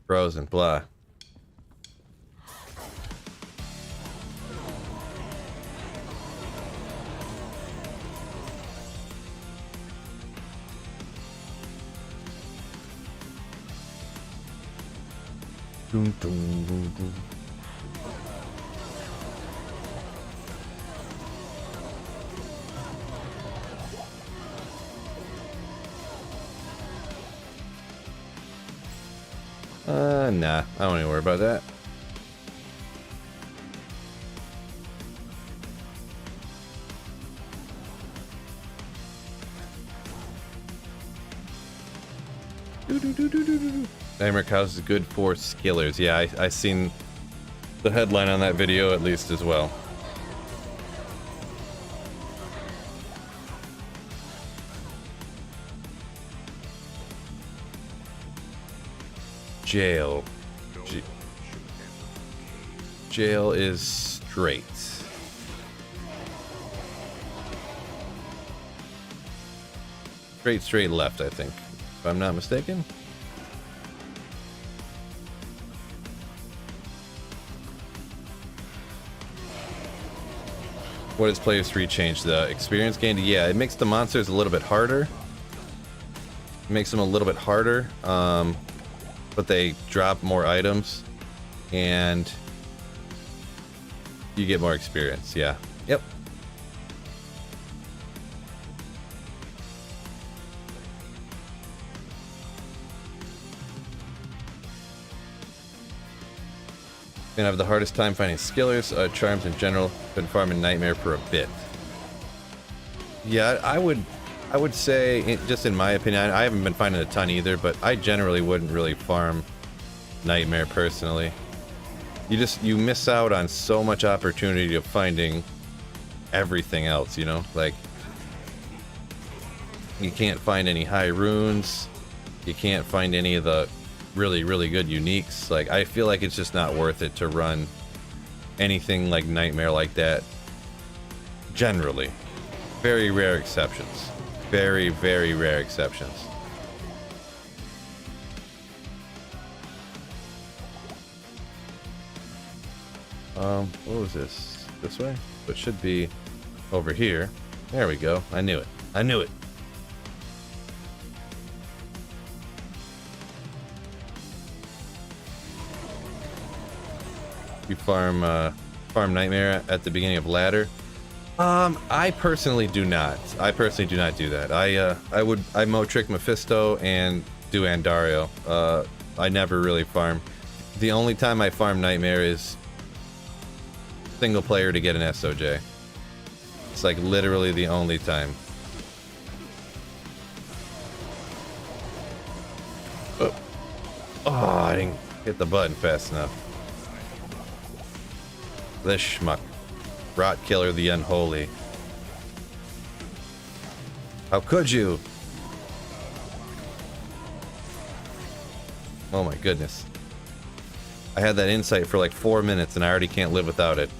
Frozen, blah. Dun, dun, dun, dun. Nah, I don't even worry about that. Nightmare Cows is good for skillers. Yeah, I seen the headline on that video at least as well. Jail. Jail is straight. Straight left, I think, if I'm not mistaken. What does Players 3 change? The experience gained? Yeah, it makes the monsters a little bit harder. It makes them a little bit harder, but they drop more items, and you get more experience. Yeah. Yep. Gonna have the hardest time finding skillers, charms in general. Been farming Nightmare for a bit. Yeah, I would say, just in my opinion, I haven't been finding a ton either, but I generally wouldn't really farm Nightmare personally. You miss out on so much opportunity of finding everything else, you know? Like, you can't find any high runes. You can't find any of the really good uniques. Like, I feel like it's just not worth it to run anything like Nightmare like that. Generally. Very rare exceptions. Very rare exceptions. What was this? This way? It should be over here. There we go. I knew it. I knew it. You farm Nightmare at the beginning of ladder. I personally do not. I personally do not do that. I Mo Trick Mephisto and do Andario. I never really farm. The only time I farm Nightmare is single player to get an SOJ. It's like literally the only time. Oh, I didn't hit the button fast enough. This schmuck. Rot Killer the Unholy. How could you? Oh my goodness. I had that insight for like 4 minutes and I already can't live without it.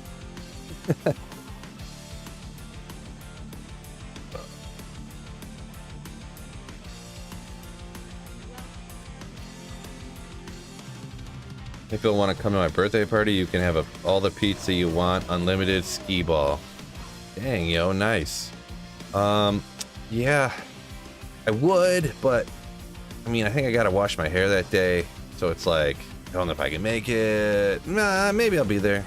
If you'll want to come to my birthday party, you can have all the pizza you want, unlimited skee ball. Dang, yo, nice. Yeah, I would, but I mean, I think I gotta wash my hair that day, so it's like, I don't know if I can make it. Nah, maybe I'll be there.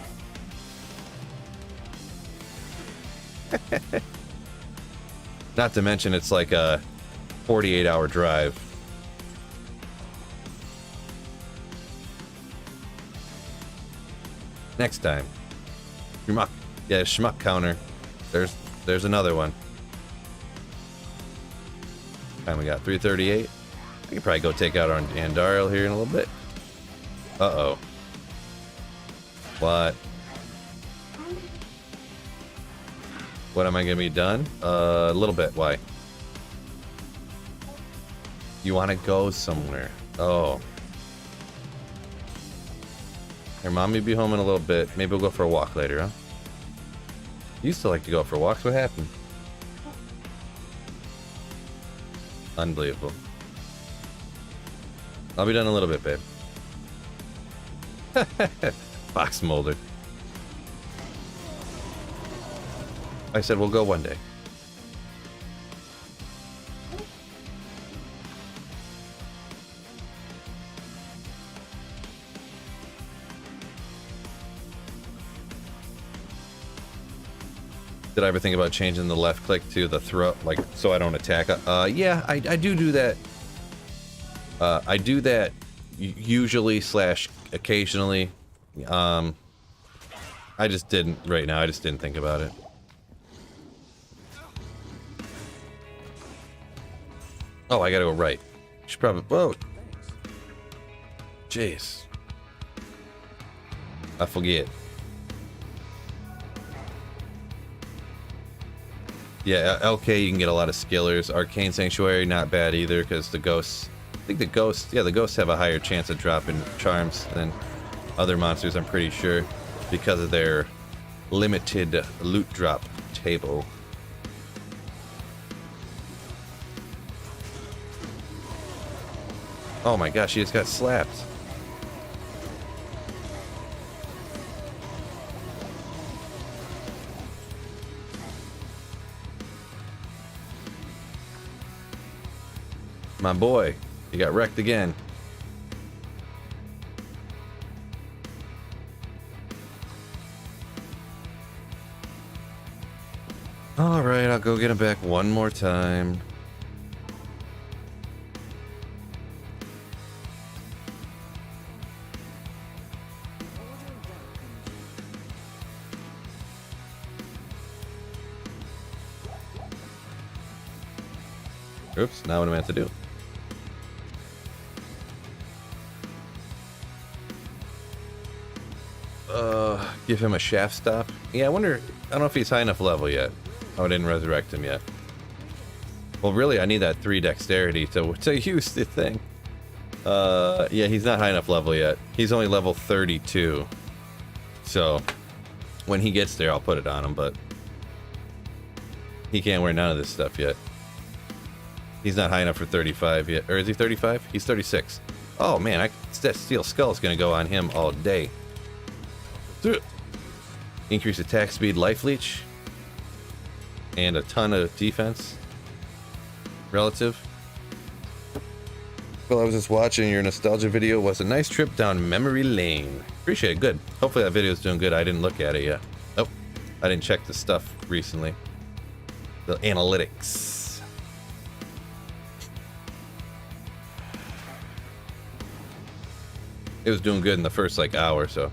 Not to mention, it's like a 48-hour drive. Next time. Schmuck. Yeah, schmuck counter. There's another one. Time we got 3:38. I could probably go take out our Andario here in a little bit. Uh-oh. What? What am I gonna be done? A little bit. Why? You want to go somewhere? Oh. Your mom will be home in a little bit. Maybe we'll go for a walk later, huh? You used to like to go for walks. What happened? Unbelievable. I'll be done in a little bit, babe. Box molder. I said we'll go one day. Did I ever think about changing the left click to the throw, like, so I don't attack? Yeah, I do that. I do that usually / occasionally. I just didn't right now. I just didn't think about it. Oh, I gotta go right. Should probably. Whoa. Jeez. I forget. Yeah, LK, you can get a lot of skillers. Arcane Sanctuary, not bad either, because the ghosts... I think the ghosts have a higher chance of dropping charms than other monsters, I'm pretty sure, because of their limited loot drop table. Oh my gosh, she just got slapped. My boy, he got wrecked again. Alright, I'll go get him back one more time. Oops, now what am I meant to do? Give him a shaft stop. Yeah, I wonder, I don't know if he's high enough level yet. Oh, I didn't resurrect him yet. Well, really, I need that 3 dexterity to use the thing. Yeah, he's not high enough level yet. He's only level 32. So, when he gets there, I'll put it on him, but he can't wear none of this stuff yet. He's not high enough for 35 yet. Or is he 35? He's 36. Oh, man, that Steel Skull is going to go on him all day. Increase attack speed, life leech, and a ton of defense. Relative. Well, I was just watching your nostalgia video. Was a nice trip down memory lane. Appreciate it. Good. Hopefully that video is doing good. I didn't look at it yet. Oh, I didn't check the stuff recently. The analytics. It was doing good in the first like hour or so.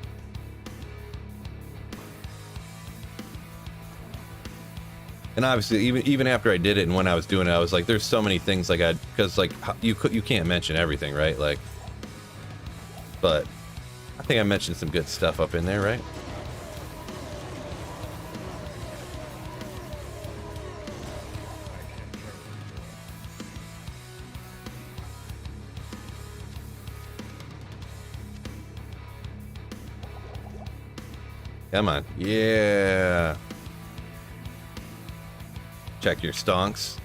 And obviously, even after I did it and when I was doing it, I was like, there's so many things like because like you can't mention everything, right? Like, but I think I mentioned some good stuff up in there, right? Come on, yeah. Check your stonks.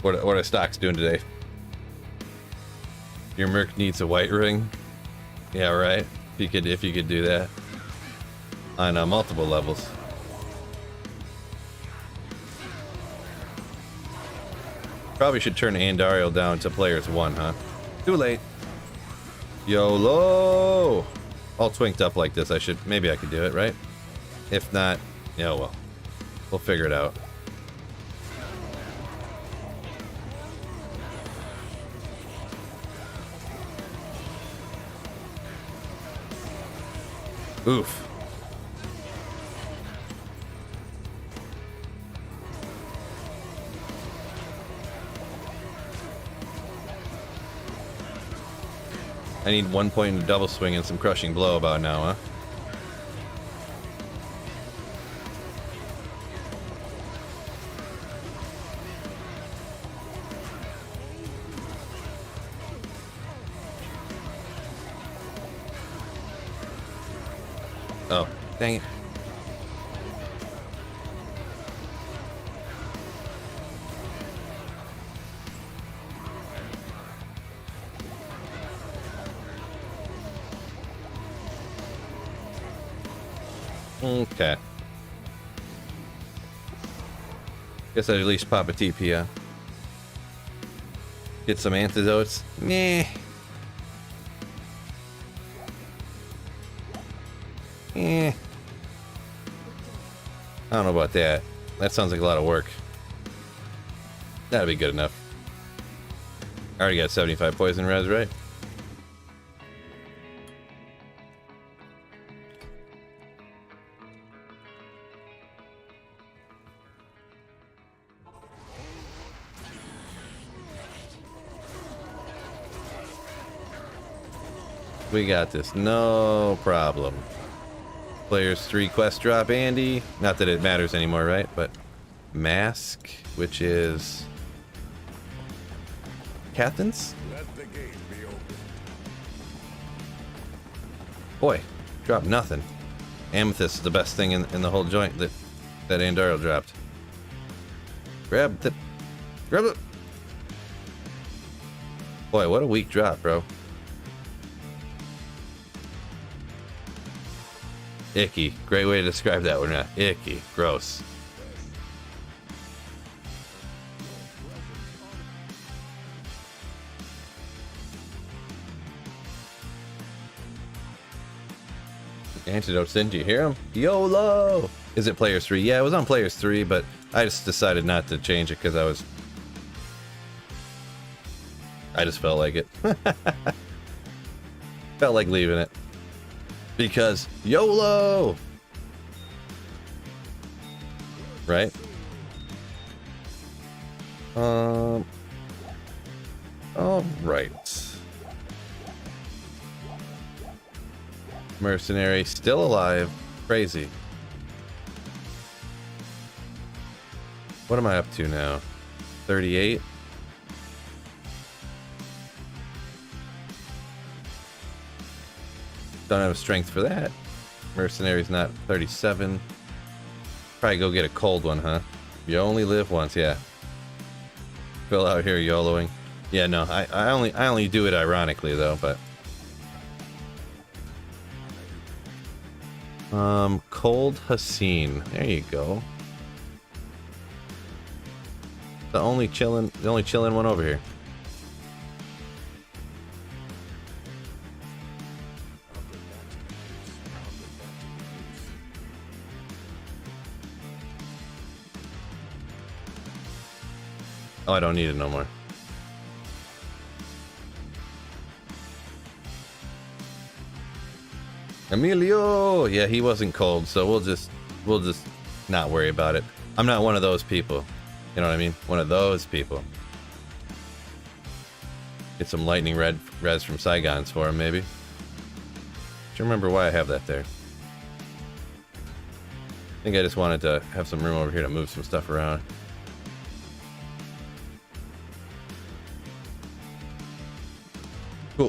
What are stocks doing today? Your Merc needs a white ring. Yeah, right. If you could do that on multiple levels. Probably should turn Andariel down to players 1, huh? Too late. YOLO! All twinked up like this. Maybe I could do it, right? If not, yeah, well, we'll figure it out. Oof. I need 1 point of double swing and some crushing blow about now, huh? Oh, dang it. Okay. Guess I'd at least pop a TP, huh? Get some antidotes. Meh. Eh. I don't know about that. That sounds like a lot of work. That'll be good enough. I already got 75 poison res, right? We got this, no problem. Players 3 quest drop Andy. Not that it matters anymore, right? But Mask, which is Captain's? Let the gate be open. Boy, dropped nothing. Amethyst is the best thing in the whole joint that Andariel dropped. Grab it. Boy, what a weak drop, bro. Icky. Great way to describe that one. Icky. Gross. Antidotes, didn't you hear him? YOLO! Is it Players 3? Yeah, it was on Players 3, but I just decided not to change it because I just felt like it. Felt like leaving it. Because YOLO! Right? Alright. Mercenary still alive. Crazy. What am I up to now? 38? Don't have strength for that. Mercenary's not 37. Probably go get a cold one, huh? You only live once, yeah. Phil out here YOLOing. Yeah, no, I only do it ironically though, but Cold Haseen. There you go. The only chillin' one over here. Oh, I don't need it no more. Emilio! Yeah, he wasn't cold, so we'll just not worry about it. I'm not one of those people. You know what I mean? One of those people. Get some lightning res from Saigons for him, maybe. Don't remember why I have that there. I think I just wanted to have some room over here to move some stuff around.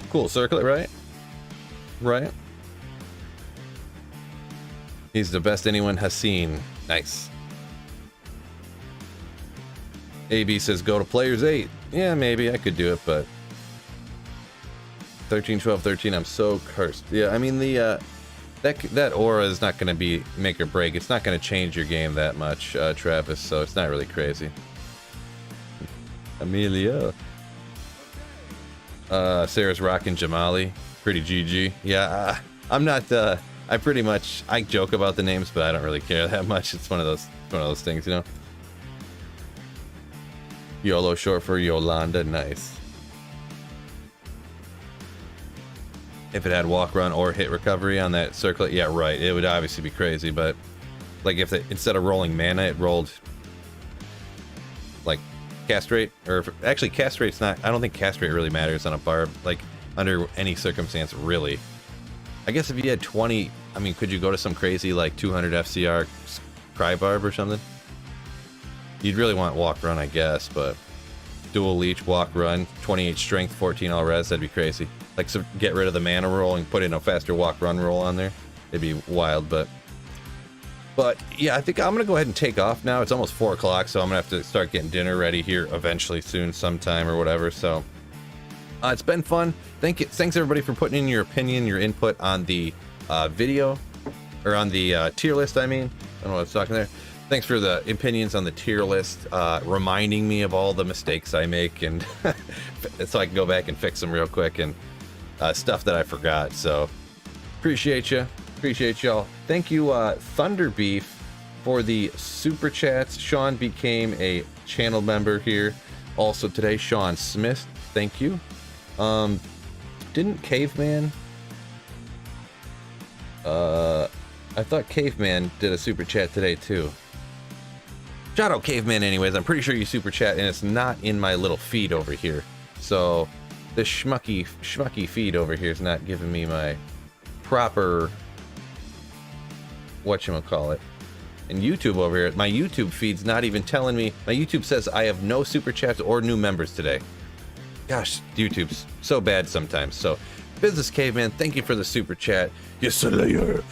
Cool circlet, right? Right? He's the best anyone has seen. Nice. AB says go to players 8. Yeah, maybe I could do it, but 13, 12, 13, I'm so cursed. Yeah, I mean the that aura is not going to be make or break. It's not going to change your game that much, Travis, so it's not really crazy. Amelia. Sarah's rocking Jamali. Pretty GG. Yeah, I'm not I joke about the names, but I don't really care that much. It's one of those things, you know. YOLO short for Yolanda. Nice. If it had walk, run, or hit recovery on that circlet, yeah, right. It would obviously be crazy, but like if instead of rolling mana, it rolled like castrate, or actually castrate's not. I don't think castrate really matters on a barb, like under any circumstance, really. I guess if you had 20, I mean, could you go to some crazy like 200 FCR cry barb or something? You'd really want walk run, I guess, but dual leech, walk run, 28 strength, 14 all res, that'd be crazy. Like, so get rid of the mana roll and put in a faster walk run roll on there. It'd be wild, but yeah, I think I'm gonna go ahead and take off now. It's almost 4 o'clock, so I'm gonna have to start getting dinner ready here eventually soon, sometime or whatever. So it's been fun. Thanks everybody for putting in your opinion, your input on the video, or on the tier list. I mean, I don't know what I was talking there. Thanks for the opinions on the tier list, reminding me of all the mistakes I make, and so I can go back and fix them real quick, and stuff that I forgot. So appreciate you. Appreciate y'all. Thank you, Thunder Beef, for the super chats. Sean became a channel member here also today. Sean Smith, thank you. Didn't Caveman? I thought Caveman did a super chat today too. Shout out Caveman anyways. I'm pretty sure you super chat and it's not in my little feed over here. So the schmucky feed over here is not giving me my proper whatchamacallit. And YouTube over here, my YouTube feed's not even telling me. My YouTube says I have no super chats or new members today. Gosh, YouTube's so bad sometimes. So Business Caveman, thank you for the super chat. You slayer.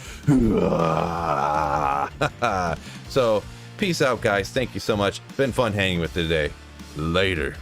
So peace out, guys. Thank you so much. Been fun hanging with you today. Later.